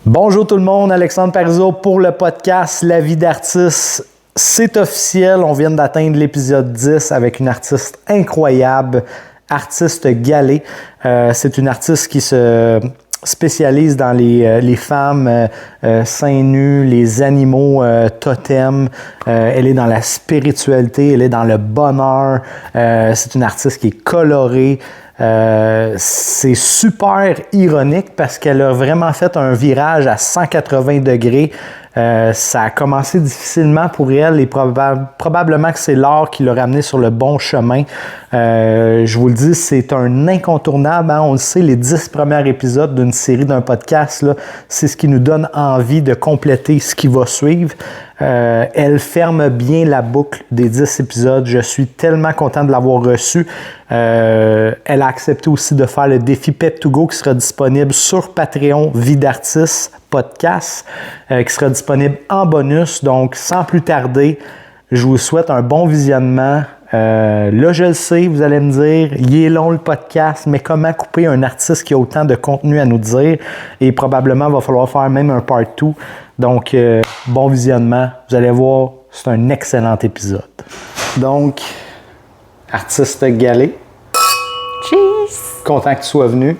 Bonjour tout le monde, Alexandre Parizeau pour le podcast La vie d'artiste. C'est officiel, on vient d'atteindre l'épisode 10 avec une artiste incroyable, artiste Galé. C'est une artiste qui se spécialise dans les femmes seins nus, les animaux totems. Elle est dans la spiritualité, elle est dans le bonheur. C'est une artiste qui est colorée. C'est super ironique parce qu'elle a vraiment fait un virage à 180 degrés. Ça a commencé difficilement pour elle et probablement que c'est l'art qui l'a ramené sur le bon chemin. Je vous le dis, c'est un incontournable. Hein? On le sait, les 10 premiers épisodes d'une série, d'un podcast, là, c'est ce qui nous donne envie de compléter ce qui va suivre. Elle ferme bien la boucle des 10 épisodes. Je suis tellement content de l'avoir reçue. Elle a accepté aussi de faire le défi Pep2Go qui sera disponible sur Patreon Vie d'artiste podcast, qui sera disponible en bonus. Donc, sans plus tarder, je vous souhaite un bon visionnement. Là, je le sais, vous allez me dire, il est long le podcast, mais comment couper un artiste qui a autant de contenu à nous dire? Et probablement, il va falloir faire même un part 2. Donc, bon visionnement. Vous allez voir, c'est un excellent épisode. Donc, artiste Galé. Cheers! Content que tu sois venu.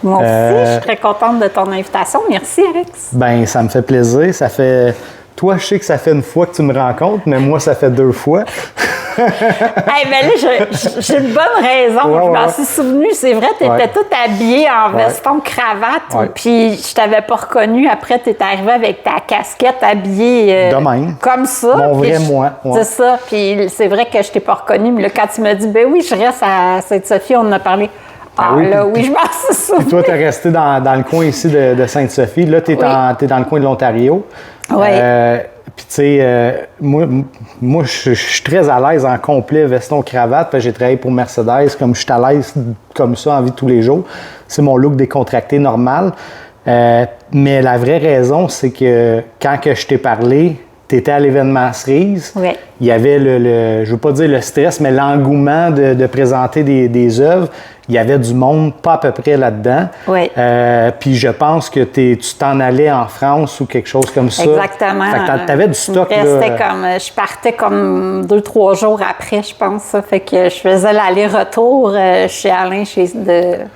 Moi aussi, je suis très contente de ton invitation. Merci, Alex. Ben, ça me fait plaisir. Ça fait... Toi, je sais que ça fait une fois que tu me rencontres, mais moi, ça fait 2 fois. Hey, ben là, j'ai une bonne raison. Ouais, je m'en suis souvenue. C'est vrai, tu étais toute habillée en veston, cravate. Puis je t'avais pas reconnu. Après, tu étais arrivée avec ta casquette habillée de même. Comme ça. Mon vrai moi. C'est ça. Puis c'est vrai que je t'ai pas reconnue. Mais là, quand tu m'as dit, ben oui, je reste à Sainte-Sophie, on en a parlé. Oui, je m'en suis souvenue. Puis toi, tu es resté dans le coin ici de Sainte-Sophie. Là, tu es dans le coin de l'Ontario. Oui. Puis, tu sais, moi je suis très à l'aise en complet, veston, cravate. J'ai travaillé pour Mercedes, comme je suis à l'aise comme ça en vie de tous les jours. C'est mon look décontracté normal. Mais la vraie raison, c'est que quand que je t'ai parlé, tu étais à l'événement Cerise. Oui. Il y avait je veux pas dire le stress, mais l'engouement de présenter des œuvres. Il y avait du monde pas à peu près là-dedans. Oui. Puis je pense que tu t'en allais en France ou quelque chose comme ça. Exactement. Fait que t'avais du stock. Je partais comme 2-3 jours après, je pense. Ça. Fait que je faisais l'aller-retour chez Alain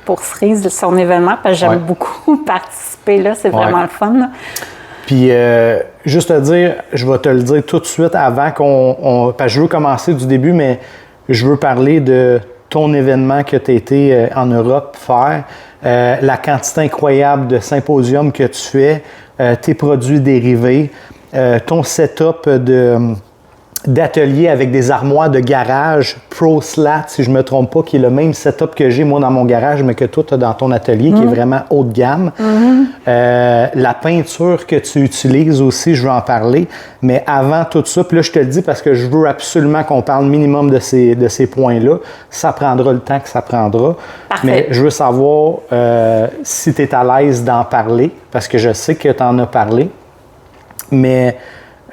pour Cerise, son événement, parce que j'aime beaucoup participer là. C'est vraiment le fun. Là. Puis, juste te dire, je vais te le dire tout de suite avant parce que je veux commencer du début, mais je veux parler de ton événement que tu as été en Europe faire, la quantité incroyable de symposiums que tu fais, tes produits dérivés, ton setup d'atelier avec des armoires de garage ProSlat, si je ne me trompe pas, qui est le même setup que j'ai moi dans mon garage, mais que toi, tu as dans ton atelier, qui est vraiment haut de gamme. La peinture que tu utilises aussi, je veux en parler. Mais avant tout ça, puis là, je te le dis parce que je veux absolument qu'on parle minimum de ces points-là. Ça prendra le temps que ça prendra. Parfait. Mais je veux savoir si tu es à l'aise d'en parler, parce que je sais que tu en as parlé. Mais...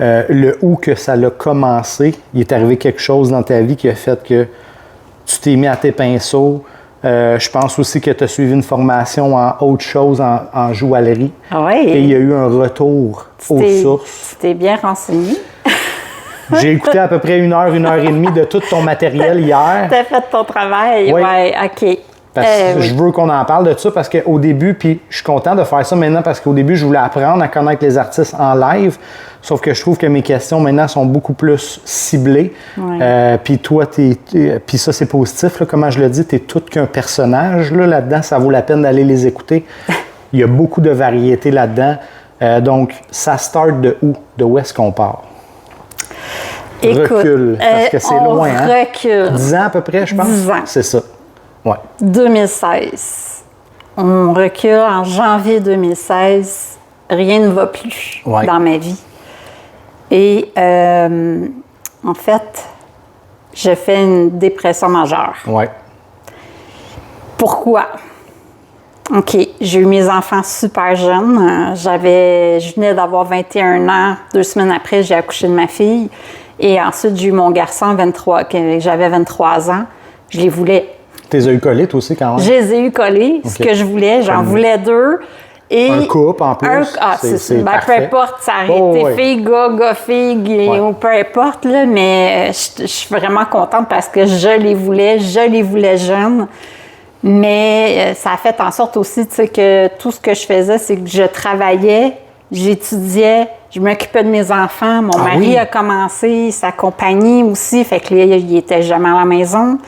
le où que ça l'a commencé, il est arrivé quelque chose dans ta vie qui a fait que tu t'es mis à tes pinceaux. Je pense aussi que tu as suivi une formation en autre chose, en joaillerie. Oui. Et il y a eu un retour aux sources. Tu t'es bien renseigné. J'ai écouté à peu près 1 heure, 1 heure et demie de tout ton matériel hier. Tu as fait ton travail. Oui, OK. Parce que je veux qu'on en parle de ça parce qu'au début, puis je suis content de faire ça maintenant parce qu'au début, je voulais apprendre à connaître les artistes en live, sauf que je trouve que mes questions maintenant sont beaucoup plus ciblées. Oui. Puis toi, puis ça c'est positif, là, comment je le dis, tu es tout qu'un personnage là-dedans, ça vaut la peine d'aller les écouter. Il y a beaucoup de variétés là-dedans. Donc, ça start de où? De où est-ce qu'on part? Écoute, recule, parce que c'est loin. Recule. 10 ans à peu près, je pense? 10 ans. C'est ça. Ouais. 2016. On recule en janvier 2016. Rien ne va plus dans ma vie. Et en fait, je fais une dépression majeure. Ouais. Pourquoi? OK, j'ai eu mes enfants super jeunes. Je venais d'avoir 21 ans. 2 semaines après, j'ai accouché de ma fille. Et ensuite, j'ai eu mon garçon, j'avais 23 ans. Je les voulais. Tu les as eu collés, toi aussi, quand même? Je les ai eu collés, ce que je voulais. J'en voulais 2. Et un couple en plus. C'est peu importe, ça aurait été fille, gars, fille, ou peu importe, là, mais je suis vraiment contente parce que je les voulais jeunes. Mais ça a fait en sorte aussi, tu sais, que tout ce que je faisais, c'est que je travaillais, j'étudiais, je m'occupais de mes enfants. Mon mari a commencé sa compagnie aussi, fait que là, il était jamais à la maison.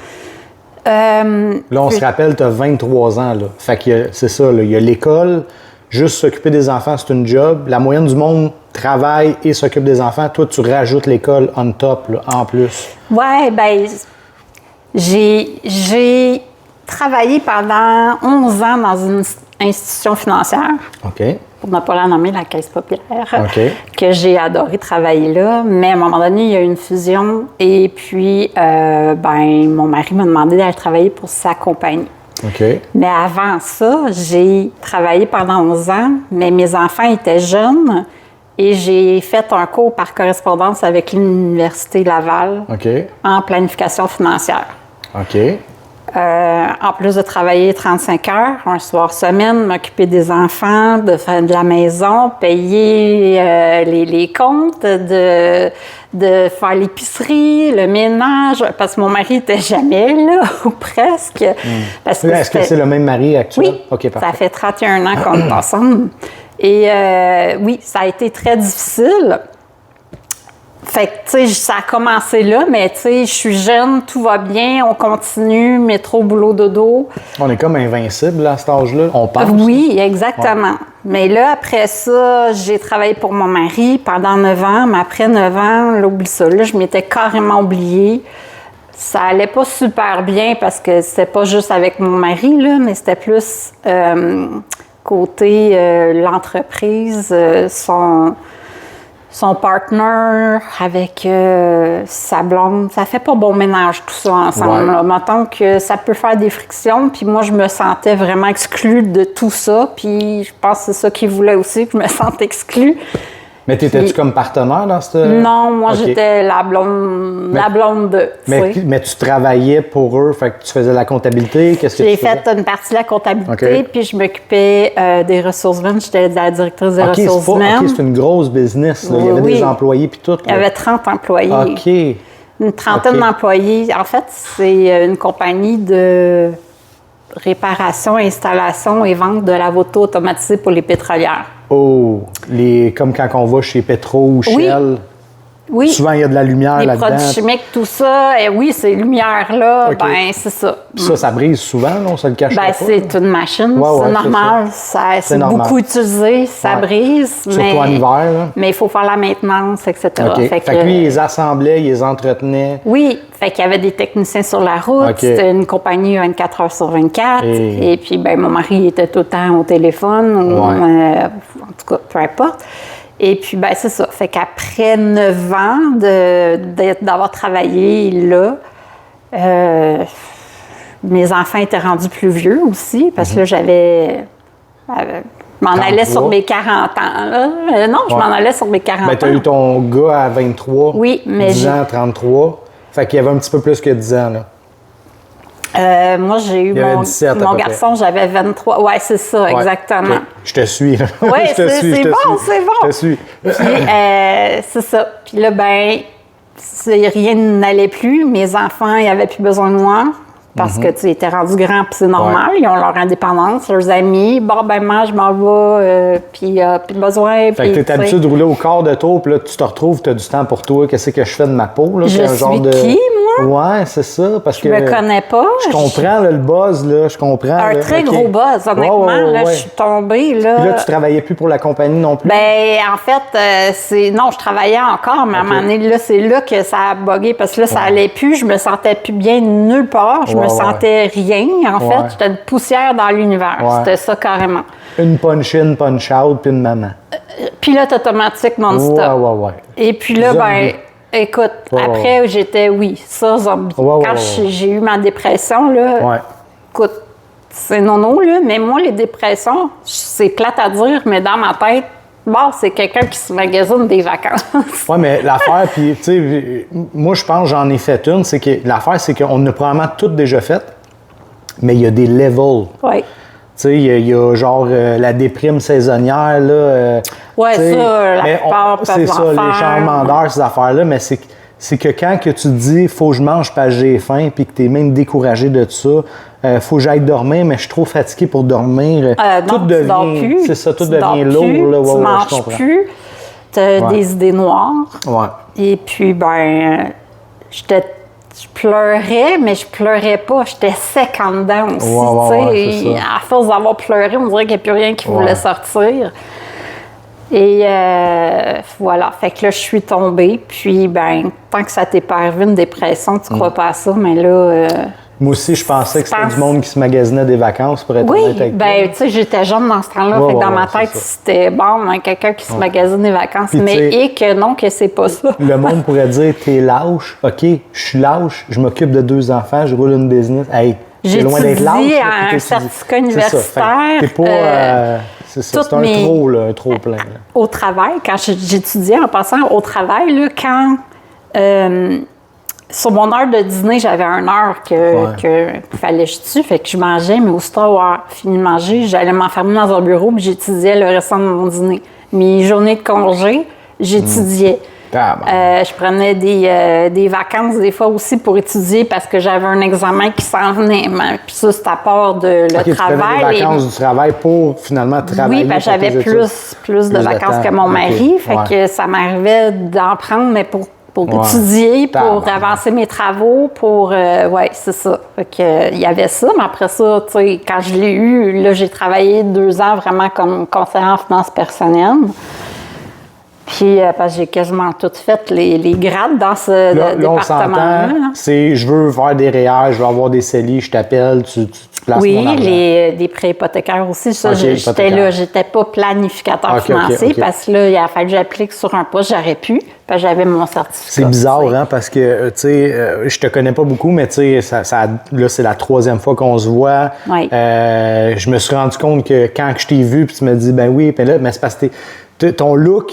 Là, on se rappelle, tu as 23 ans, là. Fait que c'est ça, là, il y a l'école. Juste s'occuper des enfants, c'est une job. La moyenne du monde travaille et s'occupe des enfants. Toi, tu rajoutes l'école on top, là, en plus. Oui, bien, j'ai travaillé pendant 11 ans dans une institution financière. OK. Pour ne pas la nommer, la Caisse populaire. OK. Que j'ai adoré travailler là. Mais à un moment donné, il y a eu une fusion. Et puis, mon mari m'a demandé d'aller travailler pour sa compagnie. OK. Mais avant ça, j'ai travaillé pendant 11 ans, mais mes enfants étaient jeunes et j'ai fait un cours par correspondance avec l'Université Laval en planification financière. OK. En plus de travailler 35 heures, un soir semaine, m'occuper des enfants, de faire de la maison, payer les comptes, de faire l'épicerie, le ménage, parce que mon mari n'était jamais là, ou presque. Parce que est-ce que c'est le même mari actuel? Oui, OK, parfait. Ça fait 31 ans qu'on est ensemble. Et oui, ça a été très difficile. Fait que, tu sais, ça a commencé là, mais tu sais, je suis jeune, tout va bien, on continue, métro, boulot, dodo. On est comme invincible à cet âge-là, on pense. Oui, exactement. Ouais. Mais là, après ça, j'ai travaillé pour mon mari pendant 9 ans, mais après 9 ans, là, oublie ça, là, je m'étais carrément oubliée. Ça allait pas super bien parce que c'était pas juste avec mon mari, là, mais c'était plus côté l'entreprise, son partner avec sa blonde, ça fait pas bon ménage tout ça ensemble. Ouais. Mettons que ça peut faire des frictions, puis moi je me sentais vraiment exclue de tout ça, puis je pense que c'est ça qu'il voulait aussi, que je me sente exclue. Mais t'étais-tu comme partenaire dans cette... Non, moi j'étais la blonde de... Mais tu travaillais pour eux, fait que tu faisais la comptabilité, qu'est-ce que tu faisais? J'ai fait une partie de la comptabilité, puis je m'occupais des ressources humaines, j'étais la directrice des ressources humaines. OK, c'est une grosse business, là. Il y avait des employés puis tout. Là. Il y avait 30 employés. OK. Une trentaine d'employés. En fait, c'est une compagnie de réparation, installation et vente de lave-auto automatisée pour les pétrolières. Oh, comme quand on va chez Petro ou Shell. Oui. Souvent, il y a de la lumière là-dedans. Les produits chimiques, tout ça. Et oui, ces lumières-là, ben c'est ça. Ça brise souvent, là, on se le cache pas. C'est une machine, c'est normal. C'est beaucoup utilisé, ça brise. Surtout en hiver, là. Mais il faut faire la maintenance, etc. Fait que lui, il les assemblait, il les entretenait. Oui, fait qu'il y avait des techniciens sur la route. C'était une compagnie 24 heures sur 24. Et puis, ben mon mari était tout le temps au téléphone, en tout cas, peu importe. Et puis, ben c'est ça. Fait qu'après 9 ans d'avoir travaillé là, mes enfants étaient rendus plus vieux aussi, parce que là, j'avais... Je m'en allais sur mes 40 ans. Là. Non, je m'en allais sur mes 40 ans. Ben, tu as eu ton gars à 23, oui, mais 10 ans, 33. Fait qu'il y avait un petit peu plus que 10 ans, là. Moi, j'ai eu mon garçon, j'avais 23. Oui, c'est ça, exactement. Okay. Je te suis. Oui, c'est bon. Je te suis. Puis, c'est ça. Puis là, ben, rien n'allait plus. Mes enfants, ils n'avaient plus besoin de moi. Parce que, tu sais, ils étaient rendus grands, puis c'est normal. Ils ont leur indépendance, leurs amis. Bon, ben, moi, je m'en vais, puis plus besoin. Fait que t'es habitué de rouler au quart de tour, puis là, tu te retrouves, tu as du temps pour toi. Qu'est-ce que je fais de ma peau, là? Je suis qui, moi? Ouais, c'est ça, parce que... Je me connais pas. Je comprends, là, le buzz, là, je comprends. Un très gros buzz, honnêtement. Là, je suis tombée, là. Puis là, tu travaillais plus pour la compagnie non plus? Ben, en fait, non, je travaillais encore, mais à un moment donné, là, c'est là que ça a bugué, parce que là, ça allait plus, je me sentais plus bien nulle part, je me sentais rien, en fait. J'étais une poussière dans l'univers. C'était ça, carrément. Une punch-in, punch-out, puis une maman. Pilote automatique non-stop. Ouais. Et puis là, ben... Écoute, après, j'étais, zombie. Quand j'ai eu ma dépression, là, écoute, c'est non, là, mais moi, les dépressions, c'est plate à dire, mais dans ma tête, c'est quelqu'un qui se magasine des vacances. Oui, mais l'affaire, puis, tu sais, moi, je pense, j'en ai fait une, l'affaire, c'est qu'on a probablement toutes déjà faites, mais il y a des levels. Oui. Tu sais, il y a genre la déprime saisonnière, là. Ouais, ça, la plupart peuvent c'est ça, les changements d'heure, ces affaires-là, mais c'est que quand que tu te dis « faut que je mange parce que j'ai faim », puis que tu es même découragé de ça, faut que j'aille dormir, mais je suis trop fatigué pour dormir. Tout non, devient, tu dors plus. c'est ça, tout tu devient dors plus, lourd. Là, tu manges plus, tu as des idées noires. Ouais. Et puis, je pleurais, mais je pleurais pas. J'étais sec en dedans aussi. À force d'avoir pleuré, on dirait qu'il n'y a plus rien qui voulait sortir. Et voilà, fait que là, je suis tombée. Puis, tant que ça t'est pas arrivé, une dépression, tu crois pas à ça, mais là... Moi aussi, je pensais que c'était du monde qui se magasinait des vacances pour être honnête avec toi. Tu sais, j'étais jeune dans ce temps-là, fait que dans ma tête, c'était quelqu'un qui se magasine des vacances, puis, mais que non, que c'est pas ça. Le monde pourrait dire, t'es lâche, OK, je suis lâche, je m'occupe de 2 enfants, je roule une business. Hey, t'es loin d'être lâche. J'étudie à un certificat universitaire. T'es pas... c'est ça, c'est un trop plein. Là. Au travail, quand j'étudiais, en passant au travail, là, quand... sur mon heure de dîner, j'avais une heure que fallait que je tue, fait que je mangeais, mais aussitôt avoir fini de manger, j'allais m'enfermer dans un bureau et j'étudiais le restant de mon dîner. Mes journées de congé, j'étudiais. Je prenais des vacances des fois aussi pour étudier parce que j'avais un examen qui s'en venait. Puis ça, c'est à part de le travail. Tu prenais des vacances du travail pour finalement travailler. Oui, parce que j'avais plus de vacances que mon mari, fait que ça m'arrivait d'en prendre, mais pour étudier, pour avancer mes travaux, c'est ça. Fait que, il y avait ça, mais après ça, tu sais, quand je l'ai eu, là, j'ai travaillé 2 ans vraiment comme conseillère en finances personnelles. Puis, parce que j'ai quasiment tout fait les grades dans ce département-là. C'est, je veux faire des REER, je veux avoir des CELI, je t'appelle, tu places mon argent. Oui, des prêts hypothécaires aussi. Ça, j'étais là, j'étais pas planificateur financier parce que là, il a fallu que j'applique sur un poste, j'aurais pu, parce que j'avais mon certificat. C'est bizarre, hein, parce que, tu sais, je te connais pas beaucoup, mais tu sais, là, c'est la 3e fois qu'on se voit. Oui. Je me suis rendu compte que quand je t'ai vu, puis tu me dis, ben oui, puis là, mais c'est parce que ton look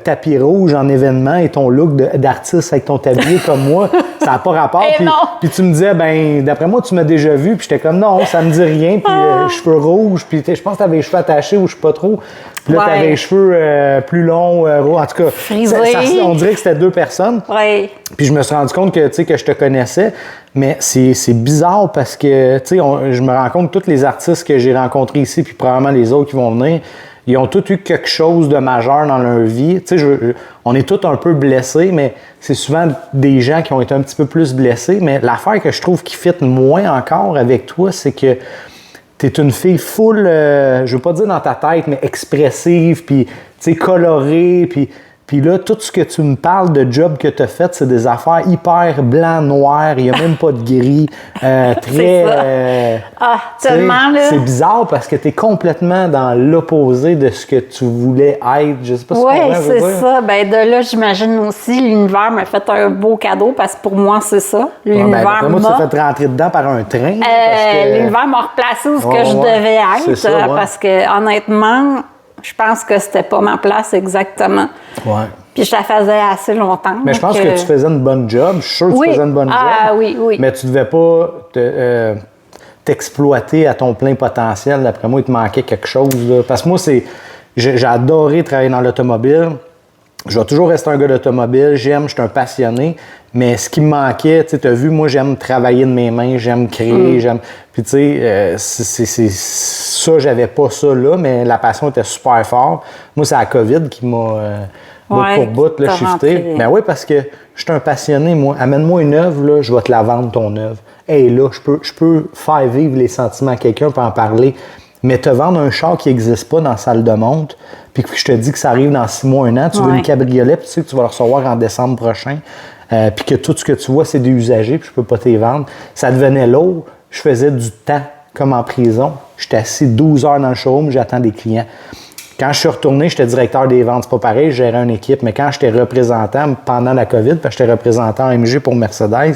tapis rouge en événement et ton look d'artiste avec ton tablier comme moi, ça n'a pas rapport. Puis tu me disais, ben d'après moi, tu m'as déjà vu. Puis j'étais comme, non, ça me dit rien. Puis cheveux rouges. Puis je pense que tu avais les cheveux attachés ou je sais pas trop. Puis là, tu avais les cheveux plus longs, en tout cas. On dirait que c'était 2 personnes. Oui. Puis je me suis rendu compte que je te connaissais. Mais c'est bizarre parce que, tu sais, je me rends compte que tous les artistes que j'ai rencontrés ici, puis probablement les autres qui vont venir, ils ont tous eu quelque chose de majeur dans leur vie. Tu sais, on est tous un peu blessés, mais c'est souvent des gens qui ont été un petit peu plus blessés. Mais l'affaire que je trouve qui fit moins encore avec toi, c'est que tu es une fille full, je veux pas dire dans ta tête, mais expressive, puis tu sais, colorée, puis là, tout ce que tu me parles de job que tu as fait, c'est des affaires hyper blanc, noir, il n'y a même pas de gris. Très. Tellement, là. C'est bizarre parce que tu es complètement dans l'opposé de ce que tu voulais être. Je sais pas si tu comprends. Oui, c'est ça. Ben, de là, j'imagine aussi, l'univers m'a fait un beau cadeau parce que pour moi, c'est ça. L'univers moi, tu t'es fait rentrer dedans par un train. L'univers m'a replacé où je devais être. Ça, parce que, honnêtement, je pense que c'était pas ma place exactement. Ouais. Puis je la faisais assez longtemps. Mais je pense que tu faisais une bonne job. Je suis sûr que tu faisais une bonne job. Oui. Mais tu devais pas t'exploiter à ton plein potentiel. D'après moi, il te manquait quelque chose. Là. Parce que moi, j'ai adoré travailler dans l'automobile. Je vais toujours rester un gars d'automobile. Je suis un passionné. Mais ce qui me manquait, tu as vu, moi, j'aime travailler de mes mains, j'aime créer, Puis, tu sais, ça, j'avais pas ça là, mais la passion était super forte. Moi, c'est la COVID qui m'a, bout pour bout, là, shifté. Ben oui, parce que je suis un passionné, moi. Amène-moi une œuvre, là, je vais te la vendre, ton œuvre. Hey, là, je peux faire vivre les sentiments à quelqu'un, pour en parler. Mais te vendre un char qui n'existe pas dans la salle de montre, puis que je te dis que ça arrive dans 6 mois, 1 an, tu veux une cabriolet, puis tu sais que tu vas le recevoir en décembre prochain, puis que tout ce que tu vois, c'est des usagers, puis je peux pas te les vendre. Ça devenait lourd. Je faisais du temps, comme en prison. J'étais assis 12 heures dans le showroom, j'attends des clients. Quand je suis retourné, j'étais directeur des ventes. C'est pas pareil, je gérais une équipe. Mais quand j'étais représentant pendant la COVID, parce que j'étais représentant MG pour Mercedes,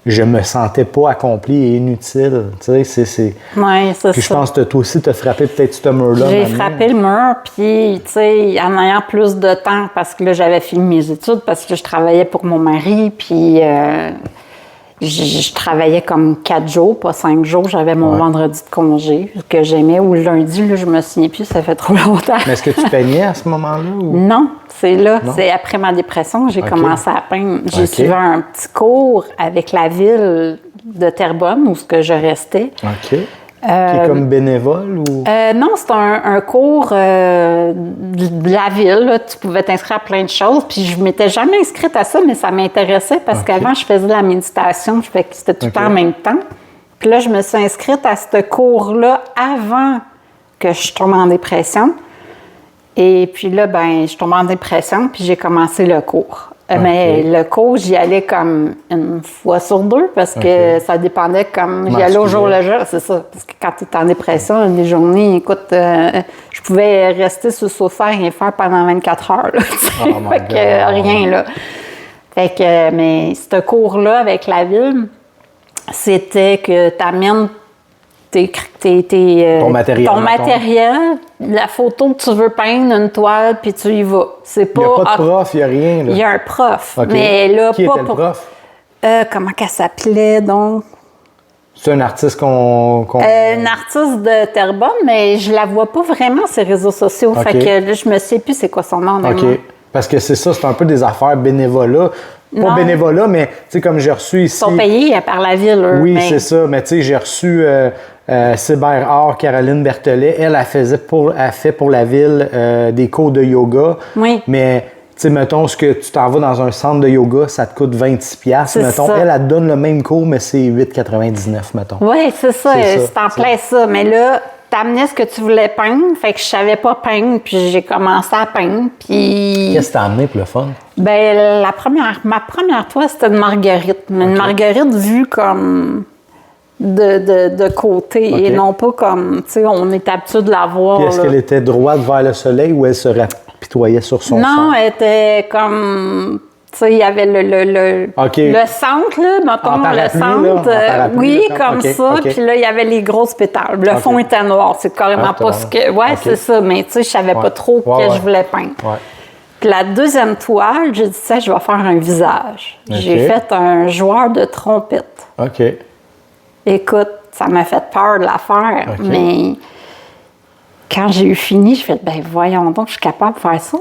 je me sentais pas accompli et inutile. Tu sais, Oui, c'est ça. Puis je pense que toi aussi, tu as frappé peut-être ce mur-là. J'ai frappé le mur, puis, tu sais, en ayant plus de temps, parce que là, j'avais fini mes études, parce que je travaillais pour mon mari, puis je travaillais comme 4 jours, pas 5 jours. J'avais mon vendredi de congé que j'aimais, ou le lundi, là, je me souviens plus, ça fait trop longtemps. Mais est-ce que tu peignais à ce moment-là? Ou... Non, c'est après ma dépression que j'ai commencé à peindre. J'ai suivi un petit cours avec la ville de Terrebonne, où je restais. OK. Qui est comme bénévole ou? Non, c'est un cours de la ville. Là. Tu pouvais t'inscrire à plein de choses. Puis je m'étais jamais inscrite à ça, mais ça m'intéressait parce qu'avant, je faisais de la méditation. Je fais que c'était tout le temps en même temps. Puis là, je me suis inscrite à ce cours-là avant que je tombe en dépression. Et puis là, je tombe en dépression, puis j'ai commencé le cours. Mais le cours, j'y allais comme une fois sur 2 parce que ça dépendait comme... J'y allais au jour le jour, c'est ça. Parce que quand tu es en dépression, des journées, écoute, je pouvais rester sur le sofa et rien faire pendant 24 heures. Là, fait que rien, là. Fait que, mais ce cours-là avec la ville, c'était que tu amènes ton matériel, la photo que tu veux peindre, une toile, puis tu y vas. C'est pas, il n'y a pas de prof, il n'y a rien. Là. Il y a un prof. Mais là, qui était le prof? Comment qu'elle s'appelait, donc? C'est un artiste qu'on... Une artiste de Terrebonne, mais je la vois pas vraiment sur les réseaux sociaux. Fait que là, je me sais plus c'est quoi son nom. OK. Parce que c'est ça, c'est un peu des affaires bénévolat. Pas bénévolat, mais tu sais, comme j'ai reçu ici... Ils sont payés par la ville, eux. Oui, c'est ça. Mais tu sais, j'ai reçu Cyberart, Caroline Berthelet. Elle fait pour la ville des cours de yoga. Oui. Mais, tu sais, mettons, ce que tu t'en vas dans un centre de yoga, ça te coûte 26$. Mettons, elle te donne le même cours, mais c'est 8,99$, mettons. Oui, c'est ça. C'est en plein ça. Mais là, t'amenais ce que tu voulais peindre, fait que je savais pas peindre, puis j'ai commencé à peindre, puis... Qu'est-ce que t'as amené pour le fun? Ben ma première toile, c'était une marguerite. Mais une marguerite vue comme de côté et non pas comme, tu sais, on est habitué de la voir. Puis est-ce qu'elle était droite vers le soleil ou elle se rapitoyait sur son centre? Non, elle était comme... Tu sais, il y avait le centre, là, mettons, le centre. Oui, comme ça. Puis là, il y avait les grosses pétales. Le fond était noir. C'est carrément pas ce que... Oui, c'est ça. Mais tu sais, je savais pas trop que je voulais peindre. Puis la deuxième toile, j'ai dit, ça, je vais faire un visage. J'ai fait un joueur de trompette. OK. Écoute, ça m'a fait peur de la faire, mais... Quand j'ai eu fini, je fais ben voyons donc, je suis capable de faire ça.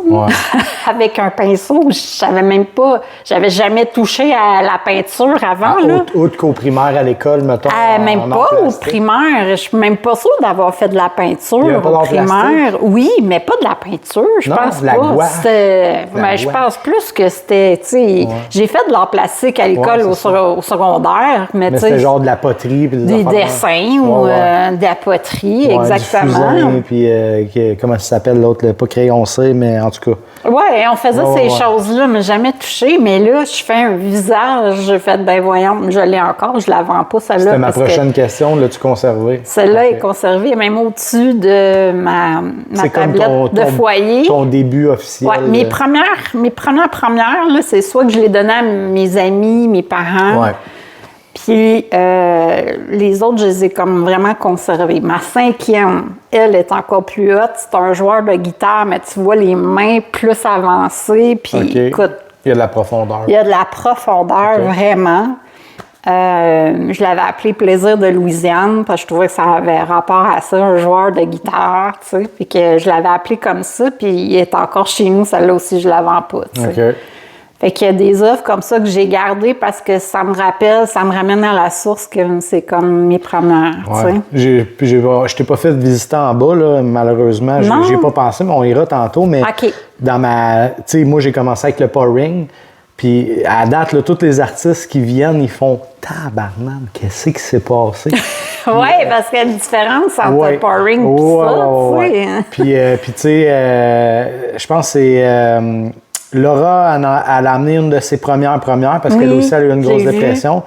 Avec un pinceau, je savais même pas, j'avais jamais touché à la peinture avant. Autre qu'au primaire à l'école, mettons. Même pas au primaire. Je suis même pas sûre d'avoir fait de la peinture au primaire. Oui, mais pas de la peinture, je pense pas. Je pense plus que c'était, tu sais, j'ai fait de l'art plastique à l'école au secondaire, mais c'était genre de la poterie. Des dessins ou de la poterie, exactement. Comment ça s'appelle l'autre? Pas créoncé, mais en tout cas. Oui, on faisait ces choses-là, mais jamais touché. Mais là, je fais un visage, j'ai fait, ben voyons, je l'ai encore, je la vends pas, celle-là. C'était ma prochaine question, l'as-tu conservée? Celle-là est conservée, même au-dessus de ma tablette de foyer. Ton début officiel. Oui, mes premières, là, c'est soit que je les donnais à mes amis, mes parents. Ouais. Puis les autres, je les ai comme vraiment conservés. Ma cinquième, elle est encore plus haute. C'est un joueur de guitare, mais tu vois les mains plus avancées. Puis écoute... Il y a de la profondeur. Il y a de la profondeur, vraiment. Je l'avais appelé Plaisir de Louisiane, parce que je trouvais que ça avait rapport à ça, un joueur de guitare, tu sais. Puis que je l'avais appelé comme ça, puis il est encore chez nous, celle-là aussi, je la vends pas, tu sais. Fait qu'il y a des œuvres comme ça que j'ai gardées parce que ça me rappelle, ça me ramène à la source que c'est comme mes premières. Ouais. Je t'ai pas fait visiter en bas, là, malheureusement. J'ai pas pensé, mais on ira tantôt. Mais dans ma. Tu sais, moi, j'ai commencé avec le pouring. Puis à date, là, tous les artistes qui viennent, ils font tabarnak, qu'est-ce qui s'est passé? Oui, parce qu'il y a une différence entre le pouring et ça. Puis tu sais, je pense que c'est. Laura, elle a amené une de ses premières parce qu'elle aussi, elle a eu une grosse dépression.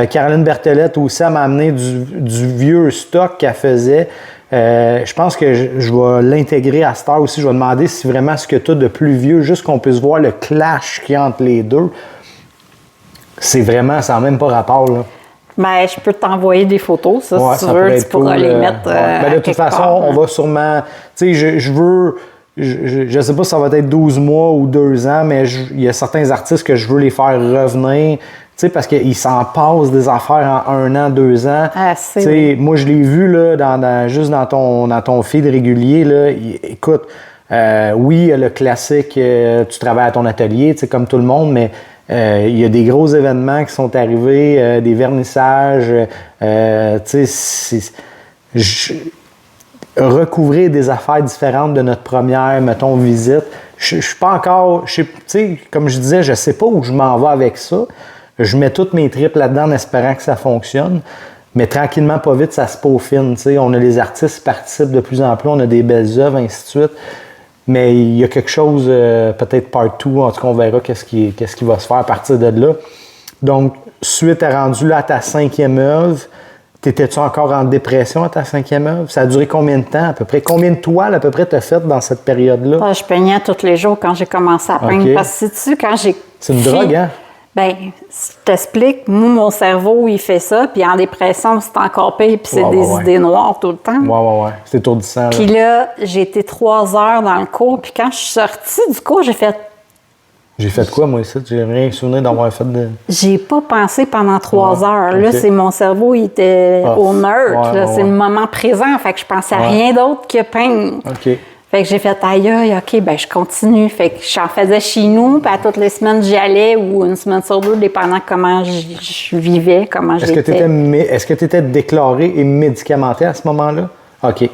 Caroline Berthelet aussi, elle m'a amené du vieux stock qu'elle faisait. Je pense que je vais l'intégrer à cette heure aussi. Je vais demander si vraiment ce que tu as de plus vieux, juste qu'on puisse voir le clash qu'il y a entre les deux. C'est vraiment, ça n'a même pas rapport, là. Ben, je peux t'envoyer des photos, ça, si tu veux, tu pourras les mettre. De toute façon, on va sûrement. Tu sais, je veux. je sais pas si ça va être 12 mois ou 2 ans, mais il y a certains artistes que je veux les faire revenir, tu sais, parce qu'ils s'en passent des affaires en 1 an, 2 ans. Ah, tu sais, moi, je l'ai vu, là, juste dans ton feed régulier, là, écoute, oui, il y a le classique, tu travailles à ton atelier, tu sais, comme tout le monde, mais il y a des gros événements qui sont arrivés, des vernissages, tu sais, recouvrir des affaires différentes de notre première, mettons, visite. Je suis pas encore, tu sais, comme je disais, je sais pas où je m'en vais avec ça. Je mets toutes mes tripes là-dedans en espérant que ça fonctionne. Mais tranquillement, pas vite, ça se peaufine. Tu sais, on a les artistes qui participent de plus en plus, on a des belles œuvres, ainsi de suite. Mais il y a quelque chose, peut-être partout, en tout cas, on verra qu'est-ce qui va se faire à partir de là. Donc, suite à rendu là à ta 5e œuvre, t'étais-tu encore en dépression à ta 5e œuvre? Ça a duré combien de temps à peu près? Combien de toiles à peu près t'as fait dans cette période-là? Je peignais tous les jours quand j'ai commencé à peindre. Okay. Parce que sais-tu, quand j'ai... C'est une drogue, hein? Bien, je t'explique, moi, mon cerveau, il fait ça, puis en dépression, c'est encore pire, puis c'est des idées noires tout le temps. Ouais. C'est étourdissant. Puis là, j'ai été 3 heures dans le cours, puis quand je suis sortie du cours, j'ai fait... J'ai fait quoi, moi, ici? J'ai rien souvenir d'avoir fait de... J'ai pas pensé pendant 3 heures. Là, c'est mon cerveau, il était au neutre. C'est le moment présent, fait que je pensais à rien d'autre que peindre. OK. Fait que j'ai fait aïe, OK, ben je continue. Fait que j'en faisais chez nous, puis à toutes les semaines, j'y allais, ou une semaine sur 2, dépendant comment je vivais, comment j'étais. Est-ce que tu étais déclarée et médicamentée à ce moment-là? OK.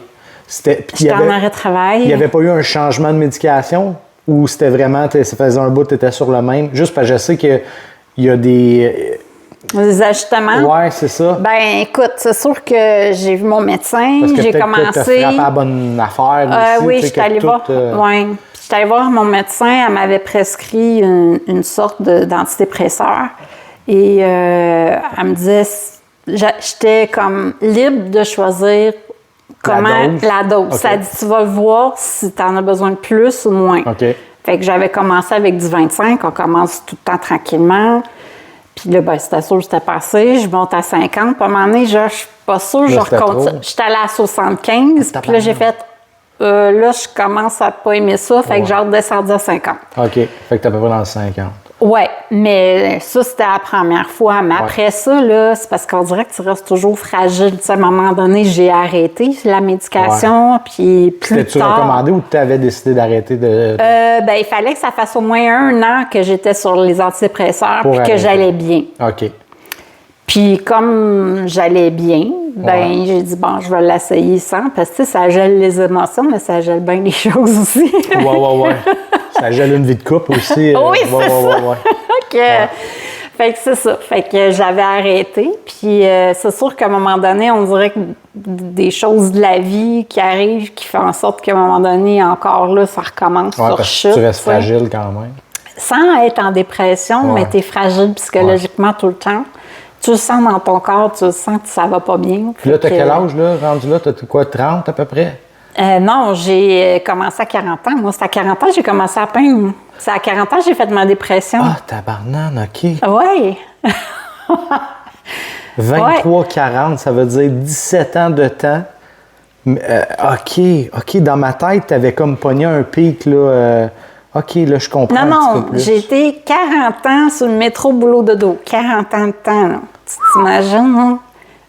J'étais en arrêt de travail. Il n'y avait pas eu un changement de médication? Ou c'était vraiment, ça faisait un bout, tu étais sur le même? Juste parce que je sais qu'il y a des... Des ajustements? Oui, c'est ça. Ben écoute, c'est sûr que j'ai vu mon médecin, parce que j'ai commencé... Parce que tu as frappé à la bonne affaire aussi. Oui, j'étais allée voir. Ouais. J'étais allée voir mon médecin, elle m'avait prescrit une sorte d'antidépresseur. Et elle me disait, j'étais comme libre de choisir la dose. Okay. Ça dit, tu vas le voir si tu en as besoin de plus ou moins. OK. Fait que j'avais commencé avec du 25, on commence tout le temps tranquillement. Puis là, ben, c'était sûr que c'était passé. Je monte à 50. Puis à un moment donné, je suis pas sûre, je recompte. J'étais allée à 75. Puis là, j'ai fait, là, je commence à pas aimer ça. Fait que j'ai redescendu à 50. OK. Fait que t'es à peu près dans le 50. Oui, mais ça, c'était la première fois. Mais après ça, là, c'est parce qu'on dirait que tu restes toujours fragile. Tu sais, à un moment donné, j'ai arrêté la médication, puis plus tard... T'es-tu recommandé ou tu avais décidé d'arrêter de... Ben, il fallait que ça fasse au moins 1 an que j'étais sur les antidépresseurs, puis que j'allais bien. OK. Puis comme j'allais bien, ben j'ai dit, bon, je vais l'essayer sans, parce que, tu sais, ça gèle les émotions, mais ça gèle bien les choses aussi. Ouais. Ça gèle une vie de couple aussi. Oui, c'est ça. Fait que c'est ça. Fait que j'avais arrêté. Puis c'est sûr qu'à un moment donné, on dirait que des choses de la vie qui arrivent, qui font en sorte qu'à un moment donné, encore là, ça recommence sur chute. Tu restes fragile quand même. Sans être en dépression, mais tu es fragile psychologiquement tout le temps. Tu le sens dans ton corps, tu le sens que ça va pas bien. Puis là, tu as quel âge, là, rendu là? Tu as quoi, 30 à peu près? Non, j'ai commencé à 40 ans. Moi, c'est à 40 ans que j'ai commencé à peindre. C'est à 40 ans que j'ai fait ma dépression. Ah, tabarnane, OK. Oui. 23-40, ça veut dire 17 ans de temps. OK. Dans ma tête, tu avais comme pogné un pic, là. OK, là, je comprends un petit peu plus. J'ai été 40 ans sur le métro boulot dodo. 40 ans de temps, là. Tu t'imagines, hein?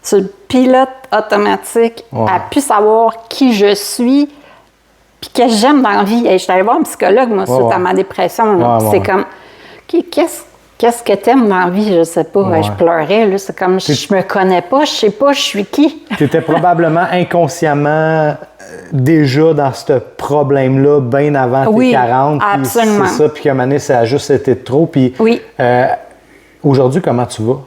Sur le pilote automatique, à plus savoir qui je suis puis qu'est-ce que j'aime dans la vie. Je suis allée voir un psychologue, moi, suite à ma dépression. C'est comme, OK, qu'est-ce que t'aimes dans la vie? Je sais pas. Je pleurais, là. C'est comme, je me connais pas, je sais pas, je suis qui. Tu étais probablement inconsciemment déjà dans ce problème-là bien avant tes 40. Absolument. C'est ça, puis qu'à un moment donné, ça a juste été trop. Puis aujourd'hui, comment tu vas?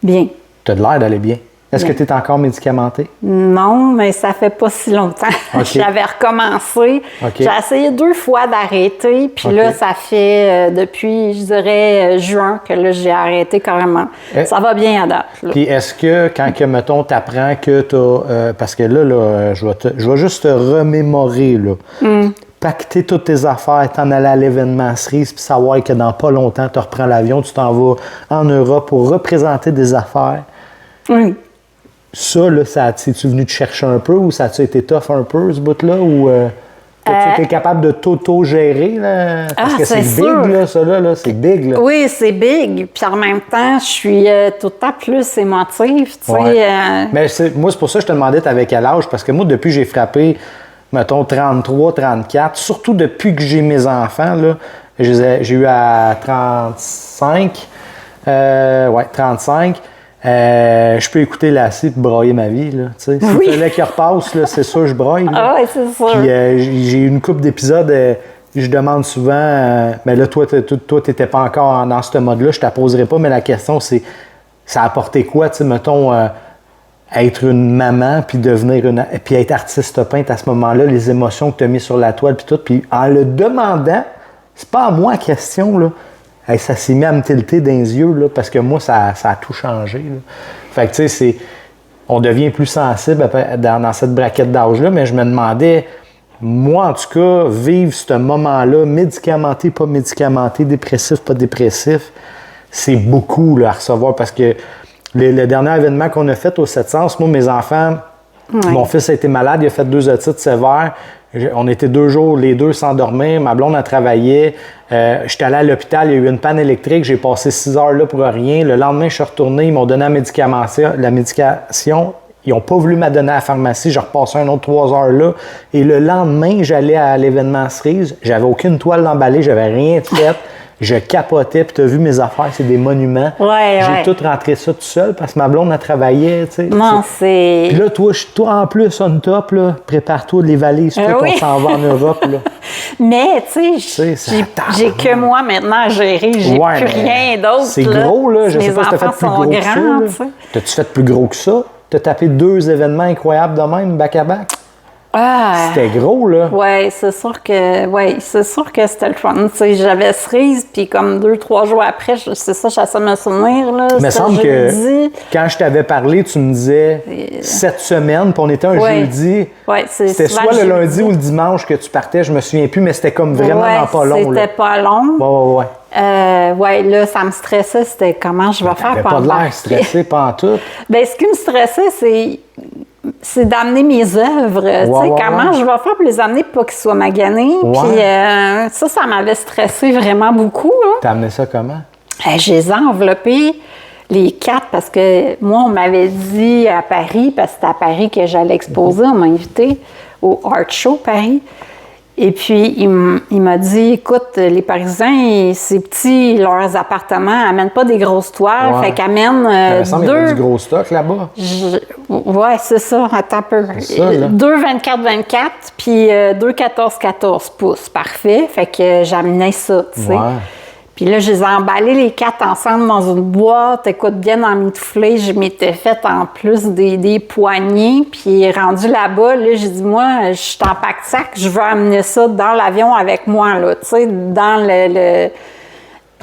Bien. Tu as de l'air d'aller bien. Est-ce que tu es encore médicamentée? Non, mais ça fait pas si longtemps. J'avais recommencé. J'ai essayé 2 fois d'arrêter, puis là, ça fait depuis, je dirais, juin que là, j'ai arrêté carrément. Ça va bien à date. Puis est-ce que, quand, mettons, tu apprends que tu as... parce que là, je vais juste te remémorer, là. Pacter toutes tes affaires, t'en aller à l'événementier, puis savoir que dans pas longtemps, tu reprends l'avion, tu t'en vas en Europe pour représenter des affaires. Oui. Ça, là, es-tu venu te chercher un peu ou ça a-tu été tough un peu, ce bout-là? Ou, Tu es capable de t'auto-gérer, là? Parce que c'est big, là, ça, là. C'est big, là. Oui, c'est big. Puis en même temps, je suis tout le temps plus émotive, tu sais. Mais moi, c'est pour ça que je te demandais, t'avais quel âge? Parce que moi, depuis que j'ai frappé, mettons, 33, 34, surtout depuis que j'ai mes enfants, là, j'ai eu à 35. 35. Je peux écouter Lassie et broyer ma vie. Là, s'il fallait qu'il repasse, là, c'est sûr, je broye. Là. Ah oui, c'est sûr. Puis j'ai eu une couple d'épisodes, je demande souvent, mais là, toi, tu n'étais pas encore dans ce mode-là, je ne te poserai pas, mais la question, c'est, ça a apporté quoi, tu sais, mettons, être une maman, puis puis être artiste peinte à ce moment-là, les émotions que tu as mises sur la toile, puis tout, puis en le demandant, c'est pas à moi la question, là. Hey, ça s'est mis à me tilter dans les yeux, là, parce que moi, ça a tout changé. Là. Fait que, tu sais, on devient plus sensible dans cette braquette d'âge-là, mais je me demandais, moi, en tout cas, vivre ce moment-là, médicamenté, pas médicamenté, dépressif, pas dépressif, c'est beaucoup là, à recevoir, parce que le dernier événement qu'on a fait au 700, moi, mes enfants, mon fils a été malade, il a fait 2 otites sévères. On était 2 jours, les deux sans dormir. Ma blonde a travaillé. J'étais allé à l'hôpital, il y a eu une panne électrique. J'ai passé 6 heures là pour rien. Le lendemain, je suis retourné. Ils m'ont donné la médication. Ils n'ont pas voulu me donner à la pharmacie. J'ai repassé un autre 3 heures là. Et le lendemain, j'allais à l'événement cerise. J'avais aucune toile d'emballée. J'avais rien de fait. Je capotais, puis tu as vu mes affaires, c'est des monuments. J'ai tout rentré ça tout seul parce que ma blonde a travaillé, tu sais. Non, c'est... Puis là, toi en plus, on top, là, prépare-toi les valises, on s'en va en Europe, là. Mais, tu sais, j'ai que moi maintenant à gérer, j'ai plus rien d'autre. C'est gros, là. Je sais pas si t'as fait plus gros que ça. T'as-tu fait plus gros que ça? T'as tapé 2 événements incroyables de même, back-à-back? C'était gros, là. Oui, c'est sûr que c'était le fun. T'sais, j'avais cerise, puis comme 2-3 jours après, c'est ça, j'essaie de me souvenir. Là, il me semble que quand je t'avais parlé, tu me disais 7 semaines, puis on était un jeudi. C'était soit le lundi ou le dimanche que tu partais, je me souviens plus, mais c'était comme vraiment pas long. C'était pas long. Là, ça me stressait, c'était comment je vais faire pas de l'air stressé, pas en tout. Bien, ce qui me stressait, c'est d'amener mes œuvres. Comment je vais faire pour les amener pour qu'ils soient maganés. Puis ça m'avait stressé vraiment beaucoup. T'as amené ça comment? Je les ai enveloppés, les 4, parce que moi, on m'avait dit à Paris, parce que c'était à Paris que j'allais exposer, on m'a invité au Art Show Paris. Et puis, il m'a dit, écoute, les Parisiens, c'est petit, leurs appartements, amènent pas des grosses toiles, fait qu'amènent il me semble qu'il y a du gros stock là-bas. C'est ça, attends un peu. 2 24-24, puis 2 14-14 pouces, parfait. Fait que j'amenais ça, tu sais. Puis là, je les ai emballés les 4 ensemble dans une boîte. Écoute, bien emmitouflée. Je m'étais fait en plus des poignées. Puis rendu là-bas, là, j'ai dit, moi, je suis en pack-sac. Je veux amener ça dans l'avion avec moi, là. Tu sais, dans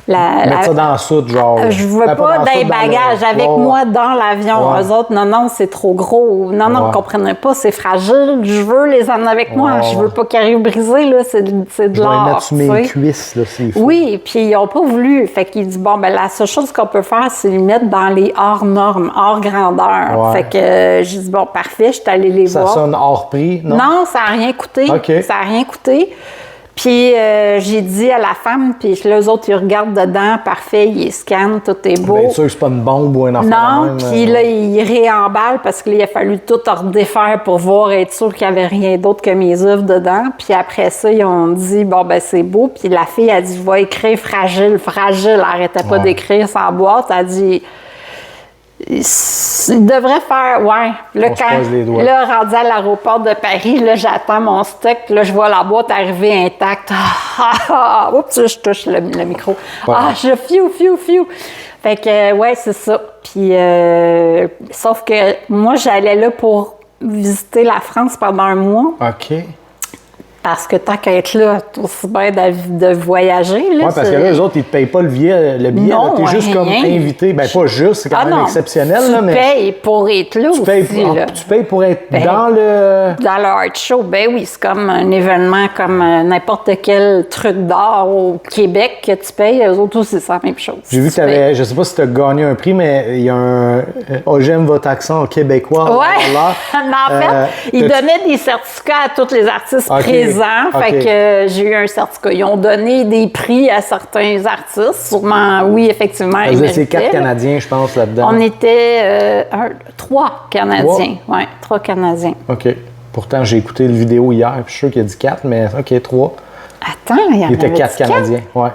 mettre ça dans la soute, genre. Je veux pas des bagages avec moi dans l'avion. Eux autres, non, c'est trop gros. Non, ne comprenez pas, c'est fragile. Je veux les emmener avec moi. Je veux pas qu'ils arrivent brisés, là. C'est de l'or. Je vais mettre sur mes cuisses, là, s'il faut. Oui, puis ils n'ont pas voulu. Fait qu'ils disent, la seule chose qu'on peut faire, c'est les mettre dans les hors normes, hors grandeur. Fait que j'ai dit, parfait, je suis allée les voir. Ça sonne hors prix, non? Non, ça n'a rien coûté. Ça n'a rien coûté. Puis j'ai dit à la femme, puis là, eux autres, ils regardent dedans, parfait, ils scannent, tout est beau. Bien sûr que c'est pas une bombe ou un enfant. Non, puis là, ils réemballent parce qu'il a fallu tout redéfaire pour voir, être sûr qu'il n'y avait rien d'autre que mes œuvres dedans. Puis après ça, ils ont dit, c'est beau. Puis la fille a dit, va écrire fragile, fragile. Elle n'arrêtait pas d'écrire sans boîte. Elle a dit, il devrait faire, là, rendu à l'aéroport de Paris, là, j'attends mon stock, là, je vois la boîte arriver intacte. Oups, je touche le micro. Je fiou. Fait que, c'est ça. Puis, sauf que moi, j'allais là pour visiter la France pendant un mois. OK. Parce que tant qu'à être là, c'est aussi bien de voyager. Oui, parce que là, eux autres, ils ne te payent pas le billet. Non, tu es juste comme invité. Bien, pas juste, c'est quand même exceptionnel. Tu payes pour être là aussi. Tu payes pour être dans le... Dans le art show, ben oui. C'est comme un événement comme n'importe quel truc d'art au Québec que tu payes. Eux autres aussi, c'est la même chose. J'ai vu que tu avais... Je ne sais pas si tu as gagné un prix, mais il y a un... j'aime votre accent québécois. Oui. Mais en fait, ils donnaient des certificats à tous les artistes présents. 2 ans. Fait que j'ai eu un certificat. Ils ont donné des prix à certains artistes. Sûrement, oui, effectivement, ils méritaient. C'est 4 Canadiens, je pense, là-dedans. On était 3 Canadiens. Oui, 3 Canadiens. OK. Pourtant, j'ai écouté la vidéo hier, puis je suis sûr qu'il a dit 4, mais OK, 3. Attends, il y en avait 4 Canadiens, ouais.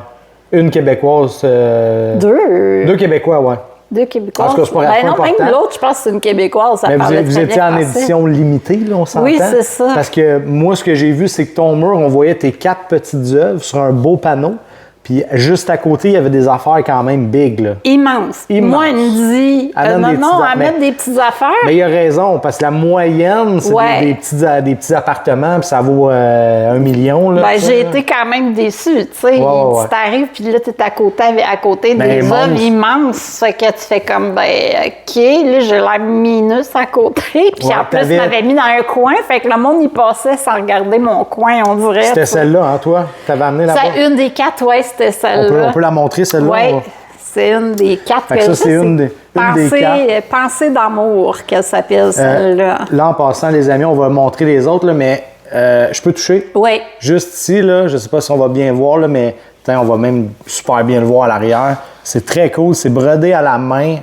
Une Québécoise. 2 Québécois, ouais. 2 Québécoises. En tout cas, c'est pas non, important. Même l'autre, je pense que c'est une Québécoise. Mais vous étiez en édition limitée, là, on s'entend? Oui, c'est ça. Parce que moi, ce que j'ai vu, c'est que ton mur, on voyait tes 4 petites œuvres sur un beau panneau. Puis juste à côté, il y avait des affaires quand même big, là. Immense. Moi, elle me dit... amène des petites affaires. Mais il a raison, parce que la moyenne, c'est des petits appartements, puis ça vaut 1 million, là. J'ai été quand même déçue, tu sais. Tu t'arrives, puis là, tu es à côté des œuvres immenses. Fait que tu fais comme, OK, là, j'ai l'air minus à côté. Puis en plus, tu m'avais mis dans un coin, fait que le monde y passait sans regarder mon coin, on dirait. C'était celle-là, hein, toi? T'avais amené là-bas? C'est une des 4, c'était celle-là. On peut la montrer, celle-là? Oui, c'est une des 4. Fait que ça, c'est une des 4. Pensée d'amour, qu'elle s'appelle, celle-là. Là, en passant, les amis, on va montrer les autres, là, mais je peux toucher? Oui. Juste ici, là, je ne sais pas si on va bien voir, là, mais on va même super bien le voir à l'arrière. C'est très cool, c'est brodé à la main.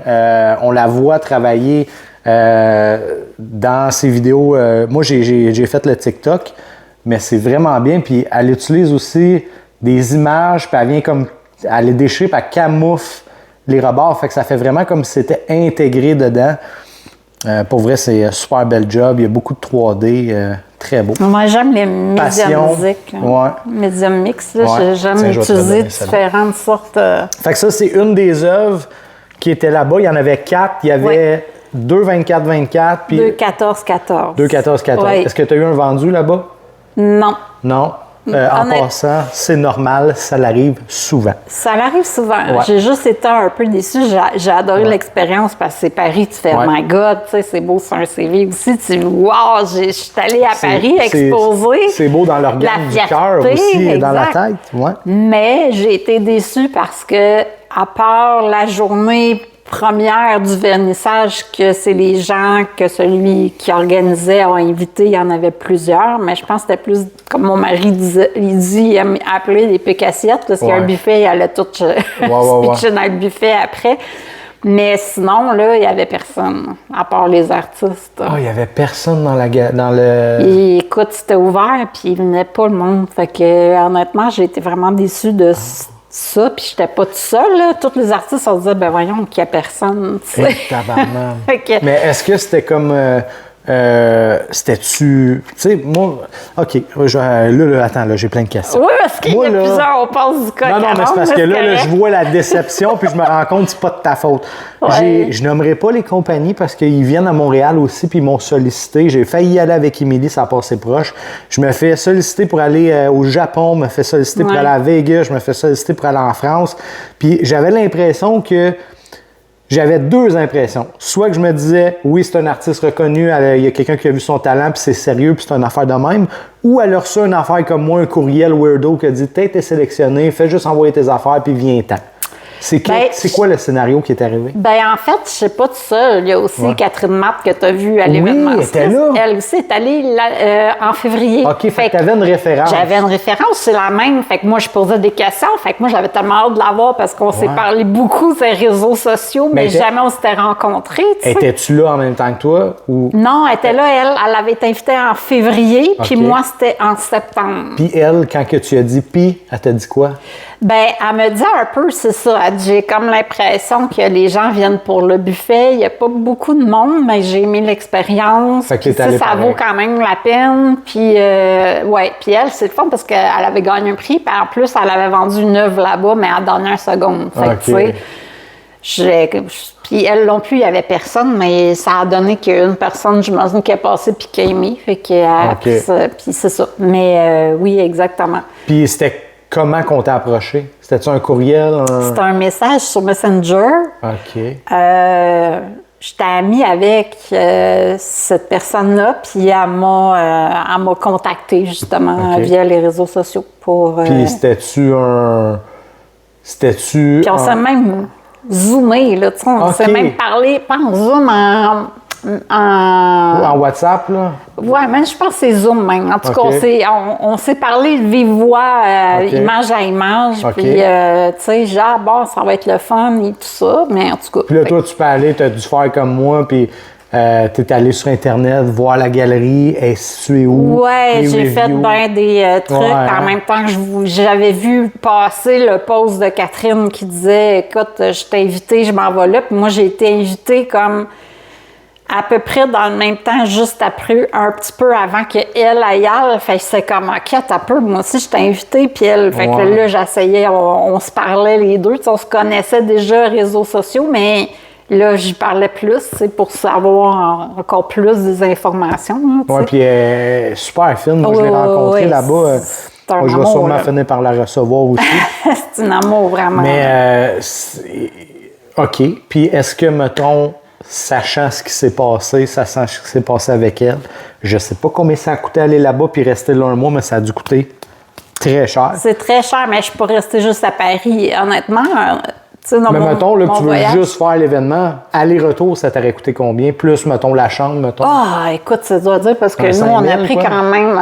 On la voit travailler dans ses vidéos. Moi, j'ai fait le TikTok, mais c'est vraiment bien. Puis elle utilise aussi des images, puis elle vient comme... Elle les déchire, puis elle camoufle les rebords. Fait que ça fait vraiment comme si c'était intégré dedans. Pour vrai, c'est un super bel job. Il y a beaucoup de 3D. Très beau. Moi, j'aime les médiums musiques. Ouais. Médium mix. J'aime utiliser différentes sortes. Fait que ça, c'est une des œuvres qui était là-bas. Il y en avait 4. Il y avait 2 24-24. Puis 2 14-14. 2 14-14. Oui. Est-ce que tu as eu un vendu là-bas? Non. Non. En passant, c'est normal, ça l'arrive souvent. Ça l'arrive souvent. Ouais. J'ai juste été un peu déçue. J'ai adoré l'expérience parce que c'est Paris. Tu fais, oh my God, tu sais, c'est beau sur un CV aussi. Tu wow, je suis allée à Paris exposer. C'est beau dans l'organe du cœur aussi et dans la tête. Ouais. Mais j'ai été déçue parce que, à part la journée première du vernissage, que c'est les gens que celui qui organisait a invité, il y en avait plusieurs, mais je pense que c'était plus, comme mon mari disait, il aime appeler des pécassiettes, parce qu'il y a un buffet, il allait tout se pitcher dans le buffet après. Mais sinon, là, il n'y avait personne, à part les artistes. Il n'y avait personne dans le... Et, écoute, c'était ouvert, puis il venait pas le monde. Fait que, honnêtement, j'ai été vraiment déçue de ça, puis j'étais pas toute seule, là. Tous les artistes, on se disait, ben voyons qu'il n'y a personne, tu sais. Mais est-ce que c'était comme... c'était-tu... Tu sais, moi... OK, attends, là, j'ai plein de questions. Oui, parce qu'il y a plusieurs, on passe du coq. Non, mais c'est parce que là, je vois la déception, puis je me rends compte que c'est pas de ta faute. Ouais. Je nommerai pas les compagnies parce qu'ils viennent à Montréal aussi, puis ils m'ont sollicité. J'ai failli y aller avec Émilie, ça a passé proche. Je me fais solliciter pour aller au Japon, me fais solliciter pour aller à Vegas, je me fais solliciter pour aller en France. Puis j'avais l'impression que... J'avais 2 impressions. Soit que je me disais, oui, c'est un artiste reconnu, il y a quelqu'un qui a vu son talent, puis c'est sérieux, puis c'est une affaire de même. Ou elle a reçu une affaire comme moi, un courriel weirdo qui a dit, t'as été sélectionné, fais juste envoyer tes affaires, puis viens-t'en. C'est quoi le scénario qui est arrivé? En fait, je sais pas tout ça. Il y a aussi Catherine Matt que tu as vue à l'événement. Oui, elle était là. Elle aussi est allée en février. OK, fait que tu avais une référence. J'avais une référence, c'est la même. Fait que moi, je posais des questions. Fait que moi, j'avais tellement hâte de la voir parce qu'on s'est parlé beaucoup sur les réseaux sociaux, mais jamais on s'était rencontrés. Étais-tu là en même temps que toi? Ou... Non, elle était là. Elle avait été invitée en février, puis moi, c'était en septembre. Puis elle, quand que tu as dit puis, elle t'a dit quoi? Elle me dit un peu, c'est ça. J'ai comme l'impression que les gens viennent pour le buffet. Il n'y a pas beaucoup de monde, mais j'ai aimé l'expérience. Ça vaut quand même la peine. Puis, puis elle, c'est le fun parce qu'elle avait gagné un prix. Puis en plus, elle avait vendu une œuvre là-bas, mais à la dernière seconde. Fait que, tu sais, puis elle non plus, il n'y avait personne, mais ça a donné qu'une personne, j'imagine, qui a passé puis qui a aimé. Fait que, puis c'est ça. Mais oui, exactement. Puis c'était comment qu'on t'a approché? C'était-tu un courriel? C'était un message sur Messenger. OK. J'étais amie avec cette personne-là, puis elle m'a contactée, justement, via les réseaux sociaux pour... Puis c'était-tu un... Puis on s'est même zoomé, là, tu sais, on s'est même parlé, pas en Zoom, En WhatsApp, là? Oui, mais je pense que c'est Zoom même. En tout cas, on s'est parlé de vive voix, image à image. Puis, tu sais, genre, bon, ça va être le fun et tout ça, mais en tout cas. Puis là, toi, tu peux aller, tu as dû faire comme moi, puis tu es allé sur Internet, voir la galerie, elle est située où? Oui, j'ai fait bien des trucs. En même temps que j'avais vu passer le post de Catherine qui disait, écoute, je t'ai invité, je m'en vais là. Puis moi, j'ai été invitée comme à peu près dans le même temps, juste après, un petit peu avant qu'elle aille. Fait que c'est comme, OK, t'as peu, moi aussi, je t'ai invité, puis elle. Fait que là, j'essayais, on se parlait les deux, on se connaissait déjà réseaux sociaux, mais là, j'y parlais plus, pour savoir encore plus des informations. Oui, puis super fine. Moi, je l'ai rencontrée là-bas. Moi, je vais sûrement finir par la recevoir aussi. C'est un amour, vraiment. Mais, OK. Puis, est-ce que, mettons, sachant ce qui s'est passé, sachant ce qui s'est passé avec elle, je sais pas combien ça a coûté aller là-bas puis rester là un mois, mais ça a dû coûter très cher. C'est très cher, mais je peux rester juste à Paris. Honnêtement, mais mettons, là, que tu veux juste faire l'événement, aller-retour, ça t'aurait coûté combien? Plus, mettons, la chambre, mettons. Ah, écoute, ça doit dire, parce que nous, on a pris quand même,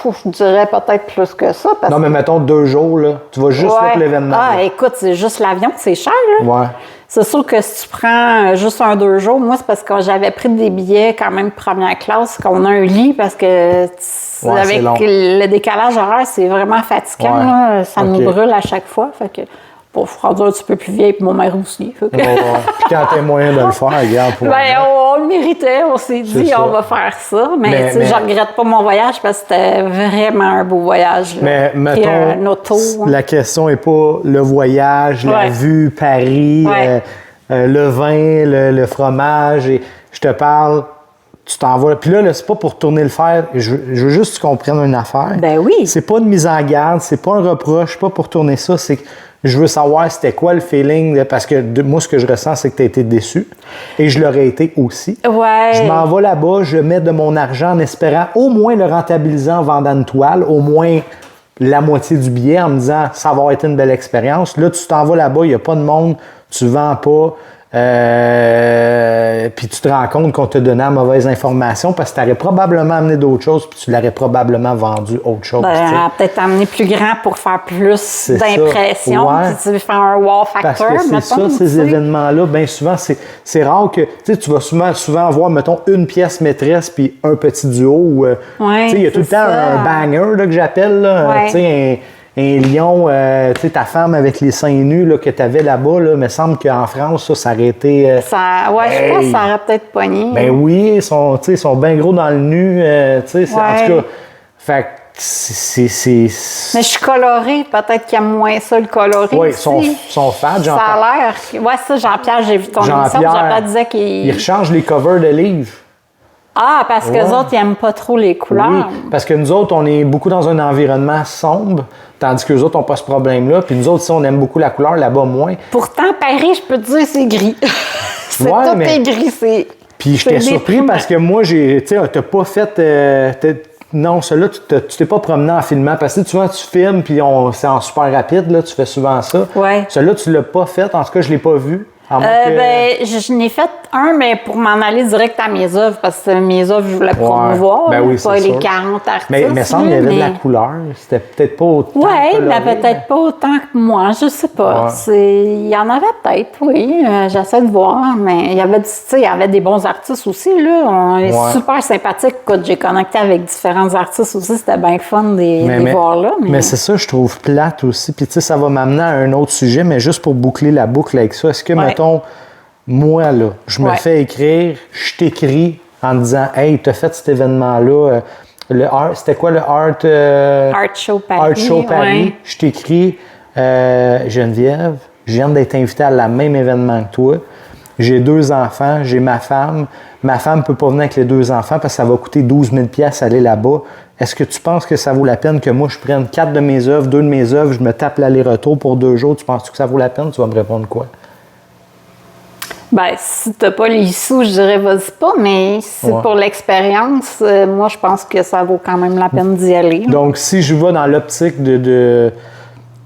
je dirais peut-être plus que ça. Non, mais mettons 2 jours, là. Tu vas juste là pour l'événement. Ah, écoute, c'est juste l'avion, c'est cher, là. Ouais. C'est sûr que si tu prends juste 2 jours, moi, c'est parce que j'avais pris des billets quand même première classe, qu'on a un lit, parce que avec le décalage horaire, c'est vraiment fatigant. Là. Ça nous brûle à chaque fois. Fait que, pour rendre un petit peu plus vieille, puis mon mère aussi. Fait que... Puis quand t'as moyen de le faire, regarde. On le méritait, on s'est dit, on va faire ça. Mais je regrette pas mon voyage parce que c'était vraiment un beau voyage. Mais mettons, la question n'est pas le voyage, la vue, Paris, le vin, le fromage. Et je te parle, tu t'en vas. Puis là, c'est pas pour tourner le fer. Je veux juste que tu comprennes une affaire. Ben oui. C'est pas une mise en garde, c'est pas un reproche, pas pour tourner ça. C'est que je veux savoir c'était quoi le feeling, parce que moi, ce que je ressens, c'est que tu as été déçu. Et je l'aurais été aussi. Ouais. Je m'en vais là-bas, je mets de mon argent en espérant au moins le rentabiliser en vendant une toile, au moins la moitié du billet, en me disant ça va avoir été une belle expérience. Là, tu t'en vas là-bas, il n'y a pas de monde, tu vends pas. Puis tu te rends compte qu'on t'a donné la mauvaise information parce que tu aurais probablement amené d'autres choses puis tu l'aurais probablement vendu autre chose. Peut-être amener plus grand pour faire plus d'impression, puis faire un wow factor. Parce que c'est ça, ces événements-là, bien souvent, c'est rare que tu vas souvent avoir, mettons, une pièce maîtresse puis un petit duo. Il y a tout le temps un banger là, que j'appelle, un lion, ta femme avec les seins nus là, que tu avais là-bas, il me semble qu'en France, ça aurait été... je pense que ça aurait peut-être pogné. Ben oui, ils sont bien gros dans le nu. En tout cas, fait c'est... Mais je suis colorée, peut-être qu'il y a moins ça, le coloré. Oui, ils sont fat, Jean-Pierre. Ça a l'air... Oui, ça, Jean-Pierre, j'ai vu ton émission, Jean-Pierre disait qu'il... Il rechange les covers de livres. Ah, parce que les autres, ils n'aiment pas trop les couleurs. Oui, parce que nous autres, on est beaucoup dans un environnement sombre, tandis que les autres n'ont pas ce problème-là. Puis nous autres, si on aime beaucoup la couleur, là-bas, moins. Pourtant, Paris, je peux te dire, c'est gris. Est gris, c'est... Puis j'étais surpris parce que moi, t'as pas fait... non, celui-là, tu t'es pas promené en filmant. Parce que tu vois, tu filmes, puis c'est en super rapide, là, tu fais souvent ça. Ouais. Celui-là, tu l'as pas fait. En tout cas, je l'ai pas vu. Je n'ai fait un, mais pour m'en aller direct à mes œuvres, parce que mes œuvres, je voulais promouvoir. Ben oui, pas les 40 artistes. Mais il me semble qu'il y avait de la couleur. C'était peut-être pas autant. Oui, mais peut-être pas autant que moi. Je sais pas. Il y en avait peut-être, oui. J'essaie de voir. Mais il y avait des bons artistes aussi. Là. On est super sympathiques. J'ai connecté avec différents artistes aussi. C'était bien fun de les voir là. Mais c'est ça, je trouve plate aussi. Puis, ça va m'amener à un autre sujet, mais juste pour boucler la boucle avec ça. Est-ce que, mettons, moi, là, je me fais écrire, je t'écris en disant « Hey, t'as fait cet événement-là. C'était quoi le Art Show Paris? Art Show Paris. Je t'écris Geneviève, je viens d'être invitée à la même événement que toi. J'ai 2 enfants, j'ai ma femme. Ma femme ne peut pas venir avec les 2 enfants parce que ça va coûter 12 000 $ aller là-bas. Est-ce que tu penses que ça vaut la peine que moi, je prenne 4 de mes œuvres, 2 de mes œuvres, je me tape l'aller-retour pour 2 jours? Tu penses que ça vaut la peine? Tu vas me répondre quoi? Ben, si t'as pas les sous, je dirais vas-y pas, mais si pour l'expérience, moi, je pense que ça vaut quand même la peine d'y aller. Donc, si je vais dans l'optique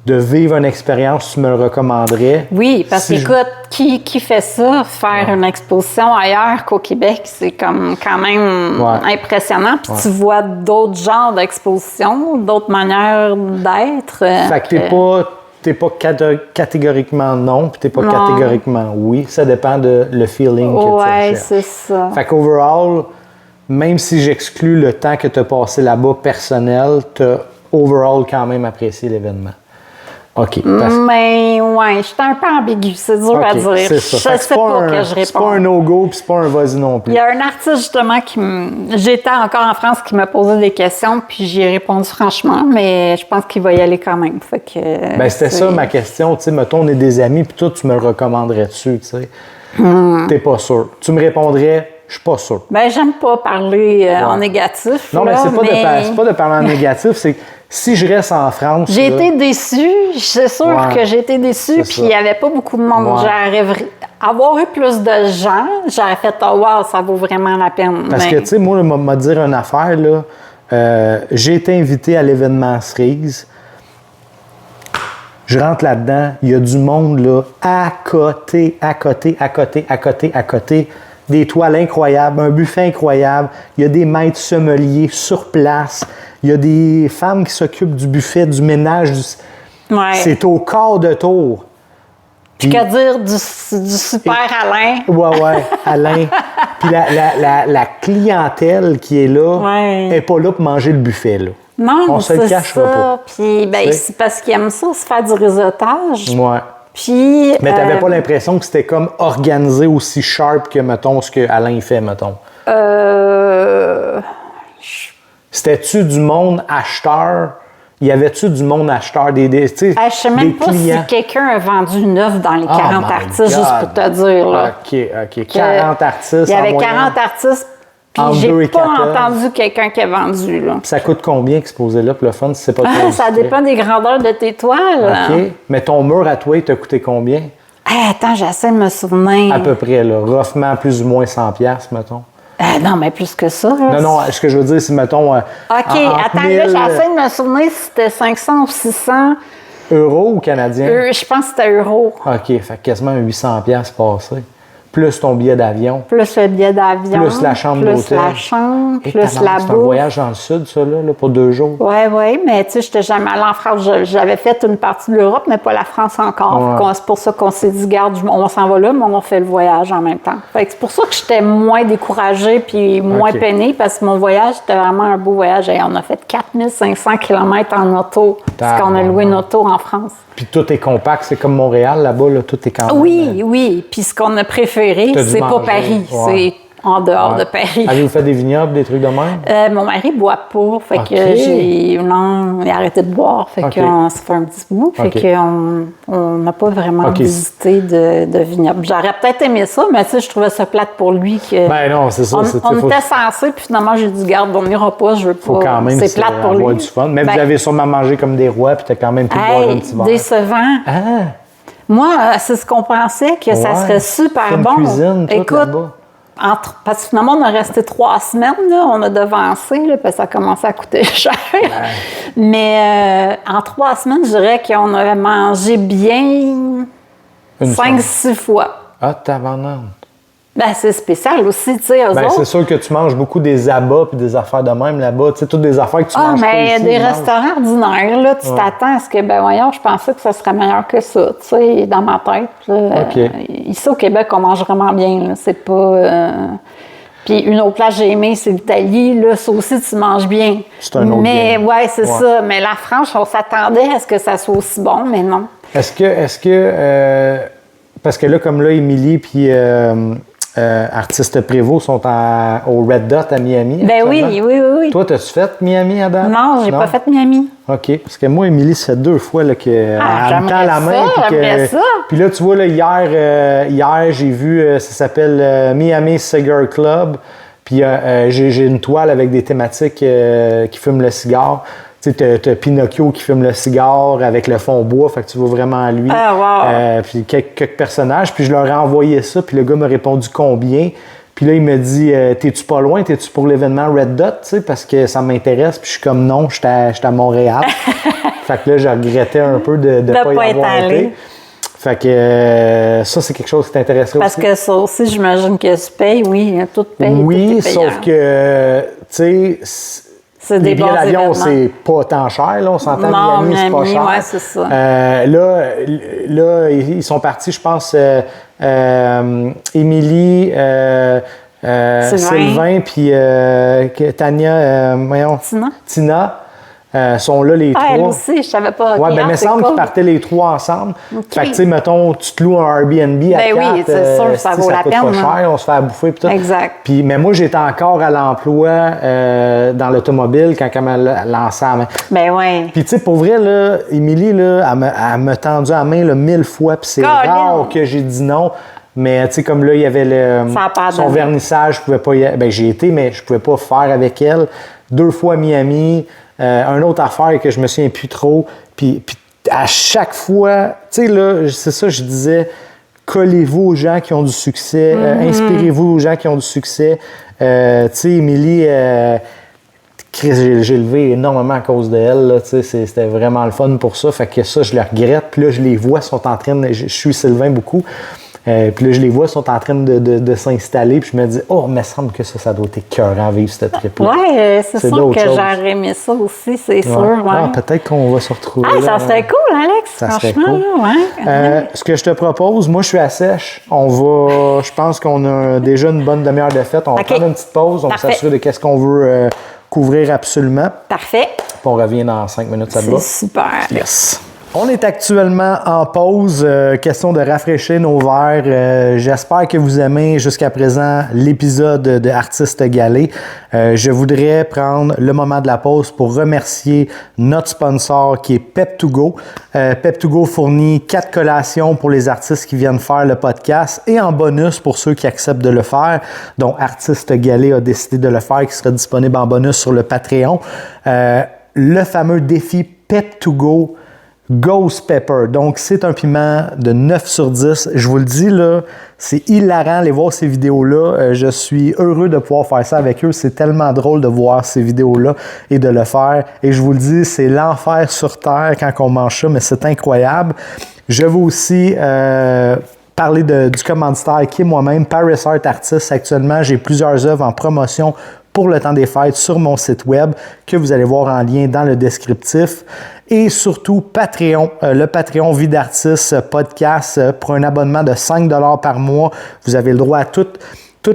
de vivre une expérience, tu me le recommanderais? Oui, parce qu'écoute, qui fait ça, faire une exposition ailleurs qu'au Québec, c'est comme quand même impressionnant. Puis tu vois d'autres genres d'expositions, d'autres manières d'être. Fait que t'es pas catégoriquement non, puis t'es pas catégoriquement oui. Ça dépend de le feeling que tu recherches. Oui, c'est ça. Fait qu'overall, même si j'exclus le temps que tu as passé là-bas personnel, tu as overall quand même apprécié l'événement. OK. Mais ouais, j'étais un peu ambiguë, c'est dur à dire. C'est ça. Je sais pas que je réponds. C'est pas un no-go puis c'est pas un vas-y non plus. Il y a un artiste justement j'étais encore en France qui m'a posé des questions puis j'y ai répondu franchement, mais je pense qu'il va y aller quand même. Fait que, c'était ça ma question. Tu sais, mettons, on est des amis puis toi, tu me le recommanderais-tu, tu sais? T'es pas sûr. Tu me répondrais, je suis pas sûr. J'aime pas parler en négatif. Non, mais c'est pas de parler en négatif, c'est que si je reste en France... J'ai été déçue, c'est sûr que j'ai été déçue, puis il n'y avait pas beaucoup de monde. Avoir eu plus de gens, j'aurais fait « Oh wow, ça vaut vraiment la peine ». Parce que, tu sais, moi, m'a dire une affaire, là, j'ai été invité à l'événement Cerise. Je rentre là-dedans, il y a du monde, là, à côté. Des toiles incroyables, un buffet incroyable. Il y a des maîtres sommeliers sur place. Il y a des femmes qui s'occupent du buffet, du ménage. C'est au quart de tour. Puis qu'à dire du super Alain. Ouais, Alain. Puis la clientèle qui est là n'est pas là pour manger le buffet, là. Non, on se le cachera pas. Puis c'est parce qu'ils aiment ça, se faire du réseautage. Ouais. Puis, mais t'avais pas l'impression que c'était comme organisé aussi sharp que, mettons, ce que Alain fait, mettons? C'était-tu du monde acheteur? Y avait-tu du monde acheteur? Je sais même pas clients? Si quelqu'un a vendu une œuvre dans les 40 artistes, juste pour te dire. Là, OK. 40 artistes. Il y avait 40 artistes. Puis j'ai pas entendu quelqu'un qui a vendu. Là. Ça coûte combien exposer là pour le fun si c'est pas trop ça dépend des grandeurs de tes toiles. OK. Mais ton mur à toi, il t'a coûté combien? Attends, j'essaie de me souvenir. À peu près, là. Roughement, plus ou moins 100$, mettons. Non, mais plus que ça. Là. Non, ce que je veux dire, c'est, mettons... OK, attends, là, j'essaie de me souvenir si c'était 500 ou 600... Euros ou canadiens? Je pense que c'était euros. OK, fait quasiment 800$ passé. Plus ton billet d'avion. Plus le billet d'avion. Plus la chambre d'hôtel. Plus la chambre, plus la bouffe. C'est un voyage dans le sud, ça, là, pour 2 jours. Oui, mais tu sais, je n'étais jamais allée en France. J'avais fait une partie de l'Europe, mais pas la France encore. C'est pour ça qu'on s'est dit, garde, on s'en va là, mais on fait le voyage en même temps. Fait que c'est pour ça que j'étais moins découragée puis moins peinée, parce que mon voyage, c'était vraiment un beau voyage. Et on a fait 4500 km en auto, parce qu'on a loué une auto en France. Puis tout est compact, c'est comme Montréal, là-bas, là, tout est quand même... Oui. Puis ce qu'on a préféré, c'est pas Paris, c'est en dehors de Paris. Avez-vous fait des vignobles, des trucs de même? Mon mari boit pas, fait que non, il a arrêté de boire, fait qu'on se fait un petit bout, fait qu'on n'a pas vraiment visité de vignoble. J'aurais peut-être aimé ça, mais tu sais, je trouvais ça plate pour lui que... Ben non, c'est ça. On était censés, puis finalement, j'ai dit, garde, on n'ira pas, je veux pas. Faut quand même, c'est plate pour lui. Du fun. Mais vous avez sûrement mangé comme des rois, puis t'as quand même pu boire un petit verre. Décevant. Moi, c'est ce qu'on pensait, que ça serait super bon. Cuisine, écoute, parce que finalement, on a resté 3 semaines, là, on a devancé, là, parce que ça a commencé à coûter cher. Mais en 3 semaines, je dirais qu'on avait mangé bien 5-6 fois. Ah, tabarnak! C'est spécial aussi, tu sais, eux autres. C'est sûr que tu manges beaucoup des abats puis des affaires de même là-bas. Tu sais, toutes des affaires que tu manges pas ici. Ah, mais des restaurants ordinaires, là, tu t'attends à ce que, voyons, je pensais que ça serait meilleur que ça, tu sais, dans ma tête. Là, ici, au Québec, on mange vraiment bien, là. C'est pas... Puis une autre place que j'ai aimée, c'est l'Italie. Là, ça aussi, tu manges bien. C'est un autre mais c'est ça. Mais la France, on s'attendait à ce que ça soit aussi bon, mais non. Est-ce que parce que là, comme là, Émilie puis Artiste Prévost sont au Red Dot à Miami. Oui. Toi, t'as-tu fait Miami à date? Non, j'ai pas fait Miami. OK. Parce que moi, Émilie, ça fait 2 fois qu'elle me tend la main. Puis là, tu vois, là, hier j'ai vu, ça s'appelle Miami Cigar Club. Puis j'ai une toile avec des thématiques qui fument le cigare. Tu sais, t'as Pinocchio qui fume le cigare avec le fond bois, fait que tu vois vraiment à lui. Puis puis quelques personnages. Puis je leur ai envoyé ça, puis le gars m'a répondu combien. Puis là, il me dit, t'es-tu pas loin? T'es-tu pour l'événement Red Dot? Tu sais, parce que ça m'intéresse. Puis je suis comme, non, j'étais à Montréal. Fait que là, je regrettais un peu de ne pas y avoir été. Fait que ça, c'est quelque chose qui t'intéresserait aussi. Parce que ça aussi, j'imagine que tu payes, oui, tout paye. Oui, sauf que, tu sais, les billets d'avion, c'est pas tant cher, là. On s'entend, Miami, c'est pas cher. Ouais, c'est ça. Là, ils sont partis, je pense, Émilie, Sylvain, puis Tania, Tina. Sont là les trois. Elle aussi, je savais pas. Oui, bien, il me semble qu'ils partaient les trois ensemble. Fait que, tu sais, mettons, tu te loues un Airbnb à 4. Oui, c'est sûr, ça vaut la peine. Ça coûte pas cher, on se fait à bouffer et tout. Exact. Puis, mais moi, j'étais encore à l'emploi dans l'automobile quand elle m'a lancé la main. Ben oui. Puis, tu sais, pour vrai, là, Émilie, là, elle m'a tendu la main là, 1000 fois, puis c'est rare que j'ai dit non. Mais, tu sais, comme là, il y avait son vernissage, je pouvais pas y aller. Ben, j'ai été, mais je pouvais pas faire avec elle. 2 fois à Miami. Une autre affaire que je me souviens plus trop. Puis à chaque fois, tu sais, là, c'est ça, je disais, collez-vous aux gens qui ont du succès, inspirez-vous aux gens qui ont du succès. Tu sais, Émilie, j'ai levé énormément à cause d'elle. Tu sais, c'était vraiment le fun pour ça. Fait que ça, je le regrette. Puis là, je les vois, sont en train de. Je suis Sylvain beaucoup. Puis là, je les vois, sont en train de s'installer. Puis je me dis, oh, il me semble que ça doit être écœurant à vivre cette trip-là. Oui, c'est sûr que j'aurais aimé ça aussi, c'est sûr. Ouais. Ah, peut-être qu'on va se retrouver. Ah, ça serait cool, Alex. Ça franchement, serait cool. Là, ce que je te propose, moi, je suis à sèche. Je pense qu'on a déjà une bonne demi-heure de fête. On va prendre une petite pause. On va s'assurer de qu'est-ce qu'on veut couvrir absolument. Parfait. Puis on revient dans 5 minutes, ça te va? C'est super. Yes. On est actuellement en pause, question de rafraîchir nos verres. J'espère que vous aimez jusqu'à présent l'épisode de Artiste Galé. Je voudrais prendre le moment de la pause pour remercier notre sponsor qui est Pep2Go. Pep2Go fournit 4 collations pour les artistes qui viennent faire le podcast et en bonus pour ceux qui acceptent de le faire, dont Artiste Galé a décidé de le faire, qui sera disponible en bonus sur le Patreon. Le fameux défi Pep2Go Ghost Pepper. Donc, c'est un piment de 9 sur 10. Je vous le dis, là, c'est hilarant aller voir ces vidéos-là. Je suis heureux de pouvoir faire ça avec eux. C'est tellement drôle de voir ces vidéos-là et de le faire. Et je vous le dis, c'est l'enfer sur Terre quand on mange ça, mais c'est incroyable. Je veux aussi parler du commanditaire qui est moi-même, Paris Art Artist. Actuellement, j'ai plusieurs œuvres en promotion pour le temps des fêtes sur mon site web que vous allez voir en lien dans le descriptif. Et surtout, Patreon, le Patreon Vie d'artiste podcast pour un abonnement de 5 $ par mois. Vous avez le droit à tous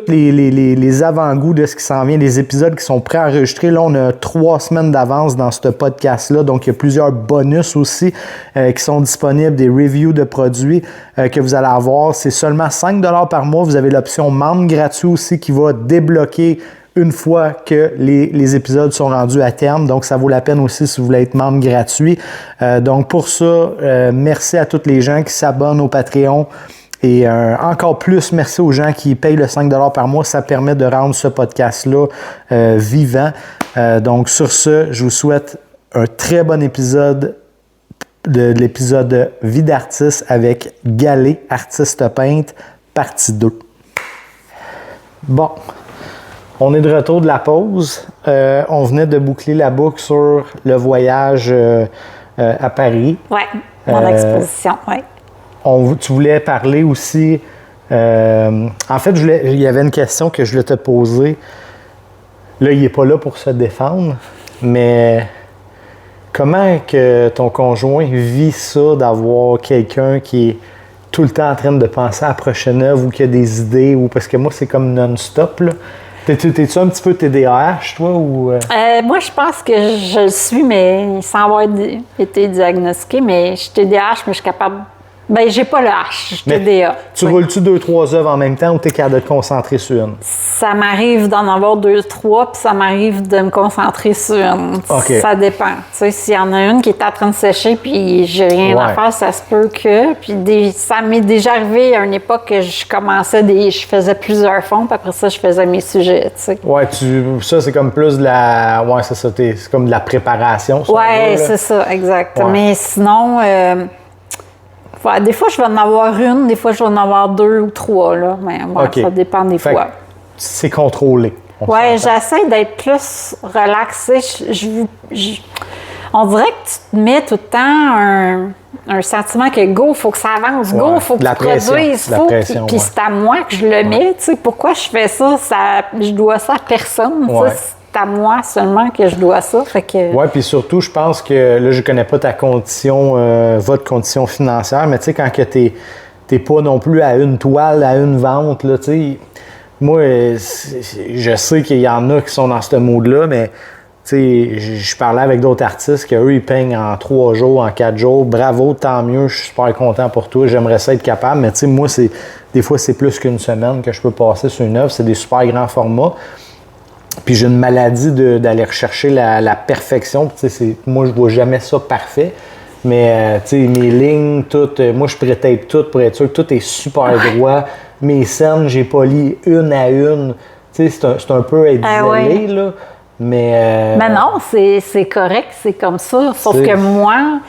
les avant-goûts de ce qui s'en vient, les épisodes qui sont préenregistrés. Là, on a 3 semaines d'avance dans ce podcast-là. Donc, il y a plusieurs bonus aussi qui sont disponibles, des reviews de produits que vous allez avoir. C'est seulement 5 $ par mois. Vous avez l'option membre gratuit aussi qui va débloquer une fois que les épisodes sont rendus à terme. Donc, ça vaut la peine aussi si vous voulez être membre gratuit. Donc, pour ça, merci à tous les gens qui s'abonnent au Patreon. Et encore plus, merci aux gens qui payent le 5 $ par mois. Ça permet de rendre ce podcast-là vivant. Donc, sur ce, je vous souhaite un très bon épisode de l'épisode Vie d'artiste avec Galé, artiste peintre, partie 2. Bon. On est de retour de la pause. On venait de boucler la boucle sur le voyage à Paris. Oui, mon exposition, oui. Tu voulais parler aussi... en fait, il y avait une question que je voulais te poser. Là, il n'est pas là pour se défendre, mais comment que ton conjoint vit ça d'avoir quelqu'un qui est tout le temps en train de penser à la prochaine œuvre ou qui a des idées? Ou parce que moi, c'est comme non-stop, là. T'es-tu un petit peu TDAH, toi? Ou moi, je pense que je le suis, mais sans avoir été diagnostiqué. Mais je suis TDAH, mais je suis capable... Ben, j'ai pas le H, je suis TDA. Tu roules-tu 2-3 œuvres en même temps ou t'es capable de te concentrer sur une? Ça m'arrive d'en avoir 2-3, puis ça m'arrive de me concentrer sur une. Okay. Ça dépend. Tu sais, s'il y en a une qui est en train de sécher, puis j'ai rien à faire, ça se peut que. Puis ça m'est déjà arrivé à une époque que je commençais je faisais plusieurs fonds, puis après ça, je faisais mes sujets, tu sais. Ouais, ça, c'est comme plus de la... Ouais, c'est ça, c'est comme de la préparation. Ouais, c'est ça, exact. Ouais. Mais sinon... des fois, je vais en avoir une, des fois, je vais en avoir 2 ou 3, là. Mais bon, ça dépend des fois. c'est contrôlé. Oui, j'essaie d'être plus relaxée. On dirait que tu te mets tout le temps un sentiment que go, il faut que ça avance, go, il faut que tu produises, puis c'est à moi que je le mets. Tu sais, pourquoi je fais ça? Je dois ça à personne. C'est à moi seulement que je dois ça. Oui, puis surtout, je pense que là, je connais pas ta condition, votre condition financière, mais tu sais, quand que t'es pas non plus à une toile, à une vente, là, tu sais, moi, je sais qu'il y en a qui sont dans ce mood-là, mais tu sais, je parlais avec d'autres artistes qu'eux, ils peignent en 3 jours, en 4 jours. Bravo, tant mieux, je suis super content pour toi. J'aimerais ça être capable, mais tu sais, moi, des fois, c'est plus qu'une semaine que je peux passer sur une œuvre. C'est des super grands formats. Puis j'ai une maladie d'aller rechercher la perfection. Tu sais, moi, je vois jamais ça parfait. Mais, tu sais, mes lignes, tout, moi, je pré-tape tout pour être sûr que tout est super droit. Mes scènes, j'ai poli une à une. Tu sais, c'est un peu être isolé, là. Mais non, c'est correct, c'est comme ça. Sauf que moi,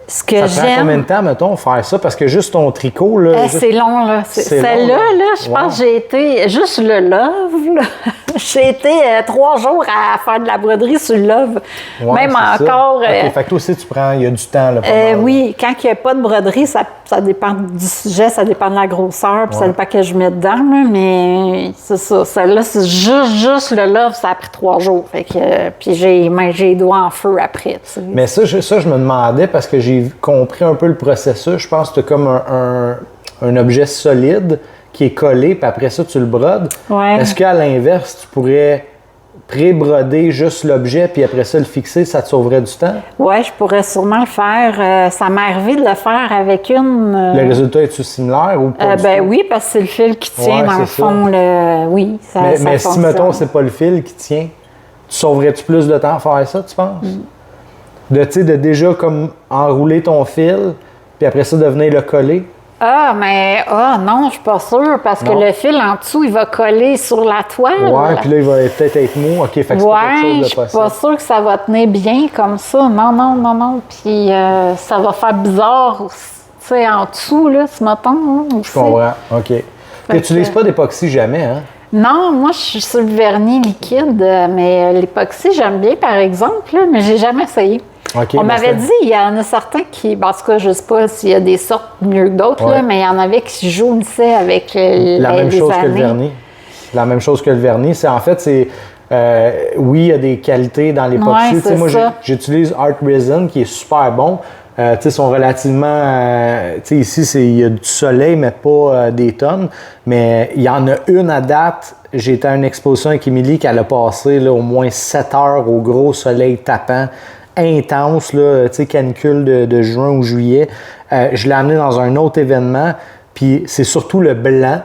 ce que j'aime... Ça prend combien de temps, mettons, faire ça? Parce que juste ton tricot, là... C'est long, là. Celle-là, je pense que j'ai été... Juste le love, là. J'ai été 3 jours à faire de la broderie sur le love. Ouais, même encore... OK, fait que toi aussi, tu prends... Il y a du temps, là, oui, quand il n'y a pas de broderie, ça dépend du sujet, ça dépend de la grosseur, puis ça dépend que je mets dedans, là, mais c'est ça. Celle-là, c'est juste le love, ça a pris 3 jours. Fait que, puis j'ai les doigts en feu après, tu sais. Mais ça, je me demandais, parce que j'ai compris un peu le processus. Je pense que tu as comme un objet solide qui est collé, puis après ça, tu le brodes. Ouais. Est-ce qu'à l'inverse, tu pourrais pré-broder juste l'objet, puis après ça, le fixer, ça te sauverait du temps? Oui, je pourrais sûrement le faire. Ça m'est arrivé de le faire avec une... Le résultat est-tu similaire ou pas? Oui, parce que c'est le fil qui tient dans le fond. Oui, ça mais si, mettons, c'est pas le fil qui tient, tu sauverais-tu plus de temps à faire ça, tu penses? De déjà comme enrouler ton fil, puis après ça, de venir le coller? Non, je suis pas sûre, parce que le fil en dessous, il va coller sur la toile. Oui, puis là, il va peut-être être mou. OK, fait que c'est pas quelque chose de possible. Je suis pas sûre que ça va tenir bien comme ça. Non. Puis ça va faire bizarre, tu sais, en dessous, là, ce matin. Je comprends. OK. Tu n'utilises pas d'époxy jamais, hein? Non, moi, je suis sur le vernis liquide, mais l'époxy, j'aime bien, par exemple, là, mais j'ai jamais essayé. Okay, on m'avait dit, il y en a certains qui, en tout cas, je ne sais pas s'il y a des sortes mieux que d'autres, là, mais il y en avait qui jaunissaient avec la même chose que le vernis. La même chose que le vernis. C'est, en fait, c'est... oui, il y a des qualités dans l'époxy. Moi, j'utilise Art Resin, qui est super bon. Ils sont relativement... ici, il y a du soleil, mais pas des tonnes. Mais il y en a une à date. J'ai été à une exposition avec Émilie qu'elle a passé là, au moins 7 heures au gros soleil tapant. Intense, là, canicule de juin ou juillet. Je l'ai amené dans un autre événement, puis c'est surtout le blanc.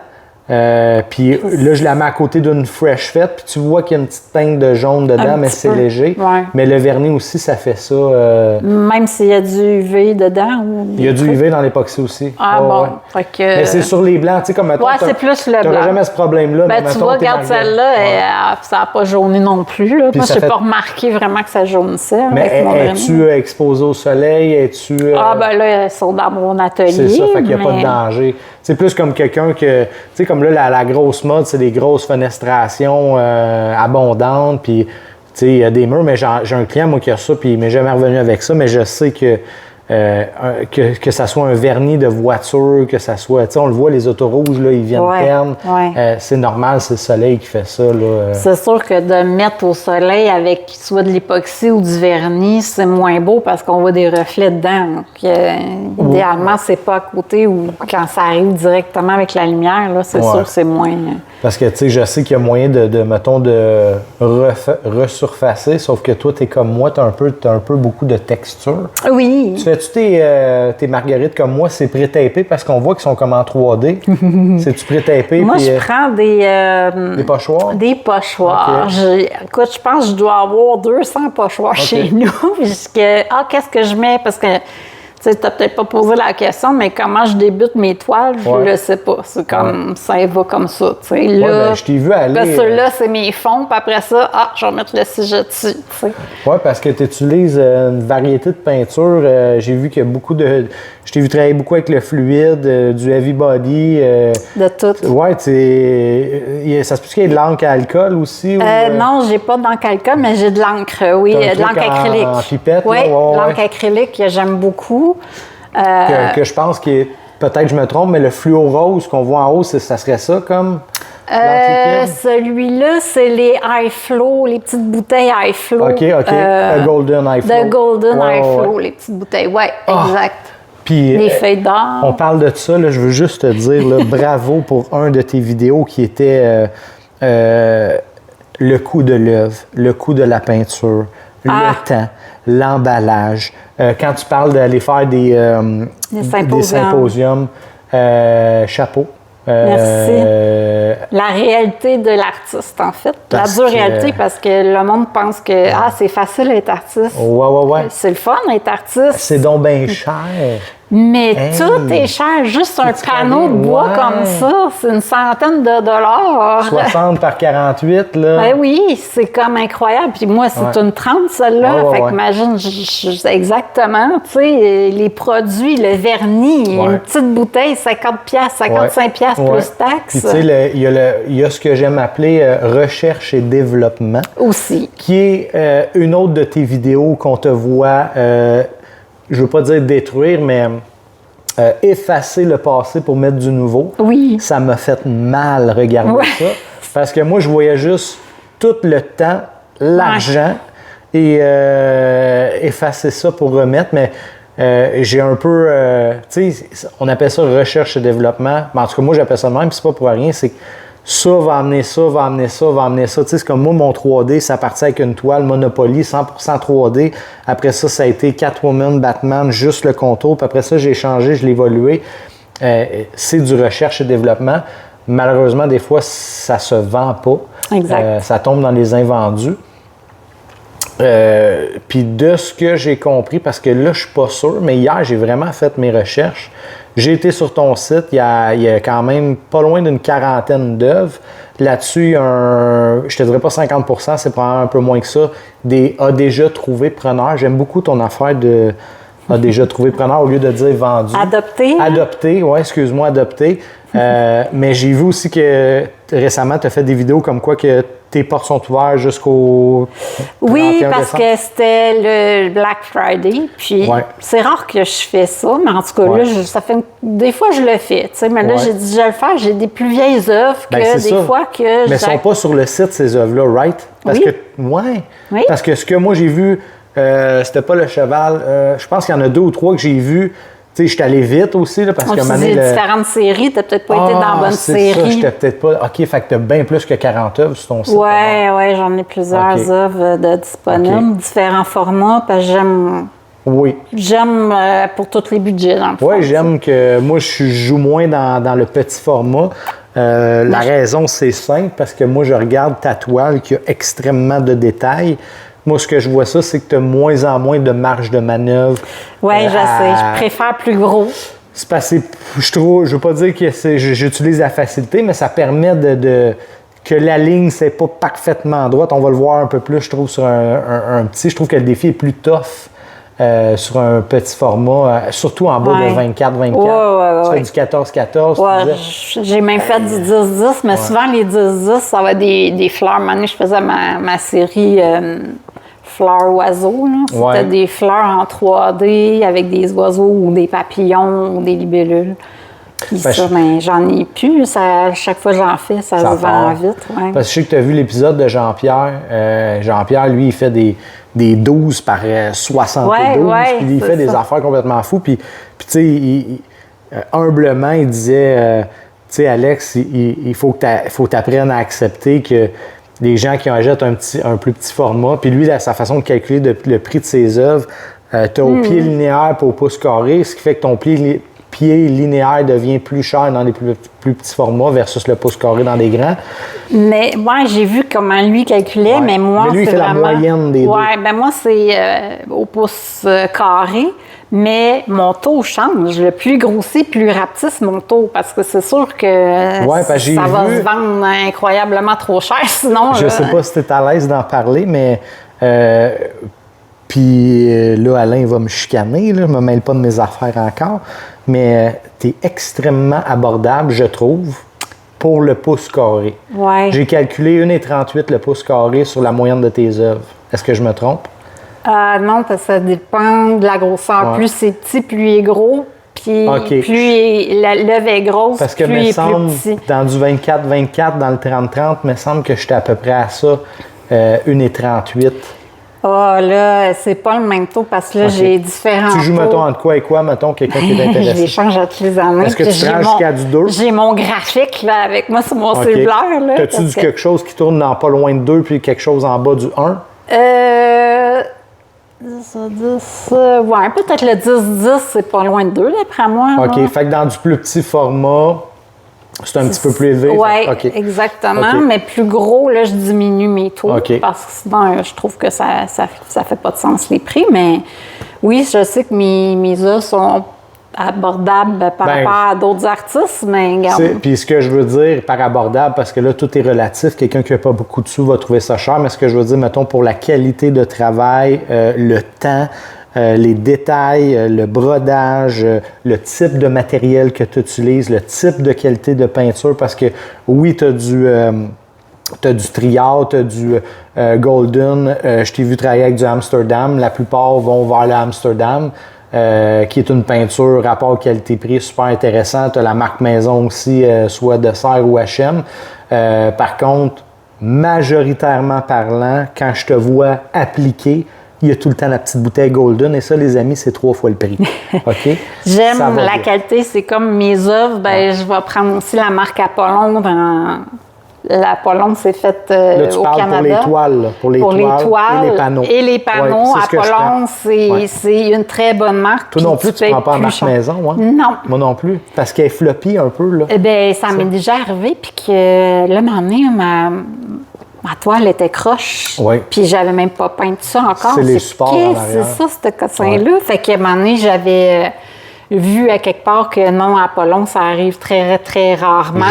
Puis là, je la mets à côté d'une Fresh Fête, puis tu vois qu'il y a une petite teinte de jaune dedans, mais c'est léger. Ouais. Mais le vernis aussi, ça fait ça. Même s'il y a du UV dedans? Il y a du UV dans l'époxy aussi. Bon. Ouais. Fait que... Mais c'est sur les blancs, tu sais, comme mettons, c'est plus le blanc. Tu n'auras jamais ce problème-là. Ben, tu vois, regarde celle-là, ça n'a pas jauni non plus. Là. Moi, je n'ai pas remarqué vraiment que ça jaunissait. Mais es-tu exposé au soleil? Es-tu... là, elles sont dans mon atelier. C'est ça, fait qu'il n'y a pas de danger. C'est plus comme quelqu'un que... Tu sais, comme là, la grosse mode, c'est des grosses fenestrations abondantes, puis, tu sais, il y a des murs, mais j'ai un client, moi, qui a ça, puis il m'est jamais revenu avec ça, mais je sais que ça soit un vernis de voiture, que ça soit... Tu sais, on le voit, les autos rouges, là, ils viennent terne. C'est normal, c'est le soleil qui fait ça, là. C'est sûr que de mettre au soleil avec soit de l'époxy ou du vernis, c'est moins beau parce qu'on voit des reflets dedans. Donc, idéalement, c'est pas à côté ou quand ça arrive directement avec la lumière, là, c'est sûr que c'est moins... Parce que, tu sais, je sais qu'il y a moyen mettons, de resurfacer, sauf que toi, t'es comme moi, t'as un peu beaucoup de texture. Oui. Tu fais-tu tes marguerites comme moi, c'est pré-tapé parce qu'on voit qu'ils sont comme en 3D. C'est-tu pré-tapé? Moi, je prends des pochoirs? Des pochoirs. Okay. Écoute, je pense que je dois avoir 200 pochoirs chez nous. Qu'est-ce que je mets? Parce que Tu n'as peut-être pas posé la question, mais comment je débute mes toiles, je ne le sais pas. C'est comme, ça va comme ça. Là, je t'ai vu aller. Ceux-là, c'est mes fonds, puis après ça, je vais mettre le sujet dessus. Oui, parce que tu utilises une variété de peintures. J'ai vu qu'il y a beaucoup de. Je t'ai vu travailler beaucoup avec le fluide, du heavy body. De tout. Oui, ça se peut qu'il y ait de l'encre à alcool aussi? Non, j'ai pas d'encre à alcool, mais j'ai de l'encre, oui, de l'encre acrylique. En pipette, oui, l'encre acrylique que j'aime beaucoup. Que je pense qu'il est, peut-être que je me trompe, mais le fluo rose qu'on voit en haut, ça serait ça comme? Celui-là, c'est les high flow, les petites bouteilles high flow. OK. Le golden high flow. Le golden high flow, les petites bouteilles. Oui, exact. Puis, les feuilles d'or. On parle de ça, là, je veux juste te dire là, bravo pour un de tes vidéos qui était le coût de l'œuvre, le coût de la peinture, le temps, l'emballage. Quand tu parles d'aller faire des symposiums, chapeau. Merci. La réalité de l'artiste, en fait. La dure réalité, parce que le monde pense que c'est facile d'être artiste. Ouais. C'est le fun d'être artiste. C'est donc bien cher. Mais tout est cher. Juste un panneau de bois comme ça, c'est une centaine de dollars. 60 par 48, là. Ben oui, c'est comme incroyable. Puis moi, c'est une 30, celle-là. Fait qu'imagine, exactement, tu sais, les produits, le vernis, une petite bouteille, 50$, 55$ plus taxes. Puis tu sais, il y a ce que j'aime appeler recherche et développement. Aussi. Qui est une autre de tes vidéos qu'on te voit... je veux pas dire détruire, mais effacer le passé pour mettre du nouveau. Oui. Ça m'a fait mal regarder ça. Parce que moi, je voyais juste tout le temps, l'argent et effacer ça pour remettre. Mais j'ai un peu... tu sais, on appelle ça recherche et développement. Mais en tout cas, moi, j'appelle ça de même, puis c'est pas pour rien. C'est que ça va amener ça, va amener ça, va amener ça. Tu sais, c'est comme moi, mon 3D, ça partit avec une toile Monopoly, 100% 3D. Après ça, ça a été Catwoman, Batman, juste le contour. Puis après ça, j'ai changé, je l'ai évolué. C'est du recherche et développement. Malheureusement, des fois, ça se vend pas. Exact. Ça tombe dans les invendus. Puis de ce que j'ai compris, parce que là, je suis pas sûr, mais hier, j'ai vraiment fait mes recherches. J'ai été sur ton site, il y a quand même pas loin d'une quarantaine d'œuvres. Là-dessus, je te dirais pas 50%, c'est probablement un peu moins que ça, a déjà trouvé preneur. J'aime beaucoup ton affaire de a déjà trouvé preneur au lieu de dire vendu. Adopté. Adopté, oui, excuse-moi, adopté. Mais j'ai vu aussi que récemment, tu as fait des vidéos comme quoi que tes portes sont ouvertes jusqu'au 31 Oui, parce décembre. que c'était le Black Friday. Puis c'est rare que je fais ça, mais en tout cas, là, ça fait des fois, je le fais. Tu sais, mais là, j'ai dit, je vais le faire. J'ai des plus vieilles œuvres que des fois que... Mais elles ne sont pas sur le site, ces œuvres-là, right? Parce que, parce que ce que moi, j'ai vu, c'était pas le cheval. Je pense qu'il y en a 2 ou 3 que j'ai vu. Tu sais, je suis allé vite aussi, là, parce que... Tu différentes séries, tu n'as peut-être pas été dans la bonne série. Ça, j'étais peut-être pas... OK, fait que tu as bien plus que 40 œuvres sur ton site. Oui, j'en ai plusieurs œuvres disponibles, différents formats, parce que j'aime... Oui. J'aime pour tous les budgets, dans le fond. Oui, j'aime que... Moi, je joue moins dans le petit format. La raison, c'est simple, parce que moi, je regarde ta toile qui a extrêmement de détails. Moi, ce que je vois ça, c'est que tu as moins en moins de marge de manœuvre. Oui, je sais. Je préfère plus gros. C'est parce que je veux pas dire que j'utilise la facilité, mais ça permet que la ligne, c'est pas parfaitement droite. On va le voir un peu plus, je trouve, sur un petit. Je trouve que le défi est plus tough sur un petit format, surtout en bas de 24-24. Tu fais du 14-14. Ouais, j'ai même fait du 10-10, mais souvent les 10-10, ça va être des fleurs. Maintenant, je faisais ma série fleurs oiseaux. C'était des fleurs en 3D avec des oiseaux ou des papillons ou des libellules. Puis ça, j'en ai plus. À chaque fois que j'en fais, ça se vend vite. Ouais. Parce que je sais que tu as vu l'épisode de Jean-Pierre. Jean-Pierre, lui, il fait des 12 par 72. Puis il fait des affaires complètement fous. Puis tu sais, humblement, il disait, tu sais, Alex, il faut que tu apprennes à accepter que les gens qui en achètent un plus petit format, puis lui, sa façon de calculer le prix de ses œuvres, tu as au pied linéaire pour au pouce carré, ce qui fait que ton pied pied linéaire devient plus cher dans les plus petits formats versus le pouce carré dans les grands. Mais moi, j'ai vu comment lui calculait, mais moi, mais lui, il fait vraiment... la moyenne des deux. Oui, ben moi, c'est au pouce carré, mais mon taux change. Le plus grossi, plus rapetisse mon taux, parce que c'est sûr que ça va se vendre incroyablement trop cher, sinon... Je sais pas si tu es à l'aise d'en parler, mais... Puis là, Alain va me chicaner, là, je me mêle pas de mes affaires encore, mais tu es extrêmement abordable, je trouve, pour le pouce carré. Ouais. J'ai calculé 1,38 le pouce carré sur la moyenne de tes œuvres. Est-ce que je me trompe? Non, parce que ça dépend de la grosseur. Ouais. Plus c'est petit, plus il est gros. Puis plus l'œuvre est grosse, parce que plus il est plus petit. Dans du 24-24, dans le 30-30, il me semble que j'étais à peu près à ça, 1,38. Ah, là, c'est pas le même taux parce que là, j'ai différents Tu joues, taux. mettons, entre quoi et quoi, mettons, quelqu'un qui est intéressé? Je les change à tous les années. Est-ce que tu prends jusqu'à du 2? J'ai mon graphique, là, avec moi sur mon cellulaire, là. T'as-tu du quelque chose qui tourne dans pas loin de 2 puis quelque chose en bas du 1? 10, ouais, peut-être le 10-10, c'est pas loin de 2, d'après moi. OK, là. Fait que dans du plus petit format, c'est un petit peu plus élevé. Oui, exactement. Mais plus gros, là, je diminue mes taux parce que sinon, je trouve que ça fait pas de sens, les prix. Mais oui, je sais que mes œuvres sont abordables par rapport à d'autres artistes, mais puis ce que je veux dire par abordable, parce que là, tout est relatif. Quelqu'un qui n'a pas beaucoup de sous va trouver ça cher, mais ce que je veux dire, mettons, pour la qualité de travail, le temps, les détails, le brodage, le type de matériel que tu utilises, le type de qualité de peinture, parce que oui, tu as du Triard, tu as du Golden, je t'ai vu travailler avec du Amsterdam, la plupart vont vers le Amsterdam, qui est une peinture rapport qualité-prix super intéressant. Tu as la marque maison aussi, soit de Serre ou H&M. Par contre, majoritairement parlant, quand je te vois appliquer, il y a tout le temps la petite bouteille Golden et ça, les amis, c'est 3 fois le prix. OK? J'aime la qualité. C'est comme mes œuvres. Je vais prendre aussi la marque Apollon. L'Apollon, c'est fait au Canada. Pour les toiles. Pour les toiles et les panneaux. Et les panneaux. Apollon, c'est une très bonne marque. Toi non plus, tu ne prends pas la marque maison, hein? Non. Moi non plus. Parce qu'elle est floppy un peu, là. Ça m'est déjà arrivé. Puis que là, à un moment donné, ma toile était croche, puis j'avais même pas peint ça encore. C'est les supports en arrière. C'est ça, ce cossin-là. Fait qu'à un moment donné, j'avais vu à quelque part que non, à Apollon, ça arrive très, très rarement.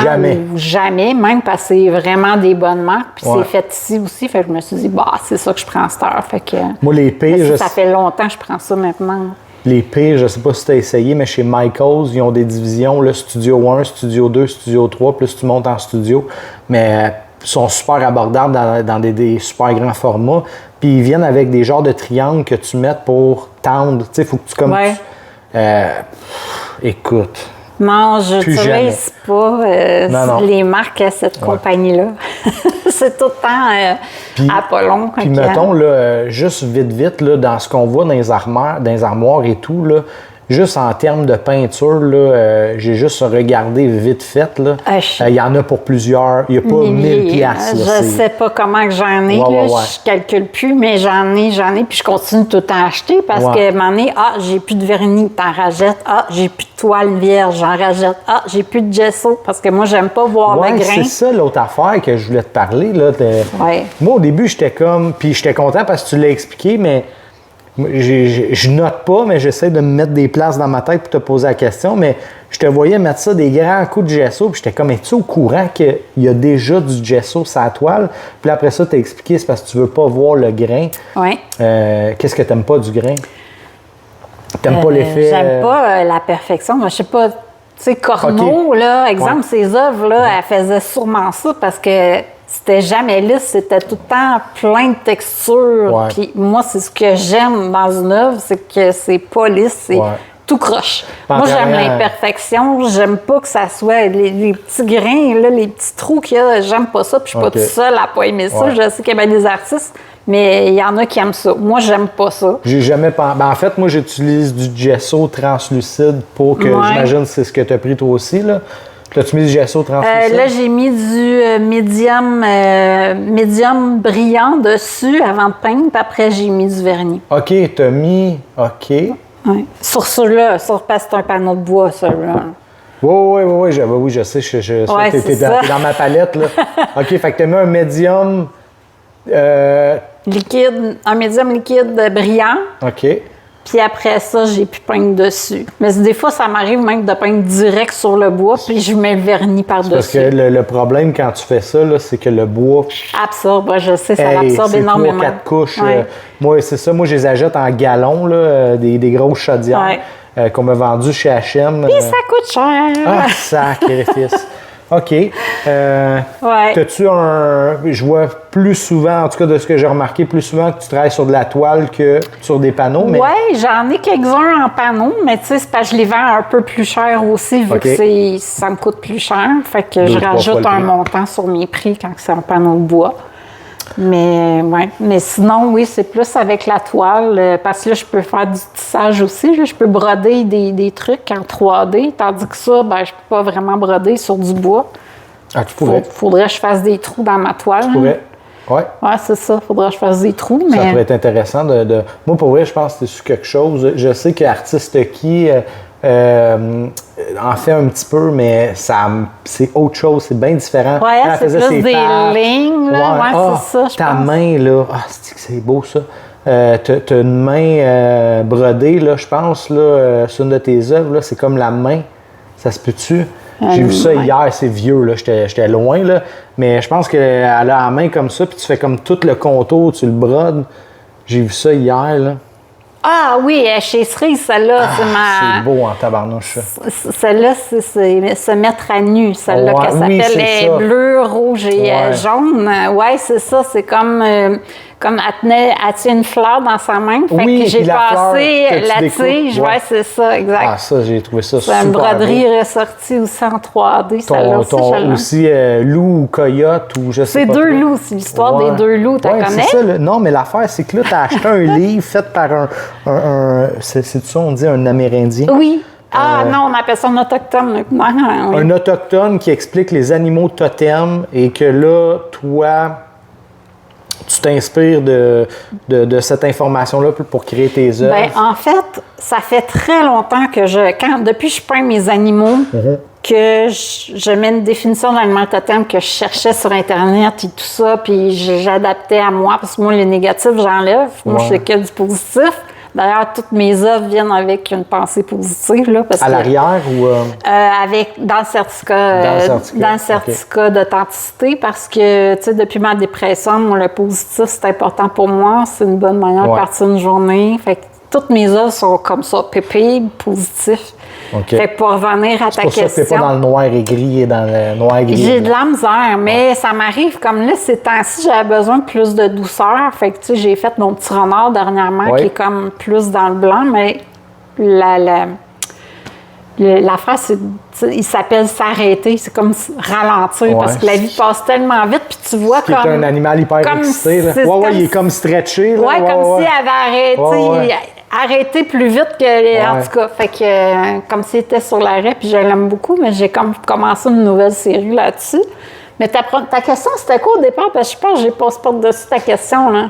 Jamais, même parce que c'est vraiment des bonnes marques. Puis c'est fait ici aussi. Fait que je me suis dit, c'est ça que je prends à cette heure. Fait que, moi, les pires... Ça fait longtemps que je prends ça maintenant. Les pires, je ne sais pas si tu as essayé, mais chez Michaels, ils ont des divisions, là, Studio 1, Studio 2, Studio 3, plus tu montes en studio. Mais... sont super abordables dans des super grands formats. Puis ils viennent avec des genres de triangles que tu mets pour tendre. Tu sais, il faut que tu écoute. Non, je n'utilise pas les marques à cette compagnie-là. C'est tout le temps Apollon. Puis mettons, là, juste vite, là, dans ce qu'on voit dans les armoires et tout, là, juste en termes de peinture, là, j'ai juste regardé vite fait. Il y en a pour plusieurs. Il n'y a pas 1000 piastres. Je ne sais pas comment que j'en ai. Je ne calcule plus, mais j'en ai. Puis je continue tout le temps à acheter parce que m'en est, j'ai plus de vernis, t'en rajoutes. J'ai plus de toile vierge, j'en rajoute. J'ai plus de gesso parce que moi, j'aime pas voir le grain. C'est ça l'autre affaire que je voulais te parler. Là, moi, au début, j'étais comme... Puis j'étais content parce que tu l'as expliqué, mais... Je note pas, mais j'essaie de me mettre des places dans ma tête pour te poser la question, mais je te voyais mettre ça des grands coups de gesso, puis j'étais comme, es-tu au courant qu'il y a déjà du gesso sur la toile? Puis après ça, tu as expliqué, c'est parce que tu veux pas voir le grain. Oui. Qu'est-ce que tu n'aimes pas du grain? T'aimes pas l'effet... J'aime pas la perfection. Moi, je sais pas, tu sais, Corneau, là, exemple, ses œuvres, là, elle faisait sûrement ça parce que c'était jamais lisse, c'était tout le temps plein de textures. Puis moi, c'est ce que j'aime dans une œuvre, c'est que c'est pas lisse, c'est tout croche. Moi, j'aime l'imperfection, j'aime pas que ça soit les petits grains, là, les petits trous qu'il y a, j'aime pas ça, puis je suis pas toute seule à pas aimer ça. Je sais qu'il y a bien des artistes, mais il y en a qui aiment ça. Moi, j'aime pas ça. J'ai jamais pensé. En fait, moi, j'utilise du gesso translucide pour que, j'imagine, c'est ce que tu as pris toi aussi, là. T'as-tu mis du gesso translucide? Là, j'ai mis du médium brillant dessus avant de peindre, puis après, j'ai mis du vernis. OK, t'as mis... OK. Oui. Sur ceux-là, parce que c'est un panneau de bois, celui-là. Oui, je sais. T'es dans ma palette, là. OK, fait que tu as mis un médium... liquide, un médium liquide brillant. OK. Puis après ça, j'ai pu peindre dessus. Mais des fois, ça m'arrive même de peindre direct sur le bois, puis je mets le vernis par-dessus. Parce que le problème quand tu fais ça, là, c'est que le bois... absorbe, je sais, ça l'absorbe énormément. 3-4 couches. Moi, c'est ça. Moi, je les achète en gallons, là, des grosses chaudières qu'on m'a vendues chez H&M. Puis ça coûte cher. Ah, sacrifice. OK. T'as-tu je vois plus souvent, en tout cas de ce que j'ai remarqué, plus souvent que tu travailles sur de la toile que sur des panneaux. Mais... Oui, j'en ai quelques-uns en panneaux, mais tu sais, c'est parce que je les vends un peu plus cher aussi, vu que ça me coûte plus cher. Fait que je rajoute un montant sur mes prix quand c'est en panneau de bois. Mais sinon, oui, c'est plus avec la toile, parce que là, je peux faire du tissage aussi. Là, je peux broder des trucs en 3D, tandis que ça, je ne peux pas vraiment broder sur du bois. Ah, tu pourrais. Faudrait que je fasse des trous dans ma toile. Tu pourrais. Oui. Oui, c'est ça. Faudrait que je fasse des trous. Ça pourrait être intéressant de... Moi, pour vrai, je pense que c'est sur quelque chose. Je sais qu'Artiste qui en fait un petit peu, mais c'est autre chose, c'est bien différent. Oui, c'est plus des lignes, là. C'est ça, je ta pense. main, là, c'est beau, ça. T'as une main brodée, là, je pense, là, sur une de tes œuvres, là, c'est comme la main. Ça se peut-tu? J'ai vu ça hier, c'est vieux, là, j'étais loin, là, mais je pense qu'elle a la main comme ça, puis tu fais comme tout le contour, tu le brodes. J'ai vu ça hier, là. Ah oui, chez Cerise, celle-là, c'est beau en tabarnouche, ça. Celle-là, c'est se mettre à nu. Celle-là, qu'elle s'appelle bleu, rouge et jaune. Oui, c'est ça. C'est comme elle tient une fleur dans sa main. Fait que j'ai passé la tige. Oui, c'est ça, exact. Ah, ça, j'ai trouvé ça super beau. C'est une broderie ressortie aussi en 3D, celle-là aussi. Loup ou coyote ou je sais pas. C'est deux loups, c'est l'histoire des deux loups, tu connais? C'est ça, non, mais l'affaire, c'est que là, tu as acheté un livre fait par c'est ça, on dit un Amérindien? Oui. Non, on appelle ça un autochtone. Un autochtone qui explique les animaux totems et que là, toi, tu t'inspires de cette information-là pour créer tes œuvres? Bien, en fait, ça fait très longtemps que depuis que je peins mes animaux, que je mets une définition d'animal totem que je cherchais sur Internet et tout ça, puis j'adaptais à moi, parce que moi, les négatifs, j'enlève. Moi, je fais que du positif. D'ailleurs, toutes mes œuvres viennent avec une pensée positive. Là, parce l'arrière ou... dans le certificat d'authenticité, parce que, tu sais, depuis ma dépression, moi, le positif, c'est important pour moi. C'est une bonne manière de partir une journée. Fait que toutes mes œuvres sont comme ça, pépé, positif. Fait que pour revenir à ta question... C'est pour ça que t'es pas dans le noir et gris et dans le noir et gris. J'ai de la misère, mais ça m'arrive comme là, ces temps-ci, j'avais besoin de plus de douceur. Fait que, tu sais, j'ai fait mon petit renard dernièrement qui est comme plus dans le blanc, mais l'affaire, il s'appelle s'arrêter. C'est comme ralentir parce que la vie passe tellement vite, puis tu vois comme... C'est un animal hyper excité. Il est comme stretché. Oui, comme s'il avait arrêté... Arrêter plus vite que... En tout cas, fait que comme s'il était sur l'arrêt, puis je l'aime beaucoup, mais j'ai comme commencé une nouvelle série là-dessus. Mais ta question, c'était quoi au départ? Parce que je pense que j'ai passé par-dessus ta question, là.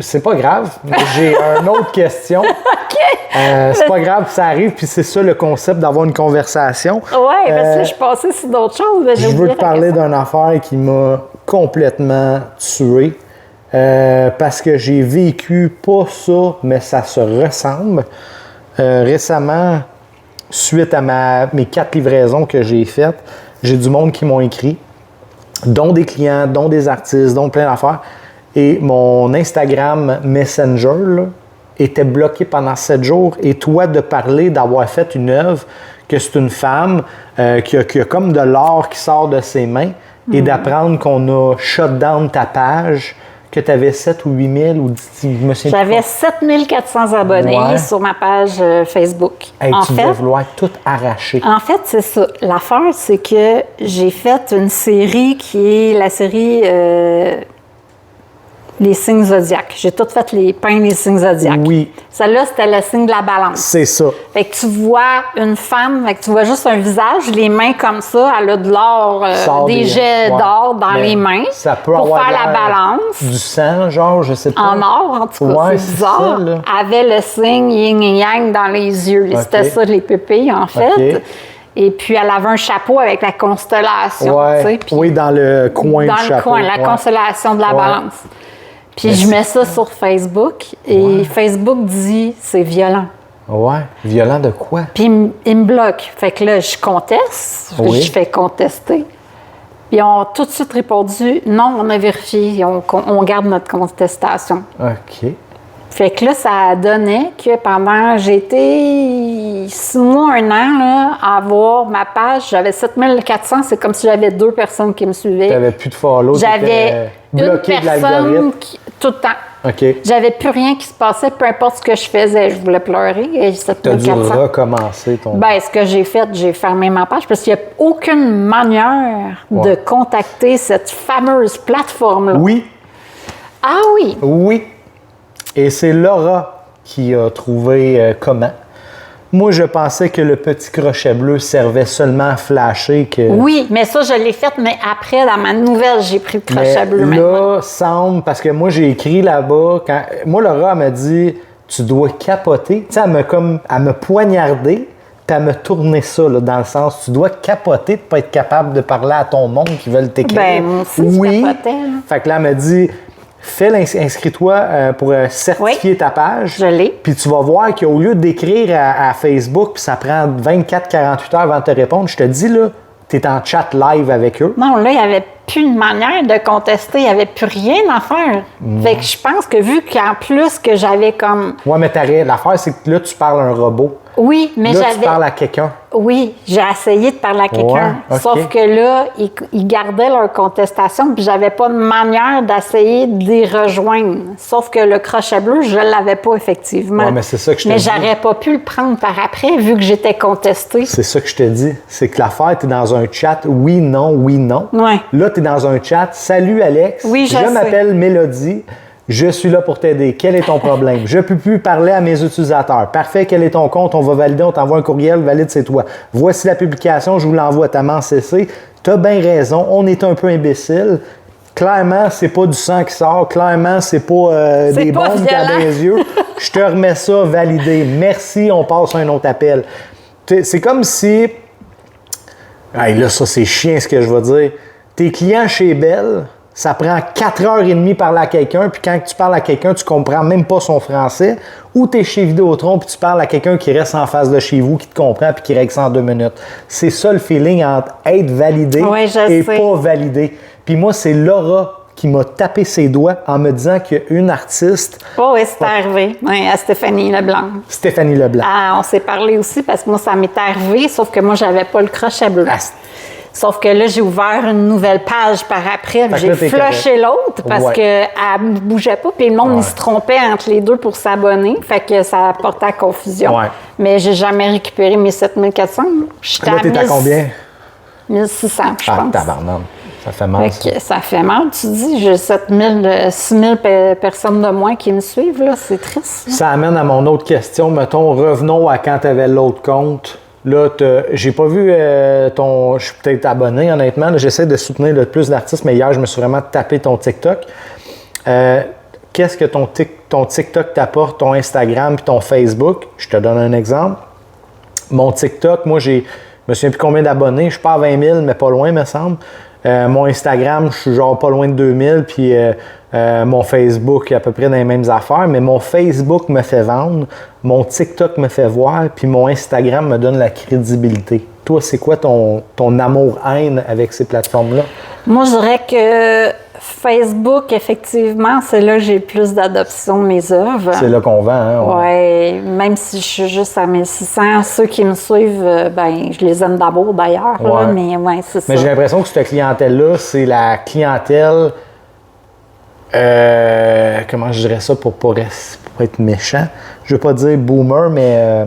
C'est pas grave. J'ai une autre question. OK! C'est pas grave, ça arrive, puis c'est ça le concept d'avoir une conversation. Oui, parce que je suis passée sur d'autres choses. Je veux te parler d'une affaire qui m'a complètement tué. Parce que j'ai vécu pas ça, mais ça se ressemble. Récemment, suite à mes 4 livraisons que j'ai faites, j'ai du monde qui m'ont écrit, dont des clients, dont des artistes, dont plein d'affaires. Et mon Instagram Messenger là, était bloqué pendant 7 jours. Et toi, de parler d'avoir fait une œuvre, que c'est une femme qui a comme de l'or qui sort de ses mains, et d'apprendre qu'on a shut down ta page, que tu avais 7 ou 8 000 ou 10 000. J'avais 7 400 abonnés sur ma page Facebook. Hey, tu devais vouloir tout arracher. En fait, c'est ça. L'affaire, c'est que j'ai fait une série qui est la série les signes zodiaques. J'ai tout fait peindre les signes zodiaques. Oui. Celle-là, c'était le signe de la balance. C'est ça. Fait que tu vois une femme, fait que tu vois juste un visage, les mains comme ça, elle a de l'or, des jets d'or dans les mains ça peut pour avoir faire la balance. Du sang, genre, je sais pas. En or, en tout cas, c'est bizarre. Elle avait le signe yin et yang dans les yeux. C'était ça, les pupilles, en fait. Et puis, elle avait un chapeau avec la constellation. Ouais. Puis, oui, dans le coin du chapeau. Dans le coin, la constellation de la balance. Puis, je mets ça sur Facebook et Facebook dit c'est violent. Ouais. Violent de quoi? Puis, il me bloque. Fait que là, je conteste. Je fais contester. Puis, ils ont tout de suite répondu non, on a vérifié. On garde notre contestation. OK. Fait que là, ça donnait que pendant, j'ai été 6 mois, 1 an, là, à avoir ma page. J'avais 7400, c'est comme si j'avais 2 personnes qui me suivaient. T'avais plus de follow, j'avais une personne tout le temps. OK. J'avais plus rien qui se passait, peu importe ce que je faisais. Je voulais pleurer. Et 7400. T'as dû recommencer ton... Ben, ce que j'ai fait, j'ai fermé ma page parce qu'il n'y a aucune manière de contacter cette fameuse plateforme-là. Oui. Ah oui? Oui. Et c'est Laura qui a trouvé comment. Moi, je pensais que le petit crochet bleu servait seulement à flasher. Oui, mais ça, je l'ai fait, mais après, dans ma nouvelle, j'ai pris le crochet bleu. Là, semble, parce que moi, j'ai écrit là-bas, moi, Laura, elle m'a dit, tu dois capoter. Tu sais, elle m'a poignardé, puis elle m'a tourné ça, là, dans le sens, tu dois capoter de ne pas être capable de parler à ton monde qui veulent t'écrire. Ben, moi aussi, je capotais. Hein. Fait que là, elle m'a dit... inscris-toi pour certifier ta page. Je l'ai. Puis tu vas voir qu'au lieu d'écrire à Facebook, puis ça prend 24-48 heures avant de te répondre, je te dis, là, tu es en chat live avec eux. Non, là, il n'y avait plus de manière de contester. Il n'y avait plus rien à faire. Fait que je pense que vu qu'en plus que j'avais comme... Ouais, mais l'affaire, c'est que là, tu parles à un robot. Oui, mais là, tu parles à quelqu'un. Oui, j'ai essayé de parler à quelqu'un. Ouais, okay. Sauf que là, ils gardaient leur contestation, puis j'avais pas de manière d'essayer de les rejoindre. Sauf que le crochet bleu, je l'avais pas effectivement. Ouais, mais c'est ça que je te dis. Mais j'aurais pas pu le prendre par après, vu que j'étais contestée. C'est ça que je te dis. C'est que l'affaire, tu es dans un chat oui, non, oui, non. Ouais. Là, tu es dans un chat. Salut Alex. Oui, je m'appelle Mélodie. Je suis là pour t'aider. Quel est ton problème? Je ne peux plus parler à mes utilisateurs. Parfait, quel est ton compte? On va valider, on t'envoie un courriel, valide, c'est toi. Voici la publication, je vous l'envoie, ta main CC. Tu as bien raison, on est un peu imbécile. Clairement, c'est pas du sang qui sort. Clairement, c'est pas des bombes qui a dans les yeux. Je te remets ça validé. Merci, on passe à un autre appel. C'est comme si... Hey, là, ça, c'est chiant ce que je vais dire. Tes clients chez Bell... Ça prend 4h30 parler à quelqu'un, puis quand tu parles à quelqu'un, tu comprends même pas son français. Ou tu es chez Vidéotron, puis tu parles à quelqu'un qui reste en face de chez vous, qui te comprend, puis qui règle ça en 2 minutes. C'est ça le feeling entre être validé et pas validé. Puis moi, c'est Laura qui m'a tapé ses doigts en me disant qu'il y a une artiste... Oh oui, c'est arrivé. Oui, à Stéphanie Leblanc. Stéphanie Leblanc. Ah, on s'est parlé aussi, parce que moi, ça m'est arrivé, sauf que moi, j'avais pas le crochet bleu. Sauf que là, j'ai ouvert une nouvelle page par après. J'ai flushé l'autre parce qu'elle ne bougeait pas. Puis le monde, il se trompait entre les deux pour s'abonner. Fait que ça portait à confusion. Ouais. Mais j'ai jamais récupéré mes 7400. J'étais là, t'es à combien? 1600, je pense. Tabarnak. Ça fait mal. Ça fait mal. Tu dis, j'ai 6000 personnes de moins qui me suivent. Là. C'est triste. Ça amène à mon autre question. Mettons, revenons à quand tu avais l'autre compte. Là, j'ai pas vu je suis peut-être abonné, honnêtement. Là, j'essaie de soutenir le plus d'artistes, mais hier, je me suis vraiment tapé ton TikTok. Qu'est-ce que ton TikTok t'apporte, ton Instagram puis ton Facebook? Je te donne un exemple. Mon TikTok, moi, je me souviens plus combien d'abonnés. Je suis pas à 20 000, mais pas loin, me semble. Mon Instagram, je suis genre pas loin de 2000, puis mon Facebook, à peu près dans les mêmes affaires, mais mon Facebook me fait vendre, mon TikTok me fait voir, puis mon Instagram me donne la crédibilité. Toi, c'est quoi ton amour-haine avec ces plateformes-là? Moi, je dirais que Facebook, effectivement, c'est là que j'ai plus d'adoption de mes œuvres. C'est là qu'on vend, hein? Oui, même si je suis juste à 1600, ceux qui me suivent, ben, je les aime d'abord d'ailleurs, là, mais ouais, c'est ça. Mais j'ai l'impression que cette clientèle-là, c'est la clientèle, comment je dirais ça pour pas être méchant? Je veux pas dire boomer, mais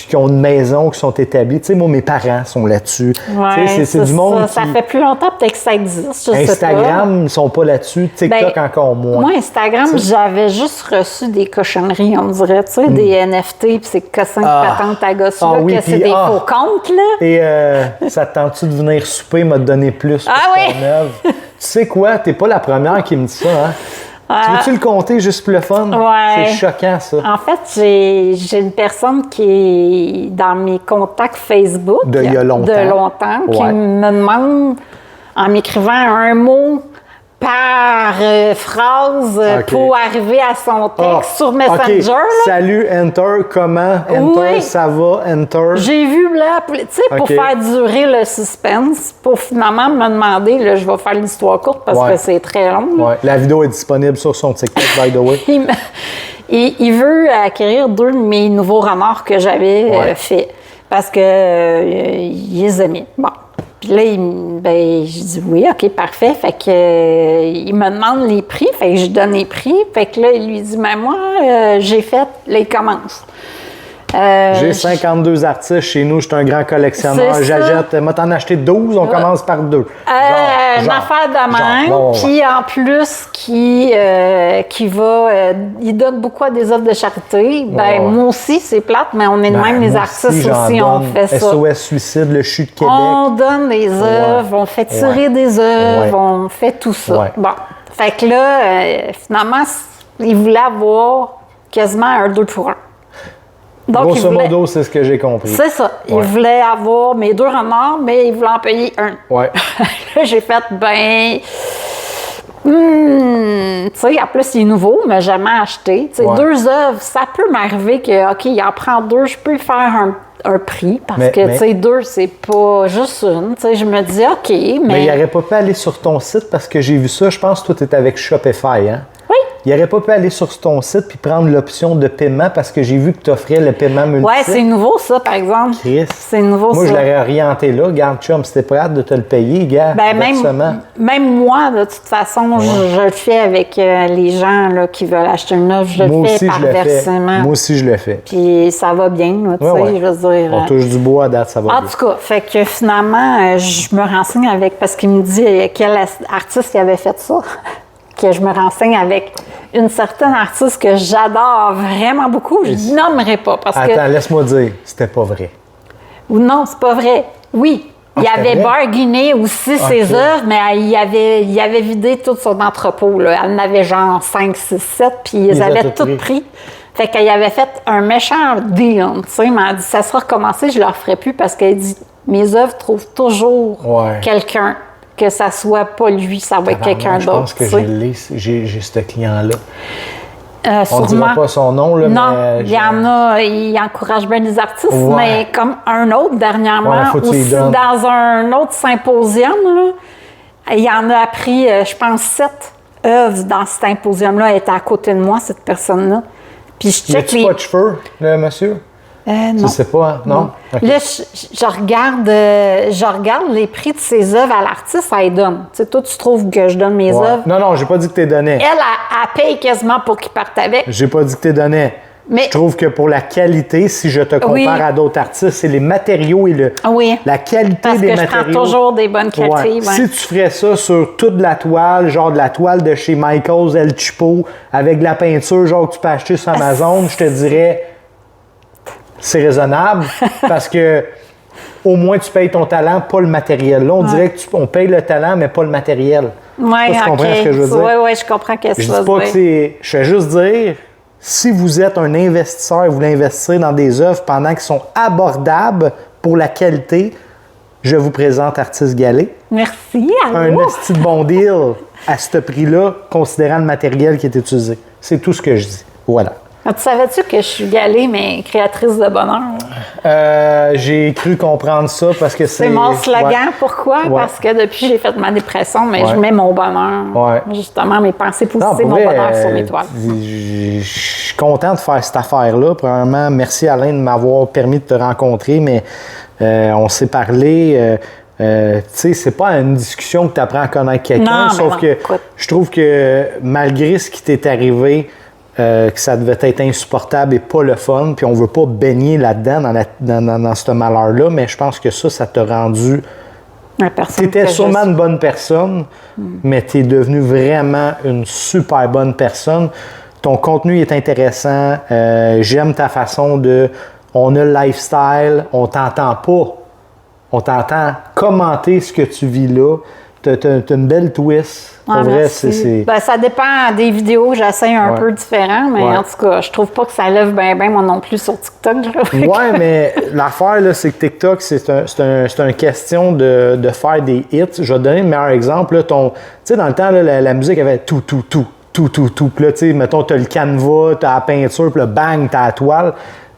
qui ont une maison, qui sont établis. Tu sais, moi, mes parents sont là-dessus. Ouais, c'est du monde ça fait plus longtemps peut-être que ça existe, Instagram, ils ne sont pas là-dessus. TikTok, encore moins. Moi, Instagram, j'avais juste reçu des cochonneries, on dirait, tu sais, des NFT, puis c'est cossins de patente à gosse là, que c'est des faux comptes, là. Et ça te tente-tu de venir souper, m'a donné plus pour ton œuvre? Tu sais quoi? T'es pas la première qui me dit ça, hein? Tu veux-tu le compter juste pour le fun? Ouais. C'est choquant, ça. En fait, j'ai une personne qui est dans mes contacts Facebook il y a longtemps, qui me demande, en m'écrivant un mot par phrase pour arriver à son texte sur Messenger. Là. Salut, enter, comment? Enter, ça va, enter. J'ai vu, là, tu sais, pour faire durer le suspense, pour finalement me demander, là, je vais faire l'histoire courte parce que c'est très long. Ouais. La vidéo est disponible sur son TikTok, by the way. Il veut acquérir 2 de mes nouveaux renards que j'avais fait parce que il les aimait. Bon. Puis là, je dis oui, OK, parfait. Fait que il me demande les prix, fait que je donne les prix. Fait que là, il lui dit, mais moi, j'ai fait les commandes. J'ai 52 artistes chez nous, je suis un grand collectionneur. J'achète, moi t'en acheté 12, on commence par 2. Une affaire de même. Puis en plus, il donne beaucoup à des œuvres de charité. Moi aussi, c'est plate, mais on est de même, les artistes aussi, on fait ça. SOS Suicide, le CHU de Québec. On donne des œuvres, on fait tirer des œuvres, on fait tout ça. Bon, fait que là, finalement, il voulait avoir quasiment un 2 pour 1. Donc, grosso modo, c'est ce que j'ai compris. C'est ça. Il voulait avoir mes 2 renards, mais il voulait en payer un. Ouais. Là, j'ai fait, tu sais, en plus, il est nouveau, mais jamais acheté. Tu sais, 2 œuvres, ça peut m'arriver que, OK, il en prend 2, je peux lui faire un prix, parce que, tu sais, 2, c'est pas juste une. Tu sais, je me dis, OK, mais il n'aurait pas pu aller sur ton site, parce que j'ai vu ça, je pense que toi, tu es avec Shopify, hein? Il n'aurait pas pu aller sur ton site puis prendre l'option de paiement parce que j'ai vu que tu offrais le paiement multiple. Oui, c'est nouveau ça, par exemple. Chris. C'est nouveau moi, ça. Moi, je l'aurais orienté là. Garde, chum, si t'es prêt de te le payer, gars. Même moi, de toute façon, je le fais avec les gens là, qui veulent acheter une œuvre. Je le fais par versement. Moi aussi, je le fais. Puis ça va bien, tu sais, je veux dire. On touche du bois à date, ça va bien. En tout cas, fait que finalement, je me renseigne avec, parce qu'il me dit quel artiste qui avait fait ça. Que je me renseigne avec une certaine artiste que j'adore vraiment beaucoup. Je ne nommerai pas parce que... Attends, laisse-moi dire, c'était pas vrai. Ou non, c'est pas vrai. Oui, il avait bargainé aussi ses œuvres, mais il avait vidé tout son entrepôt. Là. Elle en avait genre 5, 6, 7, puis ils avaient tout pris. Fait qu'elle avait fait un méchant deal. Tu sais, elle m'a dit, ça sera recommencé, je ne le referai plus parce qu'elle dit, mes œuvres trouvent toujours quelqu'un. Que ça soit pas lui, ça va être quelqu'un d'autre. Je pense que j'ai ce client-là. On ne dira pas son nom, là, non, mais... il y en a, il encourage bien les artistes, mais comme un autre dernièrement, aussi dans un autre symposium, là, il en a appris, je pense, 7 œuvres dans cet symposium-là. Elle était à côté de moi, cette personne-là. Puis je check pas de cheveux, le monsieur? Non. Je sais pas, hein? Non? Okay. Là, je regarde les prix de ses œuvres à l'artiste, elle donne. Tu sais, toi, tu trouves que je donne mes œuvres? Non, j'ai pas dit que tu les donnais. Elle paye quasiment pour qu'il parte avec. J'ai pas dit que tu les donnais. Mais je trouve que pour la qualité, si je te compare à d'autres artistes, c'est les matériaux et la qualité des matériaux. Parce que je prends toujours des bonnes qualités. Si tu ferais ça sur toute la toile, genre de la toile de chez Michaels, El Chipo, avec de la peinture, genre que tu peux acheter sur Amazon, je te dirais... C'est raisonnable parce que au moins tu payes ton talent, pas le matériel. Là, on dirait qu'on paye le talent, mais pas le matériel. Oui, tu comprends ce que je veux dire? Oui, je comprends ce que tu veux dire. Je vais juste dire, si vous êtes un investisseur et vous voulez investir dans des œuvres pendant qu'elles sont abordables pour la qualité, je vous présente Artiste Gallet. Merci. Un esti de bon deal à ce prix-là, considérant le matériel qui est utilisé. C'est tout ce que je dis. Voilà. Tu savais-tu que je suis Gallet, mais créatrice de bonheur? J'ai cru comprendre ça parce que c'est... C'est mon slogan. Pourquoi? Parce que depuis que j'ai fait ma dépression, mais je mets mon bonheur. Justement, mes pensées positives, mon bonheur sur mes toiles. Je suis content de faire cette affaire-là. Premièrement, merci Alain de m'avoir permis de te rencontrer, mais on s'est parlé... tu sais, c'est pas une discussion que tu apprends à connaître quelqu'un, sauf que je trouve que malgré ce qui t'est arrivé, que ça devait être insupportable et pas le fun, puis on veut pas baigner là-dedans, dans ce malheur-là, mais je pense que ça t'a rendu... Tu étais sûrement une bonne personne, mais tu es devenue vraiment une super bonne personne. Ton contenu est intéressant, j'aime ta façon de... On a le lifestyle, on t'entend pas. On t'entend commenter ce que tu vis là. T'as une belle twist. Pour vrai, c'est... Ben, ça dépend des vidéos, j'essaie un peu différent, mais en tout cas, je trouve pas que ça lève bien moi non plus sur TikTok. Oui, mais l'affaire, là, c'est que TikTok, c'est une question de faire des hits. Je vais te donner le meilleur exemple. Tu sais, dans le temps, là, la musique avait tout. Puis là, tu sais, mettons, t'as le canevas, t'as la peinture, puis là, bang, t'as la toile.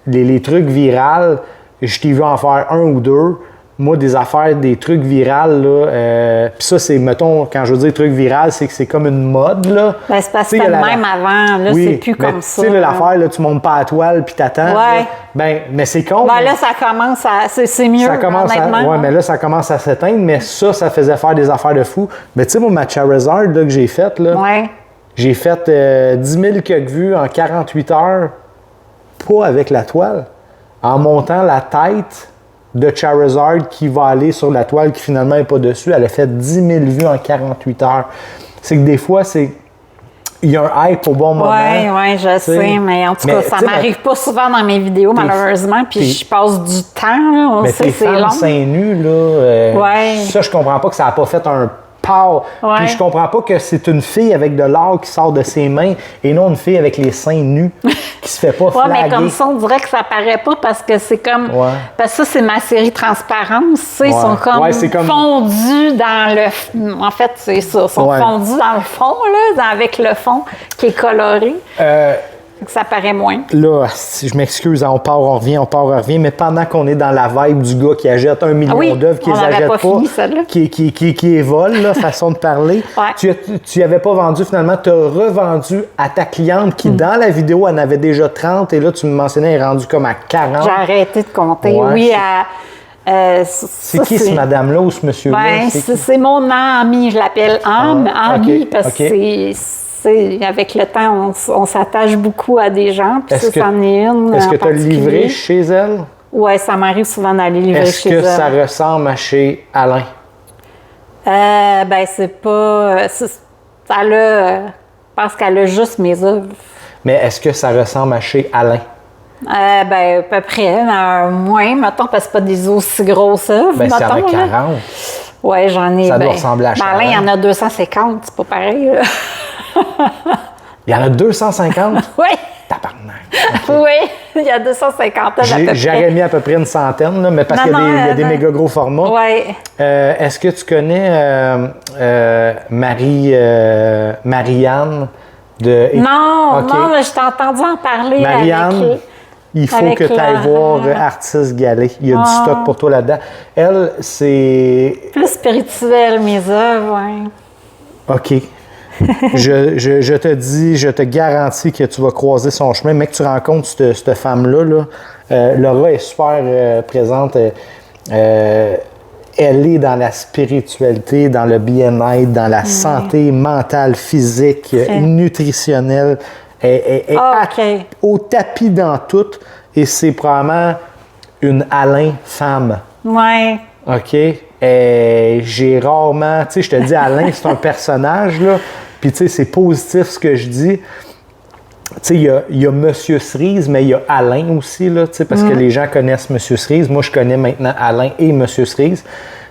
Les trucs virals, je t'ai vu en faire un ou deux. Moi, des trucs virals, là, puis ça, c'est, mettons, quand je veux dire trucs viral, c'est que c'est comme une mode, là. Ben, c'est parce que c'était le même avant, là, c'est plus comme ça. Tu sais, l'affaire, là, tu montes pas à la toile, puis t'attends. Ouais. Ben, mais c'est con. Ben, là, ça commence à... C'est mieux, honnêtement. Oui, mais là, ça commence à s'éteindre, mais ça faisait faire des affaires de fou. Mais tu sais, moi, ma Charizard, là, que j'ai faite, là, j'ai fait 10 000 quelques vues en 48 heures, pas avec la toile, en montant la tête de Charizard qui va aller sur la toile qui finalement n'est pas dessus. Elle a fait 10 000 vues en 48 heures. C'est que des fois, il y a un hype au bon moment. Oui, je sais, mais en tout cas, ça m'arrive pas souvent dans mes vidéos, malheureusement, puis je passe du temps, là, on sait, c'est long. Mais tes femmes seins nus, là, ça, je comprends pas que ça n'a pas fait un pow. Puis je comprends pas que c'est une fille avec de l'or qui sort de ses mains et non une fille avec les seins nus qui se fait pas flaguer. Oui, mais comme ça, on dirait que ça paraît pas parce que c'est comme... Parce que ça, c'est ma série Transparence. Ils sont comme fondus dans le... En fait, c'est ça. Ils sont fondus dans le fond, là, avec le fond qui est coloré. Ça paraît moins. Là, je m'excuse, on part, on revient, mais pendant qu'on est dans la vibe du gars qui achète 1 million d'œuvres, qui les achète pas, qui est vol, là, façon de parler, tu n'avais pas vendu finalement, tu as revendu à ta cliente qui, dans la vidéo, en avait déjà 30, et là, tu me mentionnais, elle est rendue comme à 40. J'ai arrêté de compter, c'est qui cette madame-là ou ce monsieur-là? Ben, c'est mon ami, je l'appelle ami, parce que avec le temps, on s'attache beaucoup à des gens, puis ça, c'en est une. Est-ce que tu as livré chez elle? Oui, ça m'arrive souvent d'aller livrer chez elle. Est-ce que ça ressemble à chez Alain? Ben, c'est pas... parce qu'elle a juste mes œuvres. Mais est-ce que ça ressemble à chez Alain? Ben, à peu près. Moins, mettons, parce que c'est pas des aussi grosses œuvres. Ben, c'est avec 40. Oui, j'en ai. Ça doit ressembler à chez Alain, il y en a 250, c'est pas pareil, là. Il y en a 250? Oui. Tabarnak. Okay. Oui, il y a 250 à peu près. J'aurais mis à peu près une centaine, là, mais parce qu'il y a des méga gros formats. Oui. Est-ce que tu connais Marianne de... Non, mais je t'ai entendu en parler. Marianne, il faut que tu ailles voir Artiste Galé. Il y a du stock pour toi là-dedans. Elle, c'est... Plus spirituel, mes œuvres, oui. OK. je te garantis que tu vas croiser son chemin, mais que tu rencontres cette femme-là, là, Laura est super présente. Elle est dans la spiritualité, dans le bien-être, dans la santé mentale, physique, nutritionnelle. Elle est au tapis dans tout, et c'est probablement une Alain femme. Oui. OK? J'ai rarement... Tu sais, je te dis, Alain, c'est un personnage, là. Puis, tu sais, c'est positif ce que je dis. Tu sais, il y a Monsieur Cerise, mais il y a Alain aussi, là, tu sais, parce que les gens connaissent Monsieur Cerise. Moi, je connais maintenant Alain et Monsieur Cerise.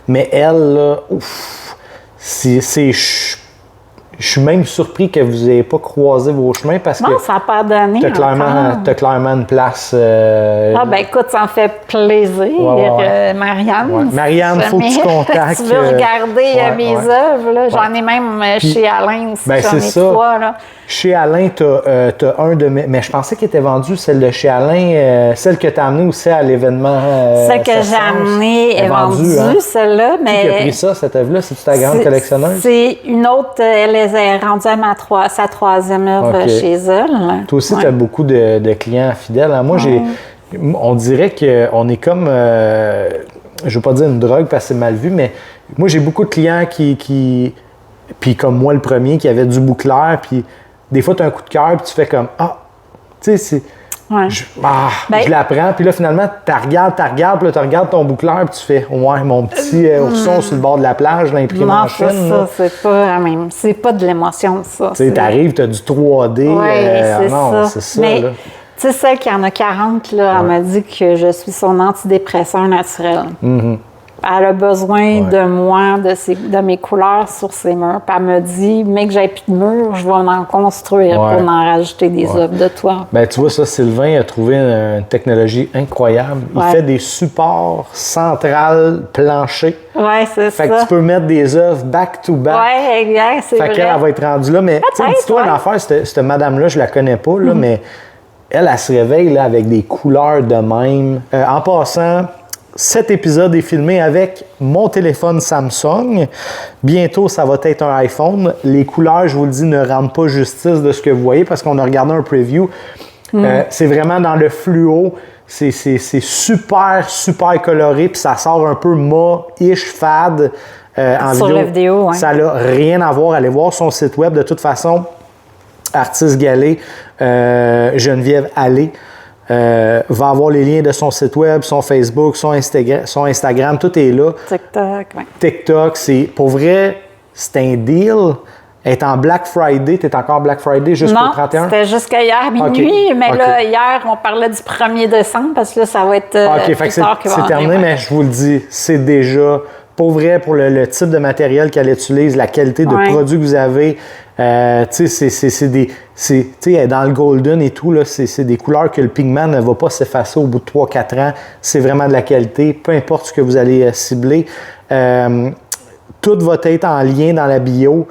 Mais elle, là, je suis même surpris que vous n'ayez pas croisé vos chemins parce que... Non, ça n'a pas donné. T'as clairement une place... ben écoute, ça me fait plaisir, Marianne. Ouais. Marianne, il faut que tu contactes... tu veux regarder mes œuvres, là. J'en ai même chez Alain aussi, ben, j'en ai 3, là. Chez Alain, t'as un de mes... Mais je pensais qu'il était vendu, celle de chez Alain, celle que tu as amenée aussi à l'événement... celle que j'ai amenée est vendue, hein? Celle-là, mais... Qui a pris ça, cette œuvre-là? C'est-tu ta grande collectionneuse? C'est une autre... Elle est rendue à sa 3e œuvre chez elle. Toi aussi, tu as beaucoup de clients fidèles. Hein? Moi, on dirait qu'on est comme... je ne veux pas dire une drogue parce que c'est mal vu, mais moi, j'ai beaucoup de clients qui puis comme moi, le premier, qui avait du bouclair, puis des fois, tu as un coup de cœur, puis tu fais comme, tu sais, c'est... Ouais. Je l'apprends, puis là, finalement, tu regardes, puis là, tu regardes ton boucleur, puis tu fais, ouais, mon petit ourson sur le bord de la plage, l'imprimé en Chine. Non, c'est pas la même. C'est pas de l'émotion, ça. Tu sais, t'arrives, t'as du 3D. C'est ça. Mais, tu sais, celle qui en a 40, là, elle m'a dit que je suis son antidépresseur naturel. Elle a besoin de moi, de mes couleurs sur ses murs. Puis elle me dit, mais que j'ai plus de murs, je vais en construire pour en rajouter des œuvres de toi. Ben, tu vois, ça, Sylvain a trouvé une technologie incroyable. Il fait des supports centrales planchers. Oui, c'est ça. Fait que tu peux mettre des œuvres back-to-back. Oui, exact, c'est vrai. Fait qu'elle va être rendue là. Mais, tu sais, dis-toi une affaire, cette madame-là, je la connais pas, là, mais elle se réveille là, avec des couleurs de même. En passant... Cet épisode est filmé avec mon téléphone Samsung. Bientôt, ça va être un iPhone. Les couleurs, je vous le dis, ne rendent pas justice de ce que vous voyez parce qu'on a regardé un preview. C'est vraiment dans le fluo. C'est super, super coloré. Puis ça sort un peu ish fade en sur la vidéo. Ça n'a rien à voir. Allez voir son site web. De toute façon, Artiste Gallet, Geneviève Allais. Va avoir les liens de son site web, son Facebook, son Instagram, tout est là. TikTok, oui. TikTok, pour vrai, c'est un deal. Elle est en Black Friday. Tu es encore Black Friday jusqu'au 31? Non, c'était jusqu'à hier minuit. Mais là, hier, on parlait du 1er décembre parce que là, ça va être plus tard que c'est terminé, mais je vous le dis, c'est déjà... Pour vrai, pour le type de matériel qu'elle utilise, la qualité de produit que vous avez, tu sais, c'est dans le golden et tout, là, c'est des couleurs que le pigment ne va pas s'effacer au bout de 3-4 ans. C'est vraiment de la qualité, peu importe ce que vous allez cibler. Tout va être en lien dans la bio.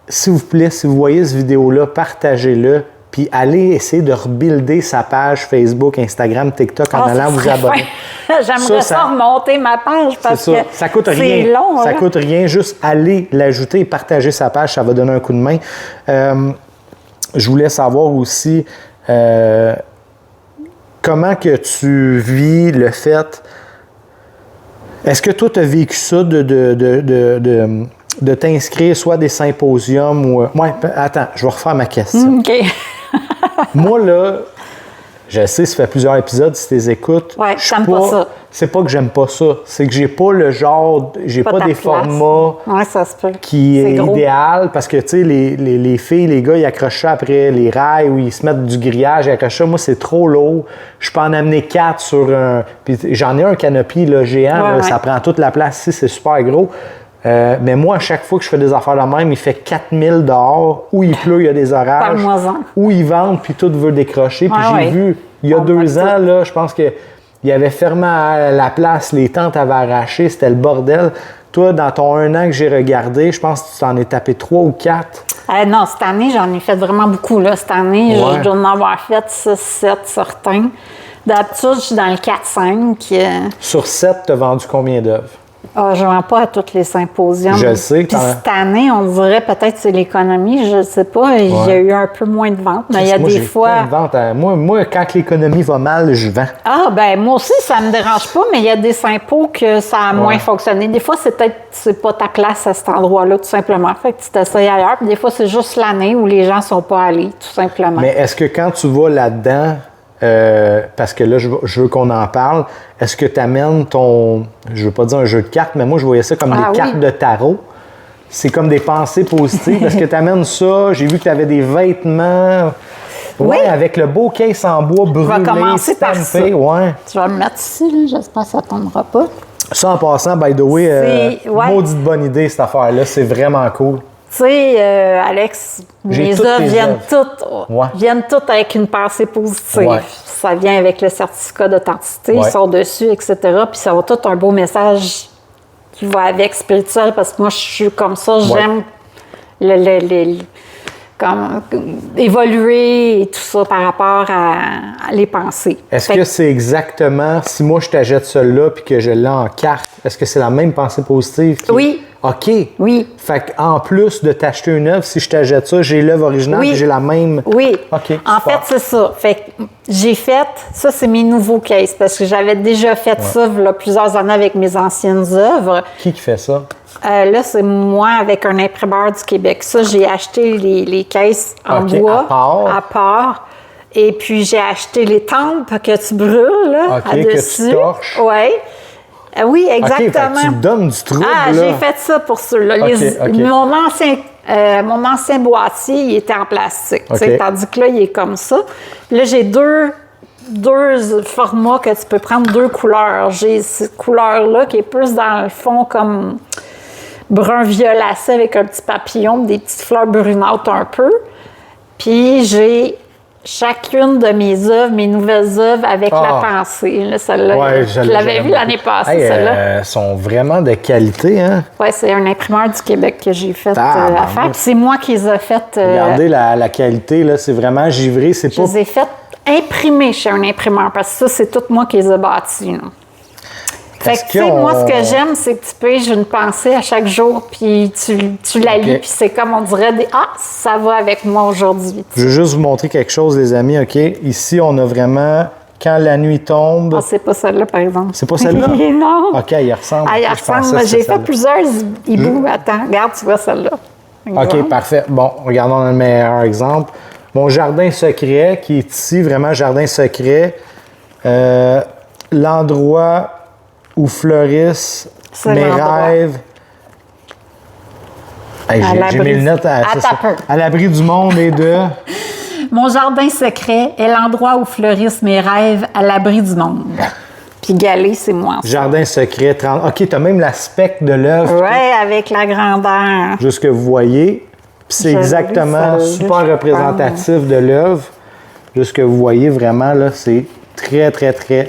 S'il vous plaît, si vous voyez cette vidéo-là, partagez-le. Puis allez essayer de rebuilder sa page Facebook, Instagram, TikTok en allant vous abonner. J'aimerais ça remonter ma page parce que ça coûte rien. C'est long. Ça coûte rien. Juste aller l'ajouter et partager sa page, ça va donner un coup de main. Je voulais savoir aussi comment que tu vis le fait... Est-ce que toi, tu as vécu ça de t'inscrire soit à des symposiums ou... attends, je vais refaire ma question. OK. Moi, là, je sais, ça fait plusieurs épisodes, si tu les écoutes. Oui, j'aime pas ça. C'est pas que j'aime pas ça, c'est que j'ai pas le genre, j'ai pas des formats ça se peut. qui est idéal parce que, tu sais, les filles, les gars, ils accrochent ça après les rails ou ils se mettent du grillage, ils accrochent ça. Moi, c'est trop lourd. Je peux en amener 4 sur un... Puis j'en ai un canopy là, géant, ça prend toute la place ici, c'est super gros. Mais moi, à chaque fois que je fais des affaires de même, il fait 4000 dehors, où il pleut, il y a des orages, où ils vendent, puis tout veut décrocher. Puis j'ai vu, il y a 2 ans, là, je pense qu'il avait fermé la place, les tentes avaient arraché, c'était le bordel. Toi, dans ton 1 an que j'ai regardé, je pense que tu t'en es tapé 3 ou 4. Non, cette année, j'en ai fait vraiment beaucoup. Là. Cette année, je dois en avoir fait 6-7 certains. D'habitude, je suis dans le 4-5. Sur 7, tu as vendu combien d'œuvres? Je ne vends pas à tous les symposiums. Je le sais. Puis cette année, on dirait peut-être que c'est l'économie, je ne sais pas. Il y a eu un peu moins de ventes. Mais il y a des fois. Plein de ventes. Moi, quand l'économie va mal, je vends. Moi aussi, ça ne me dérange pas, mais il y a des sympos que ça a moins fonctionné. Des fois, c'est pas ta place à cet endroit-là, tout simplement. Fait que tu t'essayes ailleurs. Puis des fois, c'est juste l'année où les gens ne sont pas allés, tout simplement. Mais est-ce que quand tu vas là-dedans, parce que là, je veux qu'on en parle. Est-ce que tu amènes je veux pas dire un jeu de cartes, mais moi, je voyais ça comme des cartes de tarot. C'est comme des pensées positives. Est-ce que tu amènes ça? J'ai vu que tu avais des vêtements. Avec le beau case en bois brûlé, on va commencer par ça. Tu vas le mettre ici, là. J'espère que ça ne tombera pas. Ça, en passant, by the way, maudite bonne idée, cette affaire-là. C'est vraiment cool. Tu sais, Alex, mes œuvres viennent toutes avec une pensée positive. Ouais. Ça vient avec le certificat d'authenticité, ils sont dessus, etc. Puis ça va tout un beau message qui va avec spirituel, parce que moi, je suis comme ça, j'aime évoluer et tout ça par rapport à les pensées. Est-ce que c'est exactement, si moi je t'achète celle-là puis que je l'ai en carte, est-ce que c'est la même pensée positive? Oui. OK. Oui. Fait qu'en plus de t'acheter une œuvre, si je t'achète ça, j'ai l'œuvre originale et j'ai la même. Oui. OK. En fait, c'est ça. Fait que j'ai fait, ça, c'est mes nouveaux cases parce que j'avais déjà fait ça il y a plusieurs années avec mes anciennes œuvres. Qui fait ça? Là, c'est moi avec un imprimeur du Québec. Ça, j'ai acheté les caisses en bois à part. Et puis, j'ai acheté les tempes que tu brûles là, que tu torches. Oui. Oui, exactement. OK, tu me donnes du trouble. J'ai fait ça pour ceux-là. Mon ancien boîtier, il était en plastique. Tandis que là, il est comme ça. Là, j'ai deux formats que tu peux prendre, 2 couleurs. J'ai cette couleur-là qui est plus dans le fond comme brun violacé avec un petit papillon, des petites fleurs brunâtres un peu. Puis j'ai chacune de mes œuvres, mes nouvelles œuvres avec la pensée. Là, celle-là, je l'avais vue l'année passée, celle-là. Elles sont vraiment de qualité, hein? Oui, c'est un imprimeur du Québec que j'ai fait à faire. Puis c'est moi qui les ai faites. Regardez la qualité, là, c'est vraiment givré. Je les ai faites imprimer chez un imprimeur parce que ça, c'est tout moi qui les ai bâtis. Là. Fait que, tu sais, moi, ce que j'aime, c'est que tu piges une pensée à chaque jour, puis tu la lis, puis c'est comme on dirait ça va avec moi aujourd'hui. Je veux juste vous montrer quelque chose, les amis, OK? Ici, on a vraiment, quand la nuit tombe... Ah, c'est pas celle-là, par exemple. C'est pas celle-là? Non. OK, elle ressemble. Elle ressemble. J'ai fait plusieurs hiboux. Attends, regarde, tu vois celle-là. OK, parfait. Bon, regardons le meilleur exemple. Mon jardin secret, qui est ici, vraiment jardin secret. L'endroit où fleurissent mes rêves. Hey, j'ai mes lunettes à l'abri du monde et de... Mon jardin secret est l'endroit où fleurissent mes rêves à l'abri du monde. Puis Galé, c'est moi. Ça. Jardin secret, 30... OK, tu as même l'aspect de l'œuvre. Oui, avec la grandeur. Juste que vous voyez. Puis c'est exactement super représentatif de l'œuvre. Juste que vous voyez vraiment, là, c'est... Très.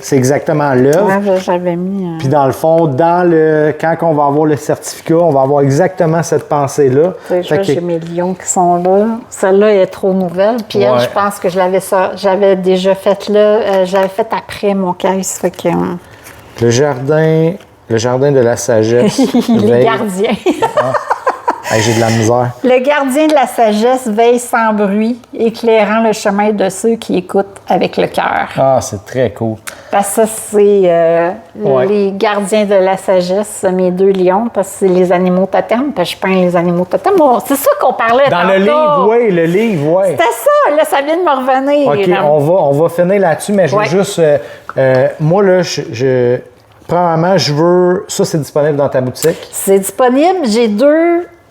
C'est exactement l'œuvre. Ouais, j'avais mis. Puis dans le fond, quand on va avoir le certificat, on va avoir exactement cette pensée-là. J'ai mes lions qui sont là. Celle-là est trop nouvelle. Puis elle, je pense que j'avais déjà fait là. J'avais fait après mon caisse. Fait que, le jardin de la sagesse. Les gardiens. Hey, j'ai de la misère. Le gardien de la sagesse veille sans bruit, éclairant le chemin de ceux qui écoutent avec le cœur. Ah, c'est très cool. Parce que ça, c'est les gardiens de la sagesse, mes 2 lions, parce que c'est les animaux totems, parce que je peins les animaux totems. Bon, c'est ça qu'on parlait dans le livre, oui. C'était ça, là, ça vient de me revenir. OK, là. on va finir là-dessus, mais je veux juste... moi, là, premièrement, je veux... Ça, c'est disponible dans ta boutique? C'est disponible.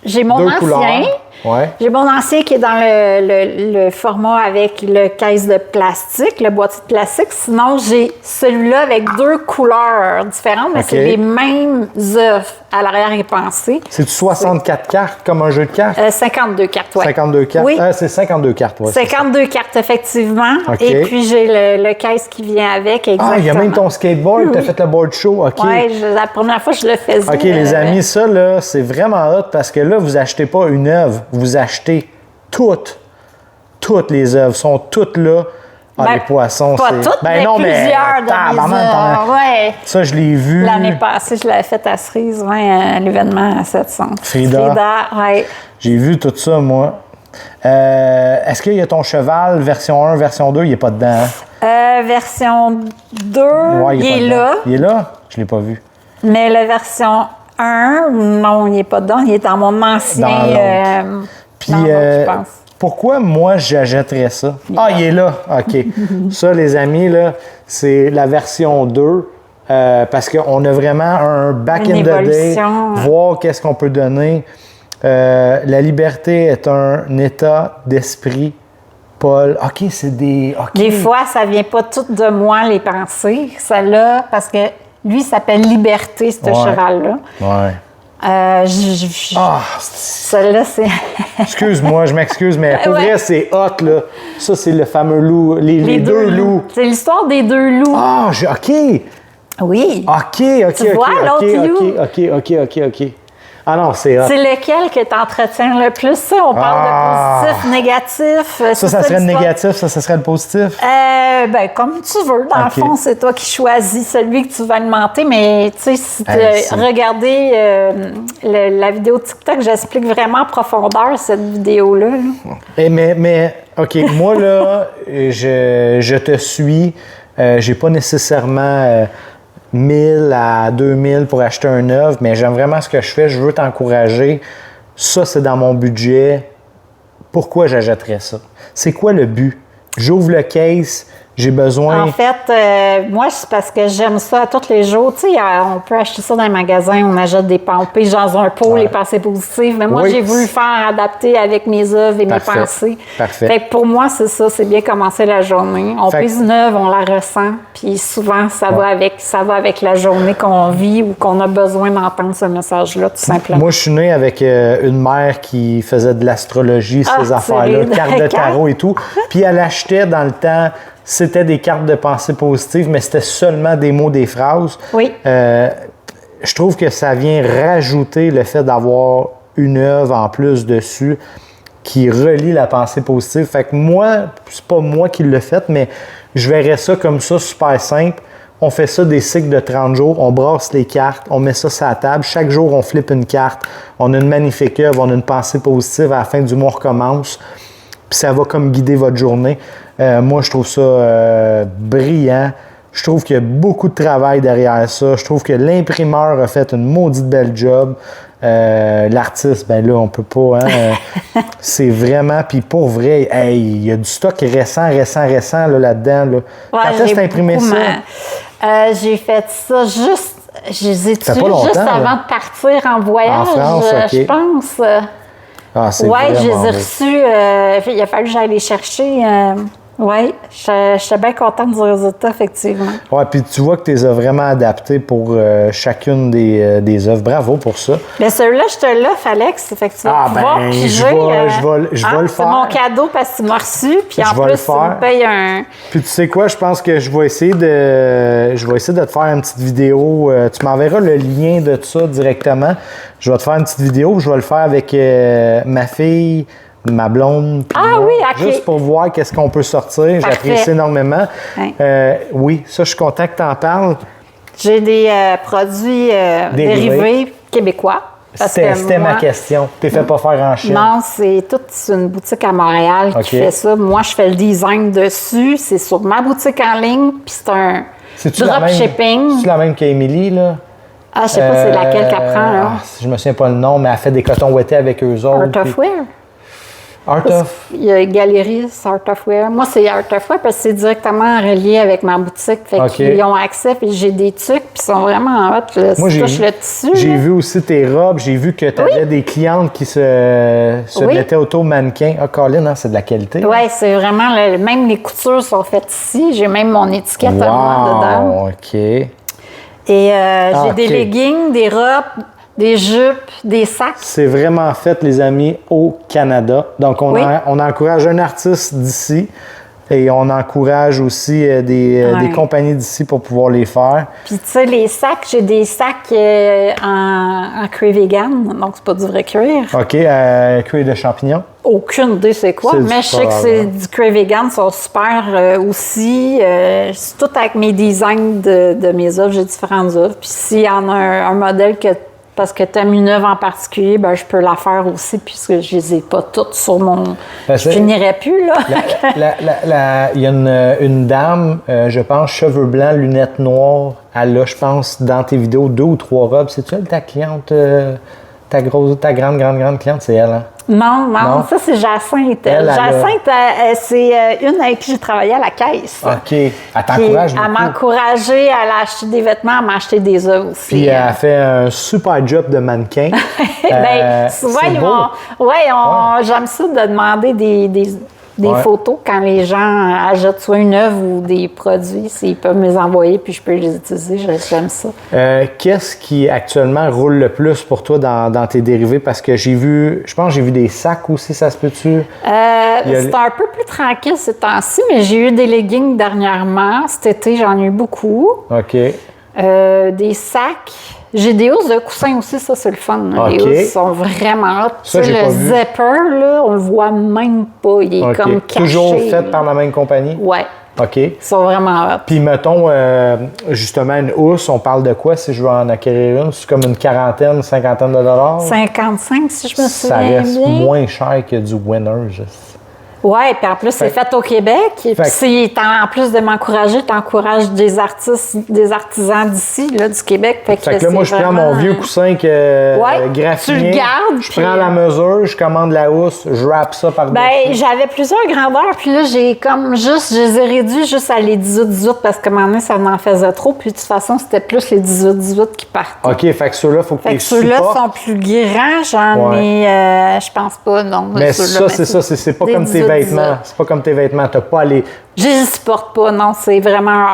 J'ai mon ancien. Ouais. J'ai mon ancien qui est dans le format avec le caisse de plastique, le boîtier de plastique. Sinon, j'ai celui-là avec 2 couleurs différentes, mais c'est les mêmes œuvres à l'arrière et pensée. C'est-tu 64 cartes comme un jeu de cartes? 52 cartes, oui. 52 cartes? Oui. C'est 52 cartes, oui. 52 cartes, effectivement. Okay. Et puis, j'ai le caisse qui vient avec, exactement. Ah, il y a même ton skateboard, tu as fait le board show, OK. Oui, la première fois, je le faisais. OK, les amis, ça, là, c'est vraiment hot parce que là, vous achetez pas une œuvre, vous achetez toutes les œuvres, sont toutes là. Ah, les poissons, pas c'est... toutes, mais plusieurs de mes œuvres. Ouais. Ça, je l'ai vu. L'année passée, je l'avais fait à Cerise, à l'événement à 700. Frida, oui. J'ai vu tout ça, moi. Est-ce qu'il y a ton cheval, version 1, version 2? Il n'est pas dedans, hein? Version 2, ouais, il est là. Il est là? Je ne l'ai pas vu. Mais la version 1, non, il n'est pas dedans. Il est dans mon ancien... Puis, je pense. Pourquoi moi j'achèterais ça? Il est là. OK. Ça, les amis, là, c'est la version 2. Parce qu'on a vraiment un back in the day. Voir qu'est-ce qu'on peut donner. La liberté est un état d'esprit. Paul. OK, c'est des... Okay. Des fois, ça vient pas tout de moi, les pensées. Celle-là, parce que lui, il s'appelle Liberté, ce cheval-là. Ouais. Celle-là, c'est... Excuse-moi, je m'excuse, mais pour vrai, c'est hot, là. Ça, c'est le fameux loup, les 2 loups. C'est l'histoire des 2 loups. OK. Oui. OK. Tu vois, l'autre loup. OK. Ah non, c'est hot. C'est lequel que tu entretiens le plus? Ça, on parle de positif, négatif. Ça serait le négatif, ça serait le positif? Ben, comme tu veux. Dans le fond, c'est toi qui choisis celui que tu vas alimenter. Mais, tu sais, si tu regardais la vidéo TikTok, j'explique vraiment en profondeur cette vidéo-là. Mais OK, moi, là, je te suis. J'ai pas nécessairement 1000 à 2000 pour acheter un œuf, mais j'aime vraiment ce que je fais. Je veux t'encourager. Ça, c'est dans mon budget. Pourquoi j'achèterais ça? C'est quoi le but? J'ouvre le case. J'ai besoin... En fait, moi, c'est parce que j'aime ça à tous les jours. Tu sais, on peut acheter ça dans les magasins, on achète des pensées dans un pot, les pensées positives. Mais moi, j'ai voulu faire adapter avec mes œuvres et mes pensées. Parfait. Fait que pour moi, c'est ça, c'est bien commencer la journée. On pèse une œuvre, on la ressent, puis souvent, ça va avec la journée qu'on vit ou qu'on a besoin d'entendre ce message-là, tout simplement. Moi, je suis né avec une mère qui faisait de l'astrologie, ces affaires-là, cartes de tarot et tout. Puis elle achetait dans le temps... C'était des cartes de pensée positive, mais c'était seulement des mots, des phrases. Oui. Je trouve que ça vient rajouter le fait d'avoir une œuvre en plus dessus qui relie la pensée positive. Fait que moi, c'est pas moi qui l'ai fait, mais je verrais ça comme ça, super simple. On fait ça des cycles de 30 jours, on brasse les cartes, on met ça sur la table. Chaque jour, on flippe une carte. On a une magnifique œuvre, on a une pensée positive. À la fin du mois, on recommence. Puis ça va comme guider votre journée. Moi, je trouve ça brillant. Je trouve qu'il y a beaucoup de travail derrière ça. Je trouve que l'imprimeur a fait une maudite belle job. L'artiste, ben là, on peut pas. Hein, c'est vraiment... Puis pour vrai, hey, il y a du stock récent là-dedans. Là. Ouais, quand est-ce que tu as imprimé ça? J'ai fait ça juste... Je les ai tués là. juste avant de partir en voyage, en France, je pense. Oui, je les ai reçus. Il a fallu que j'aille les chercher. Oui, j'étais bien contente du résultat, effectivement. Oui, puis tu vois que tu les as vraiment adaptés pour chacune des œuvres. Bravo pour ça. Bien, celui-là, je te l'offre, Alex. Fait que tu vas pouvoir piger. Je vais le faire. C'est mon cadeau parce que tu m'as reçu. Puis en plus, tu me payes un... Puis tu sais quoi, je pense que je vais essayer de te faire une petite vidéo. Tu m'enverras le lien de ça directement. Je vais te faire une petite vidéo. Je vais le faire avec ma fille, ma blonde. Ah oui, OK. Juste pour voir qu'est-ce qu'on peut sortir. J'apprécie énormément. Ouais. Oui, ça, je suis content que tu en parles. J'ai des produits dérivés québécois. C'était ma question. Tu t'es fait pas faire en Chine. Non, c'est une boutique à Montréal qui fait ça. Moi, je fais le design dessus. C'est sur ma boutique en ligne. Puis c'est un dropshipping. C'est la même qu'Émilie, là? Ah, je sais pas c'est laquelle qu'elle prend, là. Je me souviens pas le nom, mais elle fait des cotons ouettés avec eux autres. Art of Wear. Il y a Galeries, Art of Wear. Moi, c'est Art of Wear parce que c'est directement relié avec ma boutique. Fait qu'ils ont accès, puis j'ai des trucs, puis ils sont vraiment hot. Moi, je touche le tissu. J'ai vu aussi tes robes. J'ai vu que tu avais des clientes qui se mettaient auto-mannequin. Ah, Colin, hein, c'est de la qualité. Oui, c'est vraiment... même les coutures sont faites ici. J'ai même mon étiquette à moi dedans. OK. Et j'ai des leggings, des robes, des jupes, des sacs. C'est vraiment fait, les amis, au Canada. Donc, on encourage un artiste d'ici et on encourage aussi des compagnies d'ici pour pouvoir les faire. Puis, tu sais, les sacs, j'ai des sacs en cuir vegan, donc c'est pas du vrai cuir. OK, cuir de champignons. Aucune idée c'est quoi, mais je sais que c'est du cuir vegan, ils sont super aussi. C'est tout avec mes designs de mes œuvres, j'ai différentes œuvres. Puis s'il y en a un modèle parce que tu aimes une œuvre en particulier, ben je peux la faire aussi, puisque je les ai pas toutes sur mon... Je finirais plus, là. Il y a une dame, je pense, cheveux blancs, lunettes noires. Elle a, je pense, dans tes vidéos, 2 ou 3 robes. C'est-tu elle, ta cliente, ta grande cliente, c'est elle, hein? Non, ça, c'est Jacinthe. Jacinthe, c'est une avec qui j'ai travaillé à la caisse. OK. Elle t'encourage beaucoup. Elle m'a encouragé, elle a acheté des vêtements, elle m'a acheté des œuvres aussi. Puis elle a fait un super job de mannequin. Souvent, j'aime ça de demander des photos quand les gens achètent soit une œuvre ou des produits. Ils peuvent me les envoyer puis je peux les utiliser. J'aime ça. Qu'est-ce qui actuellement roule le plus pour toi dans tes dérivés? Parce que je pense que j'ai vu des sacs aussi, ça se peut-tu? C'est un peu plus tranquille ces temps-ci, mais j'ai eu des leggings dernièrement. Cet été, j'en ai eu beaucoup. OK. Des sacs. J'ai des housses de coussins aussi, ça, c'est le fun. Okay. Les housses sont vraiment hot. Ça, j'ai pas vu. Zipper, là, on le voit même pas. Il est comme caché. Toujours fait par la même compagnie? Ouais. OK. Ils sont vraiment hot. Puis, mettons, justement, une housse, on parle de quoi si je veux en acquérir une? C'est comme une quarantaine, cinquantaine de dollars? 55, si je me souviens Ça reste bien. moins cher que du Winner. Oui, puis en plus, c'est fait au Québec. Puis en plus de m'encourager, tu encourages des artistes, des artisans d'ici, là, du Québec. Fait que là, moi, je prends mon vieux coussin graffiné. Tu le gardes. Je prends la mesure, je commande la housse, je wrap ça par-dessus. Ben, j'avais plusieurs grandeurs, puis là, je les ai réduits juste à les 18-18 parce que, à un moment donné, ça m'en faisait trop. Puis de toute façon, c'était plus les 18-18 qui partaient. OK, fait que ceux-là, il faut que tu les supportes. Ceux-là sont plus grands, j'en ai, je pense pas, non. Mais ça, c'est ça, c'est pas comme tes vêtements. C'est pas comme tes vêtements. T'as pas à les. Je les supporte pas, non. C'est vraiment.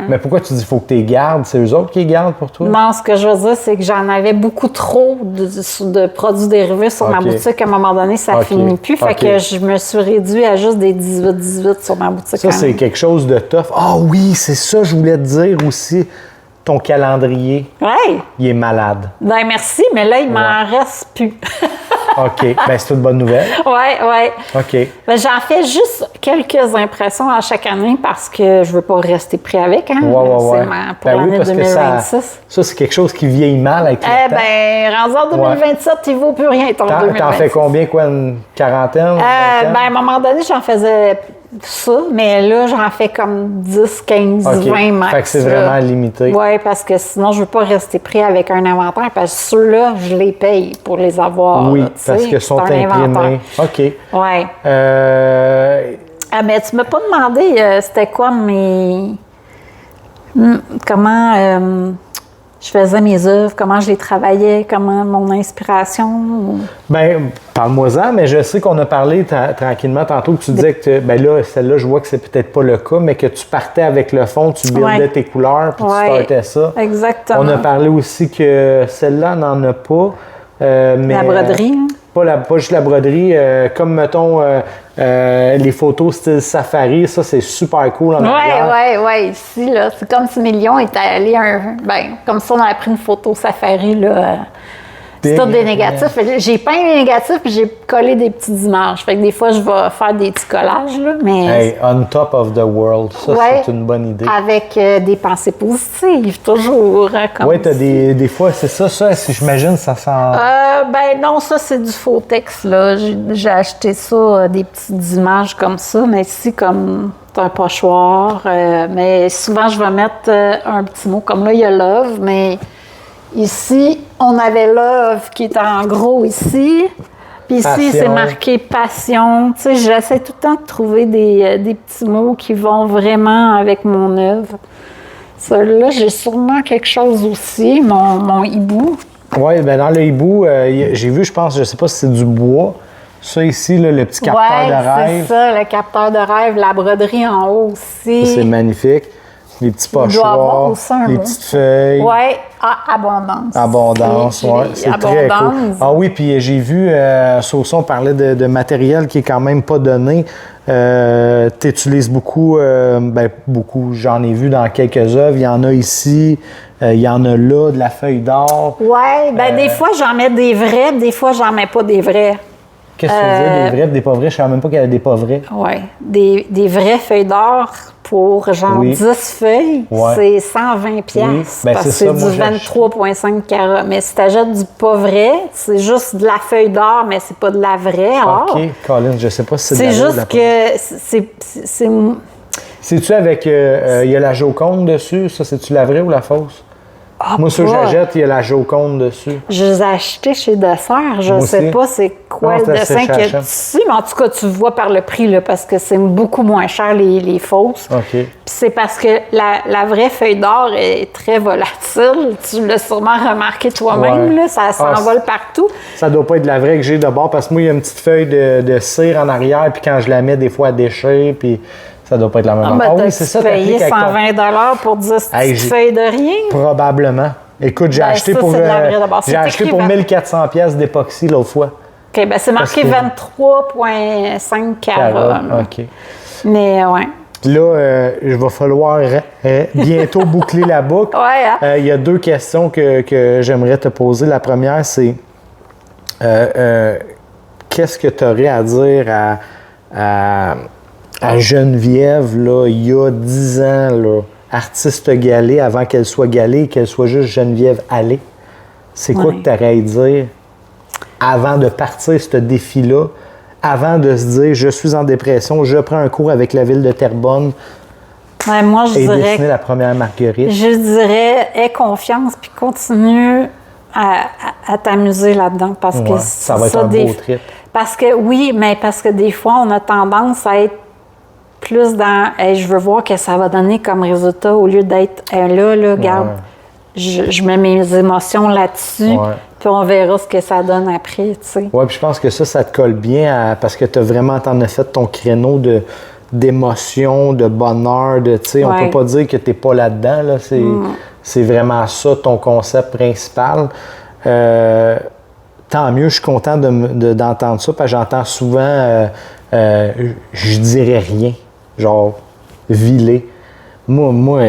Mais pourquoi tu dis qu'il faut que tu les gardes? C'est eux autres qui les gardent pour toi? Non, ce que je veux dire, c'est que j'en avais beaucoup trop de produits dérivés sur ma boutique. À un moment donné, ça finit plus. Fait que je me suis réduit à juste des 18-18 sur ma boutique. Ça, c'est quelque chose de tough. Ah oui, c'est ça, je voulais te dire aussi. Ton calendrier, il est malade. Ben merci, mais là, il m'en reste plus. OK. Ben c'est une bonne nouvelle. Oui. OK. Ben, j'en fais juste quelques impressions à chaque année parce que je veux pas rester pris avec. Hein? Ouais. Pour l'année 2026. Ça, c'est quelque chose qui vieillit mal avec le temps. Ben, rendu en 2027, il vaut plus rien, ton 2026. T'en fais combien, une quarantaine? Ben, à un moment donné, j'en faisais ça, mais là, j'en fais comme 10, 15, 20 max. Fait que c'est vraiment limité. Oui, parce que sinon, je veux pas rester pris avec un inventaire, parce que ceux-là, je les paye pour les avoir. Oui, parce qu'ils sont imprimés. OK. Oui. Mais tu m'as pas demandé c'était quoi comment je faisais mes œuvres, comment je les travaillais, comment mon inspiration. Bien, parle-moi-en, mais je sais qu'on a parlé tranquillement tantôt que tu disais que, là, celle-là, je vois que c'est peut-être pas le cas, mais que tu partais avec le fond, tu buildais tes couleurs, puis tu startais ça. Exactement. On a parlé aussi que celle-là n'en a pas. Mais, la broderie. Pas juste la broderie, comme, mettons, les photos style safari, ça, c'est super cool en arrière. Oui. Ici, là, c'est comme si Million était allé comme si on avait pris une photo safari, là. C'est tout des négatifs. J'ai peint les négatifs puis j'ai collé des petites images. Fait que des fois, je vais faire des petits collages, là, mais... Hey, on top of the world, ça, c'est une bonne idée. Avec des pensées positives, toujours. Oui, t'as des fois, c'est ça, j'imagine, ça sent... Ben non, ça, c'est du faux texte, là. J'ai acheté ça, des petites images comme ça, mais ici, comme... C'est un pochoir, mais souvent, je vais mettre un petit mot. Comme là, il y a « love », mais... Ici, on avait Love qui est en gros ici. Puis ici, c'est marqué Passion. Tu sais, j'essaie tout le temps de trouver des petits mots qui vont vraiment avec mon œuvre. Celui-là, j'ai sûrement quelque chose aussi, mon hibou. Oui, bien dans le hibou, j'ai vu, je pense, je sais pas si c'est du bois. Ça ici, là, le petit capteur de rêve. C'est ça, le capteur de rêve. La broderie en haut aussi. Ça, c'est magnifique. Les petits pochoirs, les petites feuilles. Oui, abondance. Abondance, oui, c'est très cool. Ah oui, puis j'ai vu, Sausson parlait de matériel qui est quand même pas donné. Tu utilises beaucoup, beaucoup, j'en ai vu dans quelques œuvres. Il y en a ici, il y en a là, de la feuille d'or. Oui, des fois, j'en mets des vrais, des fois, j'en mets pas des vrais. Qu'est-ce que tu veux dire, des vrais, des pas vrais? Je ne savais même pas qu'il y avait des pas vrais. Oui, des vraies feuilles d'or pour genre 10 feuilles, c'est 120$. Parce que c'est du 23,5 carats. Mais si tu achètes du pas vrai, c'est juste de la feuille d'or, mais c'est pas de la vraie or. OK, Colin, je sais pas si c'est de la juste que c'est... C'est-tu avec... il y a la Joconde dessus? Ça, c'est-tu la vraie ou la fausse? Moi, ceux que j'achète, il y a la Joconde dessus. Je les ai achetés chez Dessert. Je ne sais pas c'est quoi le dessin qu'il y a dessus, mais en tout cas, tu vois par le prix, là, parce que c'est beaucoup moins cher les fausses. OK. Puis c'est parce que la vraie feuille d'or est très volatile. Tu l'as sûrement remarqué toi-même, là, ça s'envole partout. Ça doit pas être de la vraie que j'ai de bord, parce que moi, il y a une petite feuille de cire en arrière, puis quand je la mets, des fois, elle déchire, puis... Ça doit pas être la même chose. Oui, c'est ça. Tu payé 120$ pour 10 petites feuilles de rien? Probablement. Écoute, j'ai acheté pour 1400$ d'époxy l'autre fois. OK, c'est marqué 23,5 carats. OK. Mais ouais. Là, il va falloir bientôt boucler la boucle. Ouais, hein? Il y a 2 questions que j'aimerais te poser. La première, c'est qu'est-ce que tu aurais à dire à Geneviève, là, il y a 10 ans, là, artiste Gallé, avant qu'elle soit Gallé, qu'elle soit juste Geneviève Allé? C'est quoi que tu aurais à dire avant de partir ce défi-là, avant de se dire « je suis en dépression, je prends un cours avec la ville de Terrebonne moi, je et dirais, dessiner la première Marguerite ». Je dirais, aie confiance puis continue à t'amuser là-dedans parce que ça va être un beau trip. Parce que oui, mais parce que des fois, on a tendance à être plus dans hey, je veux voir que ça va donner comme résultat au lieu d'être là, regarde, je mets mes émotions là-dessus, puis on verra ce que ça donne après, tu sais. Oui, puis je pense que ça te colle bien parce que tu as vraiment, t'en as fait ton créneau d'émotion, de bonheur, tu sais, on peut pas dire que t'es pas là-dedans, là, c'est vraiment ça ton concept principal. Tant mieux, je suis content d'entendre ça, parce que j'entends souvent je dirais rien, genre vilé. Moi,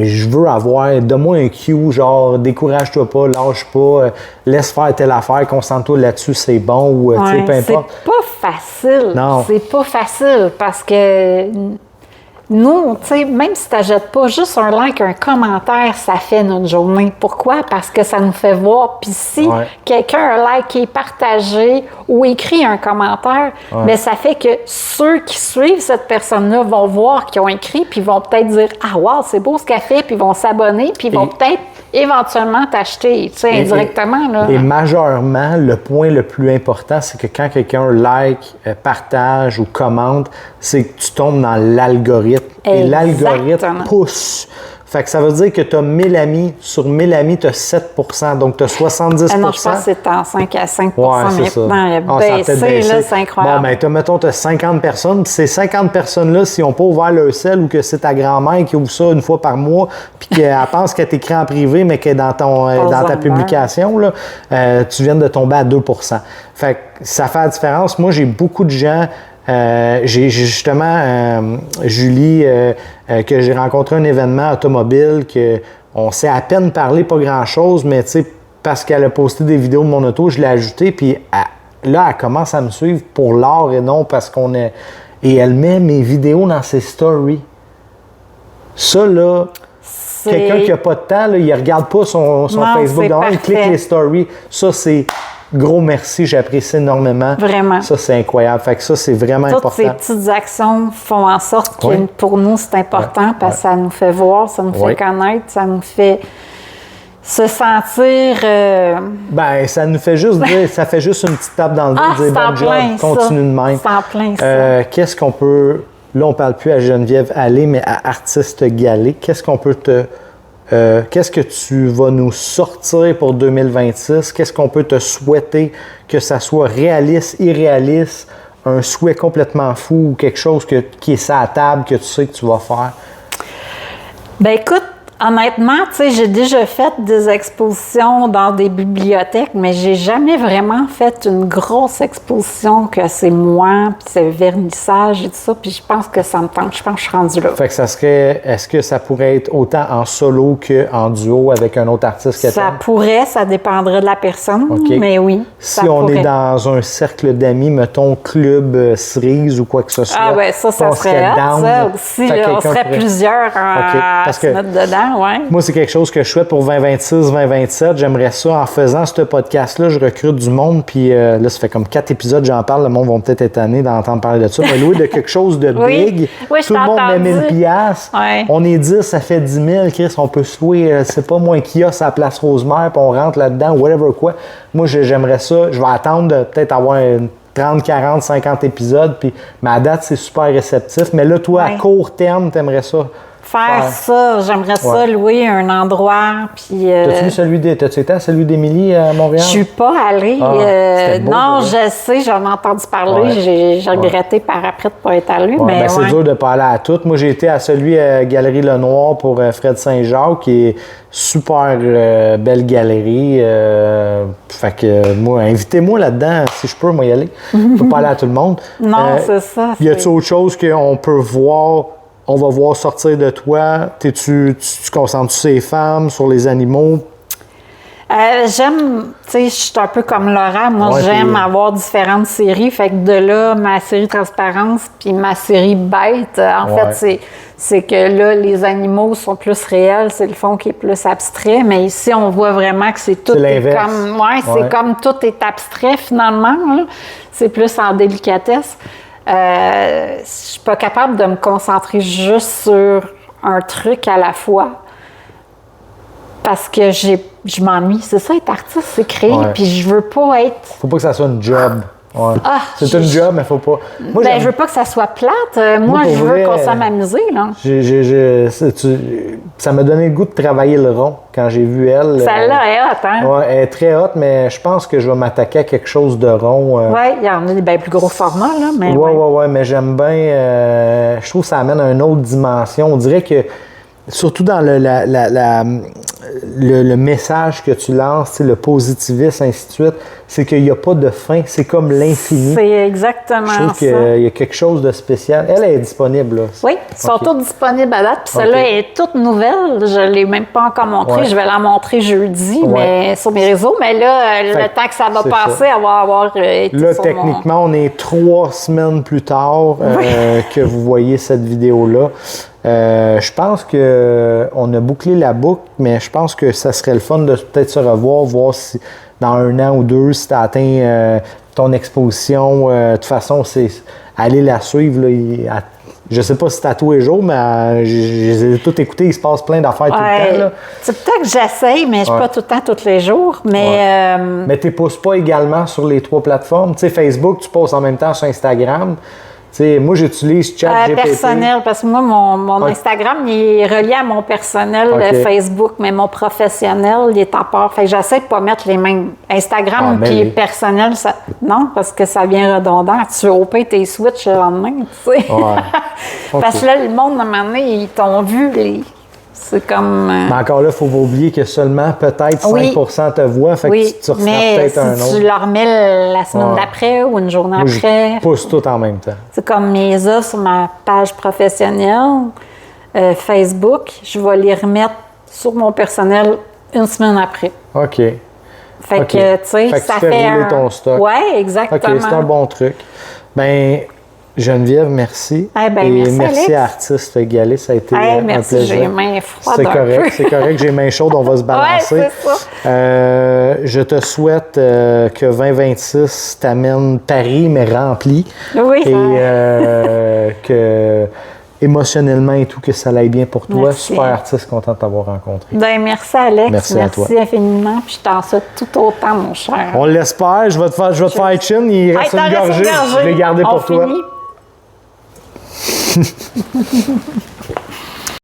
je veux avoir, donne-moi un cue, genre décourage-toi pas, lâche pas, laisse faire telle affaire, concentre-toi là-dessus, c'est bon, ou tu sais, peu importe. C'est pas facile. Non. C'est pas facile parce que nous, tu sais, même si tu n'achètes pas juste un like, un commentaire, ça fait notre journée. Pourquoi? Parce que ça nous fait voir. Puis si quelqu'un a liké, partagé ou écrit un commentaire, bien, ça fait que ceux qui suivent cette personne-là vont voir qu'ils ont écrit, puis vont peut-être dire « Ah, wow, c'est beau ce qu'elle fait », puis ils vont s'abonner, puis ils vont peut-être éventuellement t'acheter, tu sais, indirectement. Là. Et majeurement, le point le plus important, c'est que quand quelqu'un like, partage ou commente, c'est que tu tombes dans l'algorithme. Et l'algorithme pousse. Fait que ça veut dire que tu as 1000 amis. Sur 1000 amis, tu as 7 %. Donc, tu as 70 non, je pense que c'est en 5 à 5 c'est ça. Il a baissé, là, c'est incroyable. Bon, ben, mettons, tu as 50 personnes. Puis ces 50 personnes-là, s'ils n'ont pas ouvert leur sel ou que c'est ta grand-mère qui ouvre ça une fois par mois, puis qu'elle pense qu'elle t'écrit en privé, mais qu'elle est dans ta publication, là, tu viens de tomber à 2 %. Fait que ça fait la différence. Moi, j'ai beaucoup de gens. J'ai justement Julie, que j'ai rencontré un événement automobile, qu'on s'est à peine parlé, pas grand-chose, mais tu sais, parce qu'elle a posté des vidéos de mon auto, je l'ai ajouté, puis là, elle commence à me suivre pour l'art et non parce qu'on est... Et elle met mes vidéos dans ses stories. Ça, là, quelqu'un qui n'a pas de temps, là, il ne regarde pas son Facebook, donc il clique les stories. Ça, c'est... Gros merci, j'apprécie énormément. Vraiment. Ça, c'est incroyable. Fait que ça, c'est vraiment important. Toutes ces petites actions font en sorte que pour nous, c'est important parce que ça nous fait voir, ça nous fait connaître, ça nous fait se sentir... Ben, ça nous fait juste dire, ça fait juste une petite tape dans le dos, dire bonne job, continue de même. C'est en plein ça. Qu'est-ce qu'on peut... Là, on ne parle plus à Geneviève Allé, mais à Artiste Gallé. Qu'est-ce qu'on peut qu'est-ce que tu vas nous sortir pour 2026? Qu'est-ce qu'on peut te souhaiter, que ça soit réaliste, irréaliste, un souhait complètement fou ou quelque chose qui est sur la table que tu sais que tu vas faire? Ben écoute, honnêtement, tu sais, j'ai déjà fait des expositions dans des bibliothèques, mais j'ai jamais vraiment fait une grosse exposition que c'est moi, puis c'est le vernissage et tout ça, puis je pense que ça me tente. Je pense que je suis rendue là. Fait que ça serait, est-ce que ça pourrait être autant en solo qu'en duo avec un autre artiste que ça pourrait, ça dépendrait de la personne, mais oui. Si on est dans un cercle d'amis, mettons club cerise ou quoi que ce soit. Ah ouais, ça serait ça aussi. Là, on serait plusieurs à se mettre dedans. Ouais. Moi, c'est quelque chose que je souhaite pour 2026, 2027. J'aimerais ça, en faisant ce podcast-là, je recrute du monde, puis là, ça fait comme 4 épisodes, j'en parle, le monde va peut-être être tanné d'entendre parler de ça, mais louer de quelque chose de big, tout le monde met 1000 piastres, on est 10, ça fait 10 000, Chris, on peut se louer, c'est pas moins qu'il y a sa place Rosemère, puis on rentre là-dedans, whatever quoi. Moi, j'aimerais ça, je vais attendre de peut-être avoir 30, 40, 50 épisodes, puis ma date, c'est super réceptif, mais là, toi, à court terme, t'aimerais ça? Faire ça, j'aimerais ça louer un endroit. Puis, t'as-tu été à celui d'Émilie à Montréal? Je suis pas allée. Beau, non, je sais, j'en ai entendu parler. J'ai regretté par après de ne pas être allée. Mais c'est dur de ne pas aller à toutes. Moi, j'ai été à celui à Galerie Lenoir pour Fred Saint-Jacques, qui est super belle galerie. Fait que moi, invitez-moi là-dedans, si je peux, moi y aller. Je ne peux pas aller à tout le monde. Non, c'est ça. Y a-t-il autre chose qu'on peut voir on va voir sortir de toi? Tu te concentres sur les femmes, sur les animaux? J'aime, tu sais, je suis un peu comme Laura. Moi, Ouais, j'aime avoir différentes séries. Fait que de là, ma série Transparence puis ma série Bête, en fait, c'est que là, les animaux sont plus réels. C'est le fond qui est plus abstrait. Mais ici, on voit vraiment que c'est tout comme... c'est comme tout est abstrait, finalement. Là. C'est plus en délicatesse. Je suis pas capable de me concentrer juste sur un truc à la fois. Parce que je m'ennuie. C'est ça, être artiste, c'est créer. Puis je veux pas être... Faut pas que ça soit une job. Ouais. C'est une job, mais faut pas... Moi, je veux pas que ça soit plate. Moi je veux qu'on s'en m'amuser, là. Ça m'a donné le goût de travailler le rond quand j'ai vu elle. Celle-là est hot, hein? Oui, elle est très hot, mais je pense que je vais m'attaquer à quelque chose de rond. Oui, il y en a des bien plus gros formats, là. Oui, mais j'aime bien... je trouve que ça amène à une autre dimension. On dirait que surtout dans le message que tu lances, le positivisme, ainsi de suite, c'est qu'il n'y a pas de fin, c'est comme l'infini. C'est exactement ça. Je trouve qu'il y a quelque chose de spécial. Elle est disponible, là. Oui, elles sont toutes disponibles à date. Puis celle-là est toute nouvelle. Je ne l'ai même pas encore montrée. Je vais la montrer jeudi mais sur mes réseaux. Mais là, le temps que ça va passer, elle va avoir été là, techniquement, on est 3 semaines plus tard que vous voyez cette vidéo-là. Je pense qu'on a bouclé la boucle, mais je pense que ça serait le fun de peut-être se revoir, voir si dans 1 an ou 2, si tu as atteint ton exposition. De toute façon, c'est aller la suivre. Là, je sais pas si c'est à tous les jours, mais je les ai tout écoutés. Il se passe plein d'affaires tout le temps. Là. C'est peut-être que j'essaye, mais je ne suis pas tout le temps, tous les jours. Mais, mais tu ne pousses pas également sur les 3 plateformes. Tu sais, Facebook, tu postes en même temps sur Instagram. T'sais, moi, j'utilise ChatGPT. Personnel, parce que moi, mon Instagram, il est relié à mon personnel Facebook, mais mon professionnel, il est à part. Fait que j'essaie de ne pas mettre les mêmes. Instagram puis personnel, ça... non, parce que ça devient redondant. Tu opères tes switches le lendemain, tu sais. Parce que là, le monde, à un moment donné, ils t'ont vu, c'est comme... Mais encore là, il ne faut pas oublier que seulement peut-être 5% te voient, fait que tu ressens peut-être un autre. Mais si tu le remets la semaine d'après ou une journée après... Je pousse tout en même temps. C'est comme mes offres sur ma page professionnelle, Facebook, je vais les remettre sur mon personnel une semaine après. OK. Fait que, tu sais, ça fait rouler ton stock. Oui, exactement. OK, c'est un bon truc. Ben Geneviève, merci. Merci à Artiste Galé, ça a été un plaisir. J'ai les mains froides. C'est correct, j'ai les mains chaudes, on va se balancer. C'est ça. Je te souhaite que 2026 t'amène Paris, mais rempli. Oui. Et que émotionnellement et tout, que ça aille bien pour toi. Merci. Super artiste, content de t'avoir rencontré. Merci Alex. Merci à toi. Infiniment. Puis je t'en souhaite tout autant, mon cher. On l'espère. Je vais te faire chin. Il reste une gorgée. Je l'ai gardé pour toi. Finit.